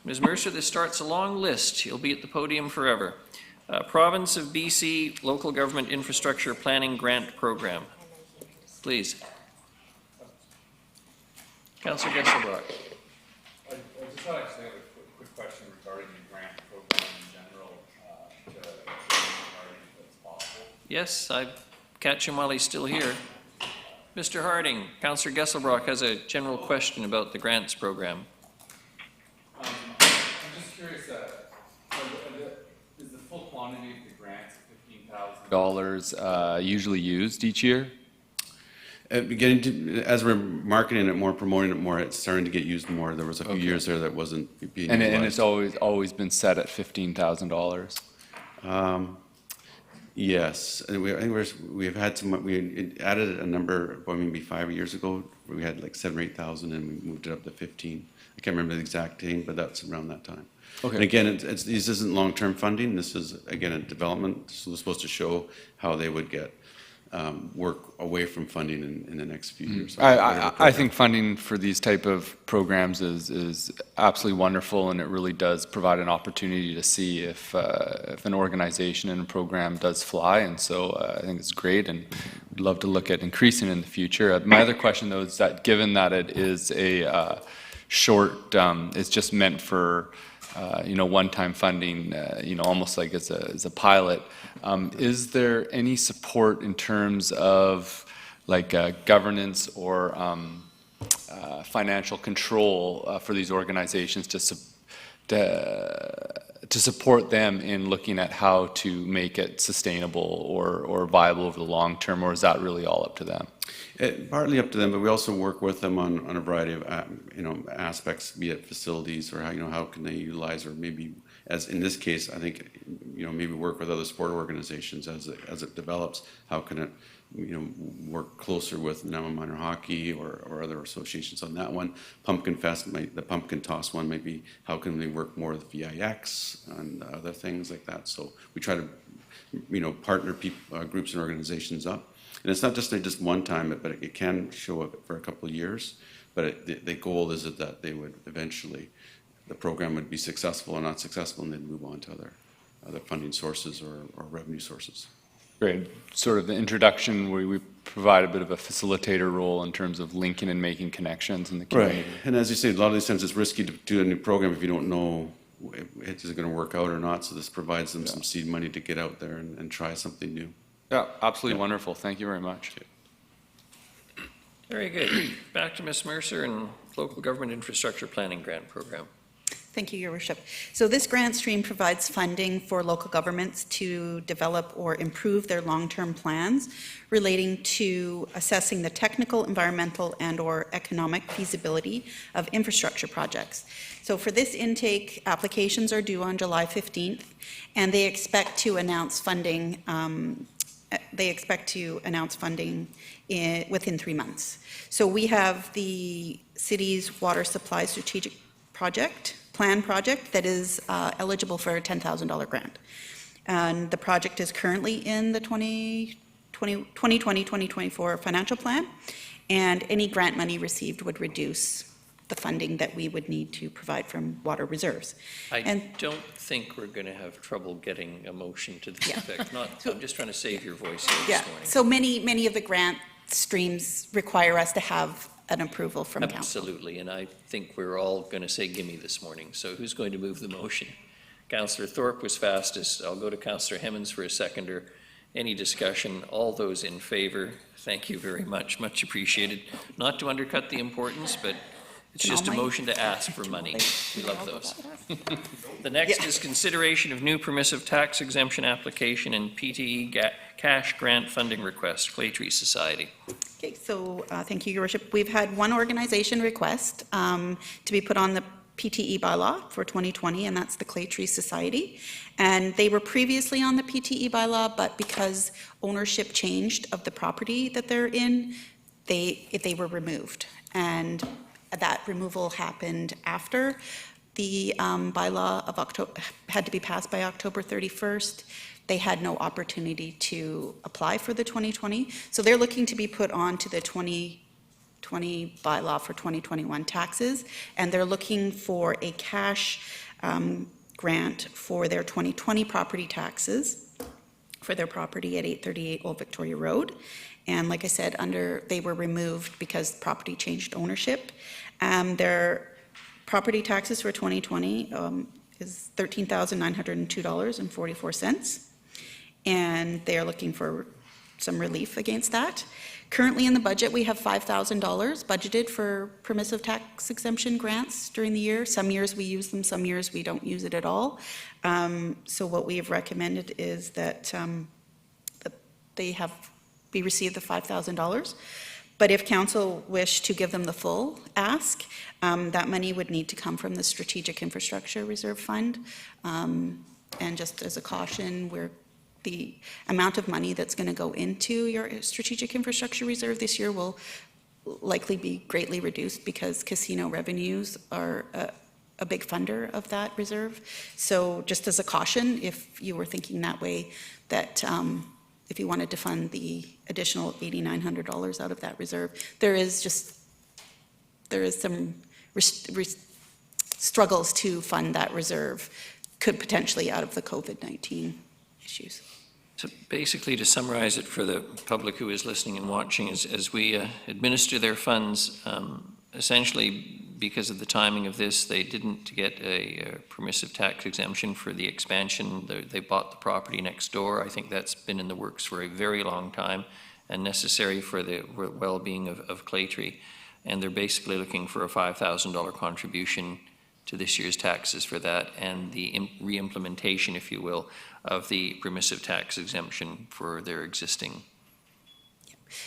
Ms. Mercer, this starts a long list. You'll be at the podium forever. Province of BC Local Government Infrastructure Planning Grant Program. Please. Councillor Gesselbrock. I just thought I'd have a quick question regarding the grant program in general, to Harding, if it's possible. Yes, I catch him while he's still here. Mr. Harding, Councillor Gesselbrock has a general question about the grants program. I'm just curious, is the full quantity of the grants, $15,000, usually used each year? As we're marketing it more, promoting it more, it's starting to get used more. There was a few years there that wasn't being And utilized. it's always been set at $15,000? Yes, and I think we've had some. We added a number, well, maybe 5 years ago. We had like 7,000 or 8,000, and we moved it up to 15. I can't remember the exact date, but that's around that time. Okay. And again, this isn't long-term funding. This is again a development. So it's supposed to show how they would get work away from funding in the next few years. I think funding for these type of programs is absolutely wonderful, and it really does provide an opportunity to see if an organization and a program does fly, and so I think it's great, and we'd love to look at increasing in the future. My other question, though, is that given that it is a short, it's just meant for one-time funding, almost like as a pilot. Is there any support in terms of like governance or financial control for these organizations to support them in looking at how to make it sustainable or viable over the long term, or is that really all up to them? Partly up to them, but we also work with them on a variety of aspects, be it facilities or how can they utilize, or maybe, as in this case, I think maybe work with other sport organizations as it develops. How can it work closer with Nama Minor Hockey or other associations on that one? Pumpkin Fest, the Pumpkin Toss one might be how can they work more with VIX and other things like that. So we try to partner groups and organizations up. And it's not just one time, but it can show up for a couple of years. But the goal is that they would eventually, the program would be successful or not successful, and then move on to other funding sources or revenue sources. Great. Sort of the introduction where we provide a bit of a facilitator role in terms of linking and making connections in the community. Right. And as you say, a lot of these times it's risky to do a new program if you don't know is it going to work out or not. So this provides them some seed money to get out there and try something new. Yeah, absolutely wonderful. Thank you very much. Very good. Back to Ms. Mercer and Local Government Infrastructure Planning Grant Program. Thank you, Your Worship. So this grant stream provides funding for local governments to develop or improve their long-term plans relating to assessing the technical, environmental, and/or economic feasibility of infrastructure projects. So for this intake, applications are due on July 15th, and they expect to announce funding. Within 3 months. So we have the city's water supply strategic plan project that is eligible for a $10,000 grant. And the project is currently in the 2020-2024 financial plan, and any grant money received would reduce the funding that we would need to provide from water reserves. I don't think we're going to have trouble getting a motion to this effect. I'm just trying to save your voice here this morning. So many of the grant streams require us to have an approval from council. Absolutely, and I think we're all going to say gimme this morning. So who's going to move the motion? Councillor Thorpe was fastest. I'll go to Councillor Hemmons for a seconder. Any discussion? All those in favor? Thank you very much. Much appreciated. Not to undercut the importance, but it's just a motion to ask for money. We love those. The next is consideration of new permissive tax exemption application and PTE cash grant funding request, Clay Tree Society. Okay, so thank you, Your Worship. We've had one organization request to be put on the PTE bylaw for 2020, and that's the Clay Tree Society. And they were previously on the PTE bylaw, but because ownership changed of the property that they're in, they were removed. And that removal happened after the bylaw of had to be passed by October 31st. They had no opportunity to apply for the 2020. So they're looking to be put on to the 2020 bylaw for 2021 taxes. And they're looking for a cash grant for their 2020 property taxes for their property at 838 Old Victoria Road. And like I said, they were removed because the property changed ownership. Their property taxes for 2020 is $13,902.44. And they are looking for some relief against that. Currently in the budget, we have $5,000 budgeted for permissive tax exemption grants during the year. Some years we use them, some years we don't use it at all. So what we have recommended is that they receive the $5,000. But if council wish to give them the full ask, that money would need to come from the Strategic Infrastructure Reserve Fund. And just as a caution, the amount of money that's going to go into your Strategic Infrastructure Reserve this year will likely be greatly reduced because casino revenues are a big funder of that reserve. So just as a caution, if you were thinking that way, that if you wanted to fund the additional $8,900 out of that reserve. There is some struggles to fund that reserve, could potentially out of the COVID-19 issues. So basically, to summarize it for the public who is listening and watching, as we administer their funds, essentially, because of the timing of this, they didn't get a permissive tax exemption for the expansion. They bought the property next door. I think that's been in the works for a very long time and necessary for the well-being of Claytree. And they're basically looking for a $5,000 contribution to this year's taxes for that, and the re-implementation, if you will, of the permissive tax exemption for their existing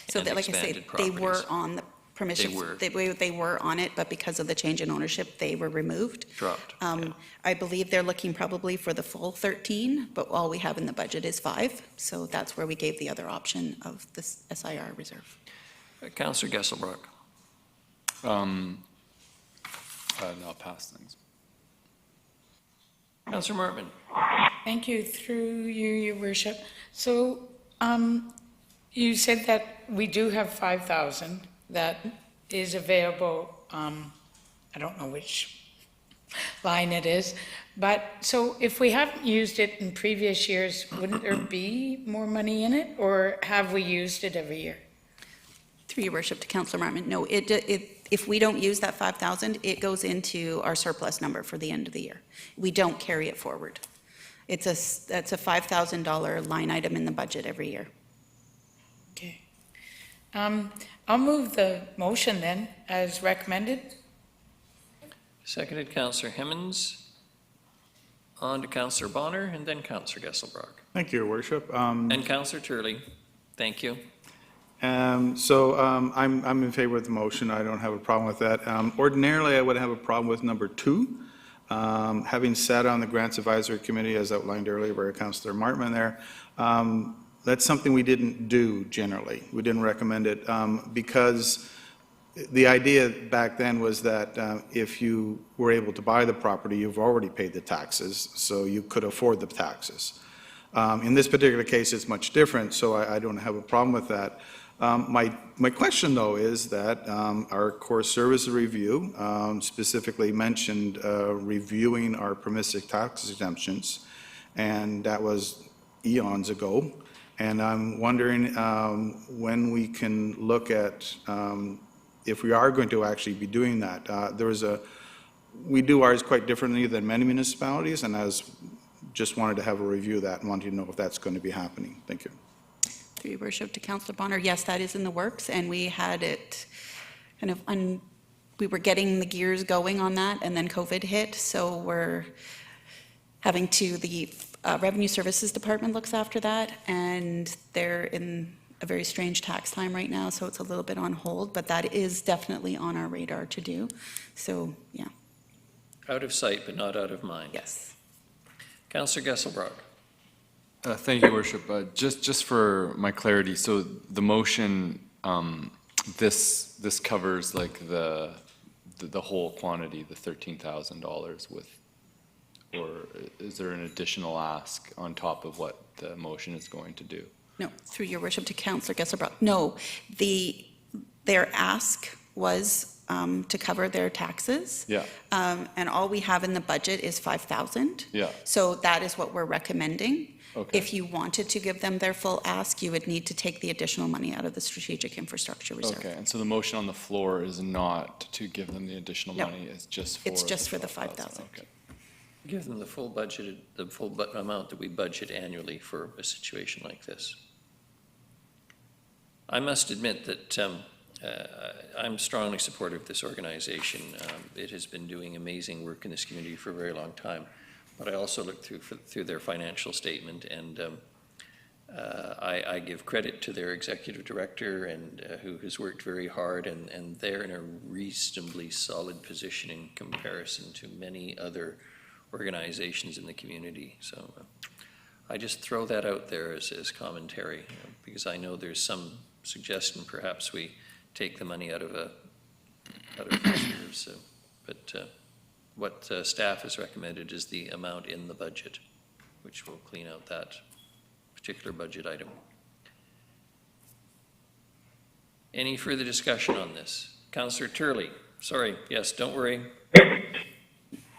So that, like I say, they were on the permission. They were on it, but because of the change in ownership, they were removed. Dropped. I believe they're looking probably for the full 13, but all we have in the budget is 5. So that's where we gave the other option of this SIR reserve. Councillor Gesselbrock. No, I'll pass things. Councillor Martman. Thank you, through you, Your Worship. So you said that we do have 5,000 that is available. I don't know which line it is, but so if we haven't used it in previous years, wouldn't there be more money in it, or have we used it every year? Through Your Worship to Councillor Martman, no, if we don't use that 5,000, it goes into our surplus number for the end of the year. We don't carry it forward. That's a $5,000 line item in the budget every year. Okay. I'll move the motion then, as recommended. Seconded, Councillor Hemmons. On to Councillor Bonner, and then Councillor Gesselbrock. Thank you, Your Worship. And Councillor Turley. Thank you. I'm in favor of the motion. I don't have a problem with that. Ordinarily, I would have a problem with number 2. Having sat on the Grants Advisory Committee, as outlined earlier by Councillor Martman there, that's something we didn't do generally. We didn't recommend it because the idea back then was that if you were able to buy the property, you've already paid the taxes, so you could afford the taxes. In this particular case, it's much different, so I don't have a problem with that. My question, though, is that our core service review specifically mentioned reviewing our permissive tax exemptions, and that was eons ago. And I'm wondering when we can look at if we are going to actually be doing that. We do ours quite differently than many municipalities, and just wanted to have a review of that and wanted to know if that's going to be happening. Thank you. Through Your Worship to Councillor Bonner, yes, that is in the works, and we had it kind of we were getting the gears going on that, and then COVID hit, so we're having to, the Revenue Services Department looks after that, and they're in a very strange tax time right now, so it's a little bit on hold, but that is definitely on our radar to do. So, yeah. Out of sight, but not out of mind. Yes. Councillor Gesselbrock. Thank you, Worship. Just for my clarity, so the motion, this covers like the whole quantity, the $13,000 with, or is there an additional ask on top of what the motion is going to do? No, through Your Worship to Councillor Gesselbrock. No, their ask was to cover their taxes. Yeah. And all we have in the budget is 5,000. Yeah. So that is what we're recommending. Okay. If you wanted to give them their full ask, you would need to take the additional money out of the Strategic Infrastructure Reserve. Okay, and so the motion on the floor is not to give them the additional No. money, it's just for... It's just for the 5,000. Okay. Give them the full budget, amount that we budget annually for a situation like this. I must admit that I'm strongly supportive of this organization. It has been doing amazing work in this community for a very long time. But I also look through their financial statement, and I give credit to their executive director, and who has worked very hard, and they're in a reasonably solid position in comparison to many other organizations in the community. So I just throw that out there as commentary, because I know there's some suggestion perhaps we take the money out of reserves. But what staff has recommended is the amount in the budget, which will clean out that particular budget item. Any further discussion on this? Councillor Turley, sorry, yes, don't worry.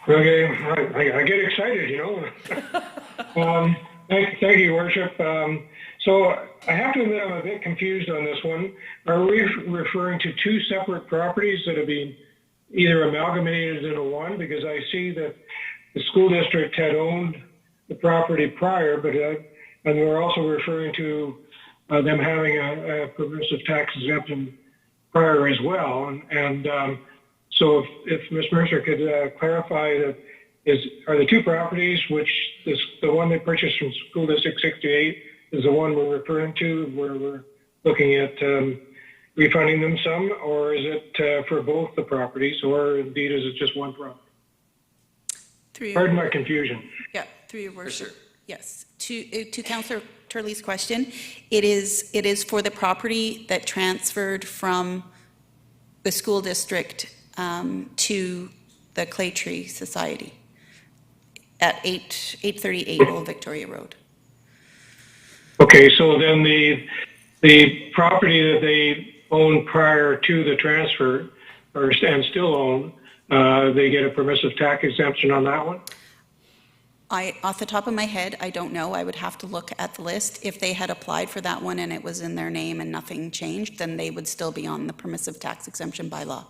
Okay, I get excited, you know. Thank you, Your Worship. So I have to admit I'm a bit confused on this one. Are we referring to two separate properties that have been either amalgamated into one? Because I see that the school district had owned the property prior, but and we're also referring to them having a progressive tax exemption prior as well. So if Ms. Mercer could clarify that, are the two properties, which the one they purchased from School District 68 is the one we're referring to, where we're looking at refunding them some, or is it for both the properties, or indeed is it just one property? Pardon my confusion. Yeah, through your worship. Yes, to Councillor Turley's question, it is for the property that transferred from the school district to the Clay Tree Society at 838 Old Victoria Road. Okay, so then the property that they owned prior to the transfer, and still own, they get a permissive tax exemption on that one? Off the top of my head, I don't know. I would have to look at the list. If they had applied for that one and it was in their name and nothing changed, then they would still be on the permissive tax exemption bylaw.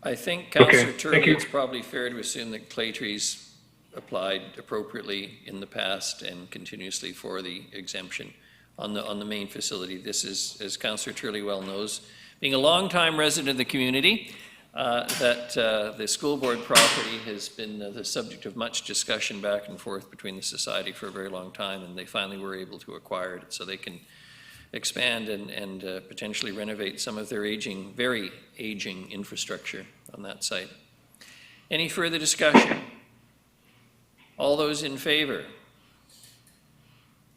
I think, Councillor Turley, it's probably fair to assume that Clay Tree's applied appropriately in the past and continuously for the exemption on the main facility. This is, as Councillor Turley well knows, being a long-time resident of the community, that the school board property has been the subject of much discussion back and forth between the society for a very long time, and they finally were able to acquire it so they can expand and potentially renovate some of their very aging infrastructure on that site. Any further discussion? All those in favor?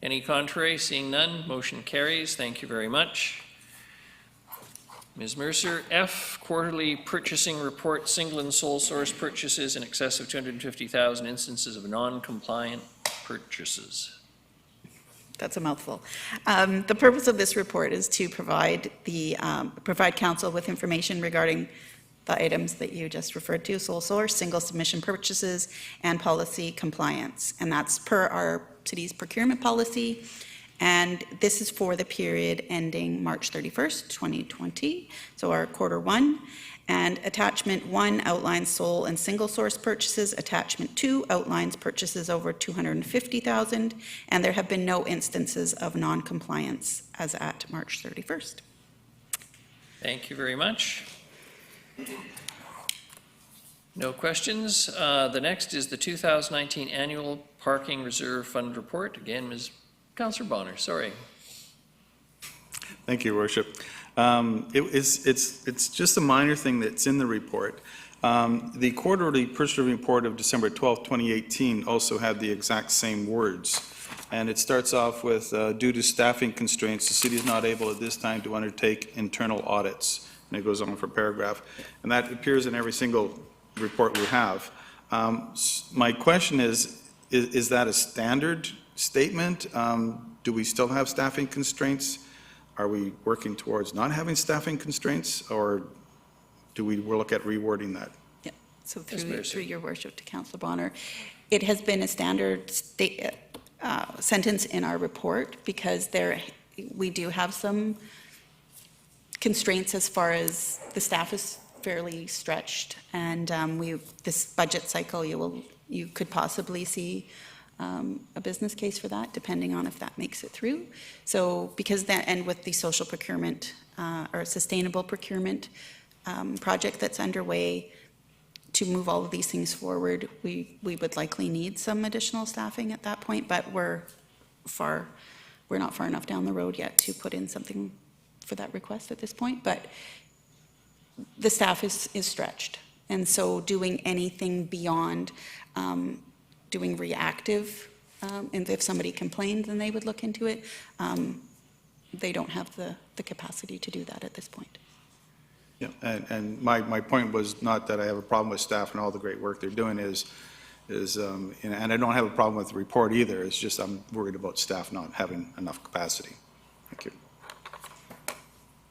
Any contrary? Seeing none, motion carries. Thank you very much. Ms. Mercer, F, quarterly purchasing report, single and sole source purchases in excess of 250,000 instances of non-compliant purchases. That's a mouthful. The purpose of this report is to provide council with information regarding the items that you just referred to: sole source, single submission purchases, and policy compliance. And that's per our city's procurement policy. And this is for the period ending March 31st, 2020, so our quarter one. And attachment 1 outlines sole and single source purchases. Attachment 2 outlines purchases over 250,000, and there have been no instances of non-compliance as at March 31st. Thank you very much. No questions. The next is the 2019 Annual Parking Reserve Fund Report. Again, Ms. Councillor Bonner, sorry. Thank you, Your Worship. It's just a minor thing that's in the report. The quarterly purchasing report of December 12, 2018 also had the exact same words. And it starts off with, due to staffing constraints, the city is not able at this time to undertake internal audits. And it goes on for a paragraph. And that appears in every single report we have. My question is that a standard statement? Do we still have staffing constraints? Are we working towards not having staffing constraints, or do we look at rewording that? Yeah, so through your worship to Councillor Bonner, it has been a standard sentence in our report because we do have some constraints as far as the staff is fairly stretched, and this budget cycle you could possibly see a business case for that, depending on if that makes it through. So because that, and with the social procurement or sustainable procurement project that's underway to move all of these things forward, we would likely need some additional staffing at that point, but we're not far enough down the road yet to put in something for that request at this point, but the staff is stretched. And so doing anything beyond doing reactive, and if somebody complained, then they would look into it. They don't have the capacity to do that at this point. Yeah, and my point was not that I have a problem with staff and all the great work they're doing and I don't have a problem with the report either. It's just I'm worried about staff not having enough capacity. Thank you.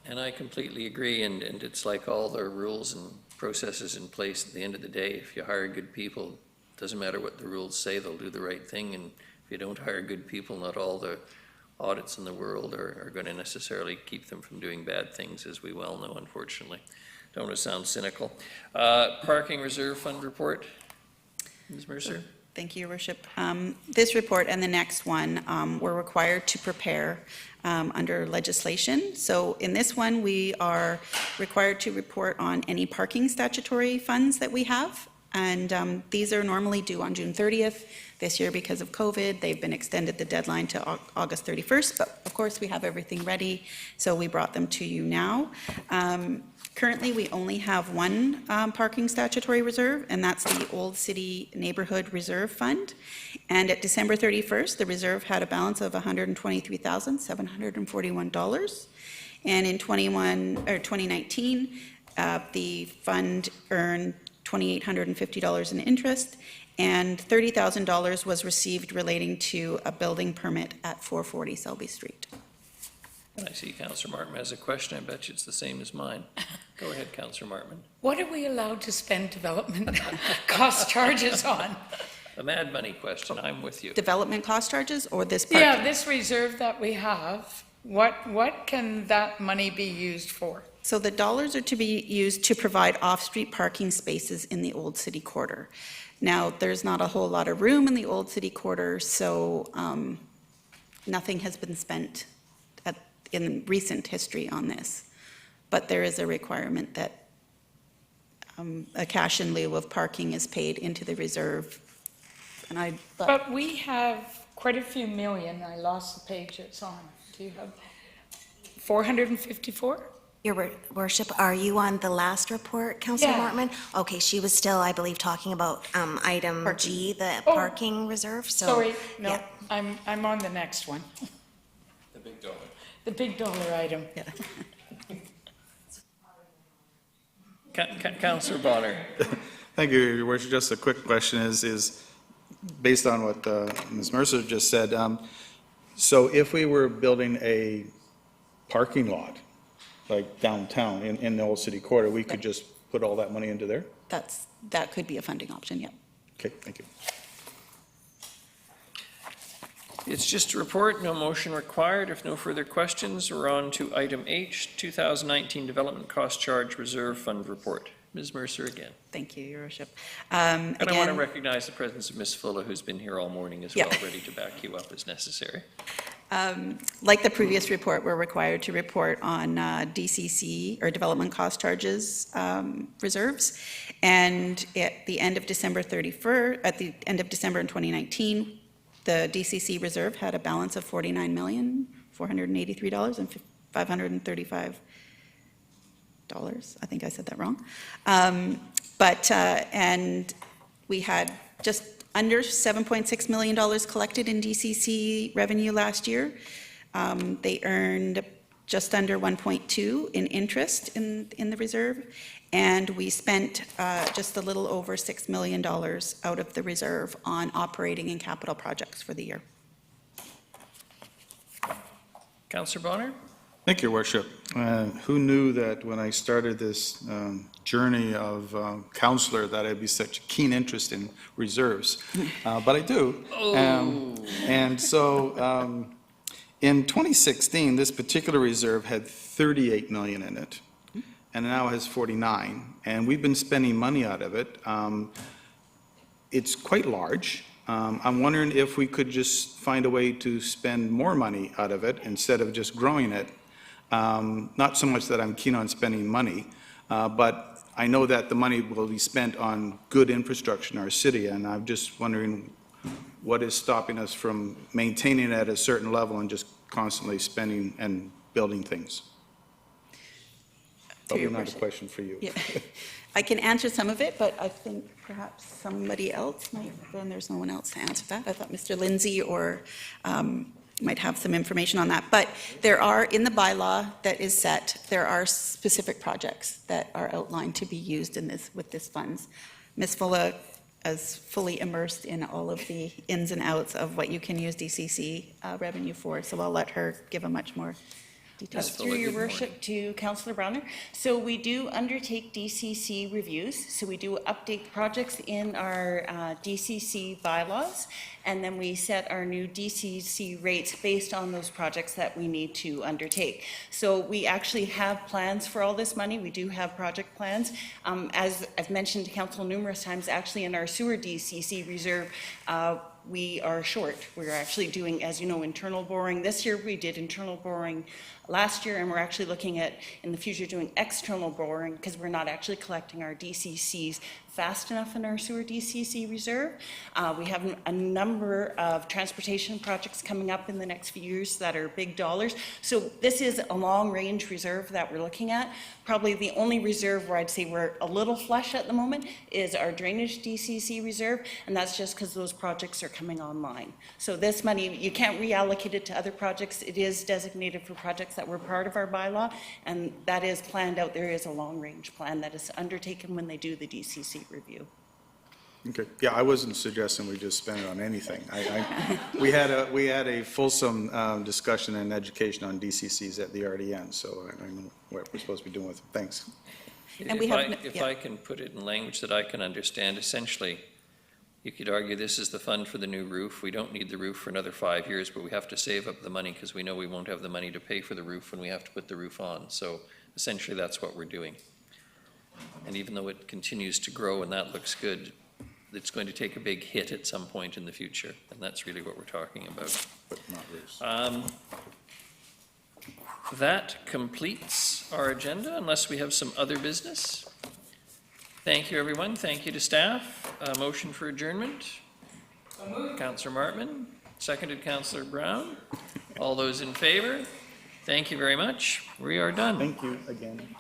And I completely agree, and it's like all the rules and processes in place. At the end of the day, if you hire good people, doesn't matter what the rules say, they'll do the right thing, and if you don't hire good people, not all the audits in the world are going to necessarily keep them from doing bad things, as we well know, unfortunately. Don't want to sound cynical. Parking Reserve Fund report, Ms. Mercer? Thank you, Your Worship. This report and the next one we're required to prepare under legislation. So in this one, we are required to report on any parking statutory funds that we have. And these are normally due on June 30th. This year, because of COVID, they've been extended the deadline to August 31st. But of course, we have everything ready, so we brought them to you now. Currently, we only have one parking statutory reserve, and that's the Old City Neighborhood Reserve Fund. And at December 31st, the reserve had a balance of $123,741. And in 2019, the fund earned $2,850 in interest, and $30,000 was received relating to a building permit at 440 Selby Street. And I see Councillor Martin has a question. I bet you it's the same as mine. Go ahead, Councillor Martin. What are we allowed to spend development cost charges on? The mad money question, I'm with you. Development cost charges or this parking? Yeah, this reserve that we have, what can that money be used for? So the dollars are to be used to provide off-street parking spaces in the Old City Quarter. Now, there's not a whole lot of room in the Old City Quarter, so nothing has been spent in recent history on this. But there is a requirement that a cash in lieu of parking is paid into the reserve. And But we have quite a few million. I lost the page it's on. Do you have 454? Your Worship, are you on the last report, Councillor Yeah. Mortman? Okay, she was still, I believe, talking about item G, the parking reserve, so. Sorry, no, yeah. I'm on the next one. The big dollar. The big dollar item. Councillor Bonner. Thank you, Your Worship. Just a quick question is based on what Ms. Mercer just said. So if we were building a parking lot, like downtown in the Old City Quarter, we could just put all that money into there? That could be a funding option, yeah. Okay, thank you. It's just a report, no motion required. If no further questions, we're on to item H, 2019 Development Cost Charge Reserve Fund Report. Ms. Mercer again. Thank you, Your Worship. And I want to recognize the presence of Ms. Fuller, who's been here all morning as well, ready to back you up as necessary. Like the previous report, we're required to report on DCC, or Development Cost Charges reserves. And at the end of December 31st, at the end of December in 2019, the DCC reserve had a balance of $49,483,535. I think I said that wrong. And we had just under $7.6 million collected in DCC revenue last year. They earned just under 1.2 in interest in the reserve, and we spent just a little over $6 million out of the reserve on operating and capital projects for the year. Councillor Bonner? Thank you, Your Worship. Who knew that when I started this journey of councillor that I'd be such a keen interest in reserves? But I do. And so in 2016, this particular reserve had 38 million in it, and now has 49. And we've been spending money out of it. It's quite large. I'm wondering if we could just find a way to spend more money out of it instead of just growing it. Not so much that I'm keen on spending money, but I know that the money will be spent on good infrastructure in our city, and I'm just wondering what is stopping us from maintaining it at a certain level and just constantly spending and building things. Probably not a question for you. Yeah. I can answer some of it, but I think perhaps somebody else might, and there's no one else to answer that. I thought Mr. Lindsay or might have some information on that. But there are, in the bylaw that is set, there are specific projects that are outlined to be used in this, with this funds. Ms. Fuller is fully immersed in all of the ins and outs of what you can use DCC revenue for, so I'll let her give a much more Ms. Through Fuller, your good worship morning. to Councillor Browner. So we do undertake DCC reviews. So we do update projects in our DCC bylaws, and then we set our new DCC rates based on those projects that we need to undertake. So we actually have plans for all this money. We do have project plans. As I've mentioned to council numerous times, actually in our sewer DCC reserve, we are short. We're actually doing, as you know, internal boring. This year we did internal boring last year, and we're actually looking at, in the future, doing external boring because we're not actually collecting our DCCs fast enough in our sewer DCC reserve. We have a number of transportation projects coming up in the next few years that are big dollars. So this is a long-range reserve that we're looking at. Probably the only reserve where I'd say we're a little flush at the moment is our drainage DCC reserve, and that's just because those projects are coming online. So this money, you can't reallocate it to other projects. It is designated for projects that were part of our bylaw, and that is planned out. There is a long-range plan that is undertaken when they do the DCC review. Okay, yeah, I wasn't suggesting we just spend it on anything. We had a fulsome discussion and education on DCCs at the RDN, so I know what we're supposed to be doing with them. Thanks. And we have, If I can put it in language that I can understand, essentially, you could argue this is the fund for the new roof. We don't need the roof for another 5 years, but we have to save up the money because we know we won't have the money to pay for the roof when we have to put the roof on. So essentially, that's what we're doing. And even though it continues to grow and that looks good, it's going to take a big hit at some point in the future, and that's really what we're talking about. But not roofs. That completes our agenda, unless we have some other business. Thank you, everyone. Thank you to staff. Motion for adjournment. Councillor Martman, seconded Councillor Brown. All those in favor? Thank you very much. We are done. Thank you again.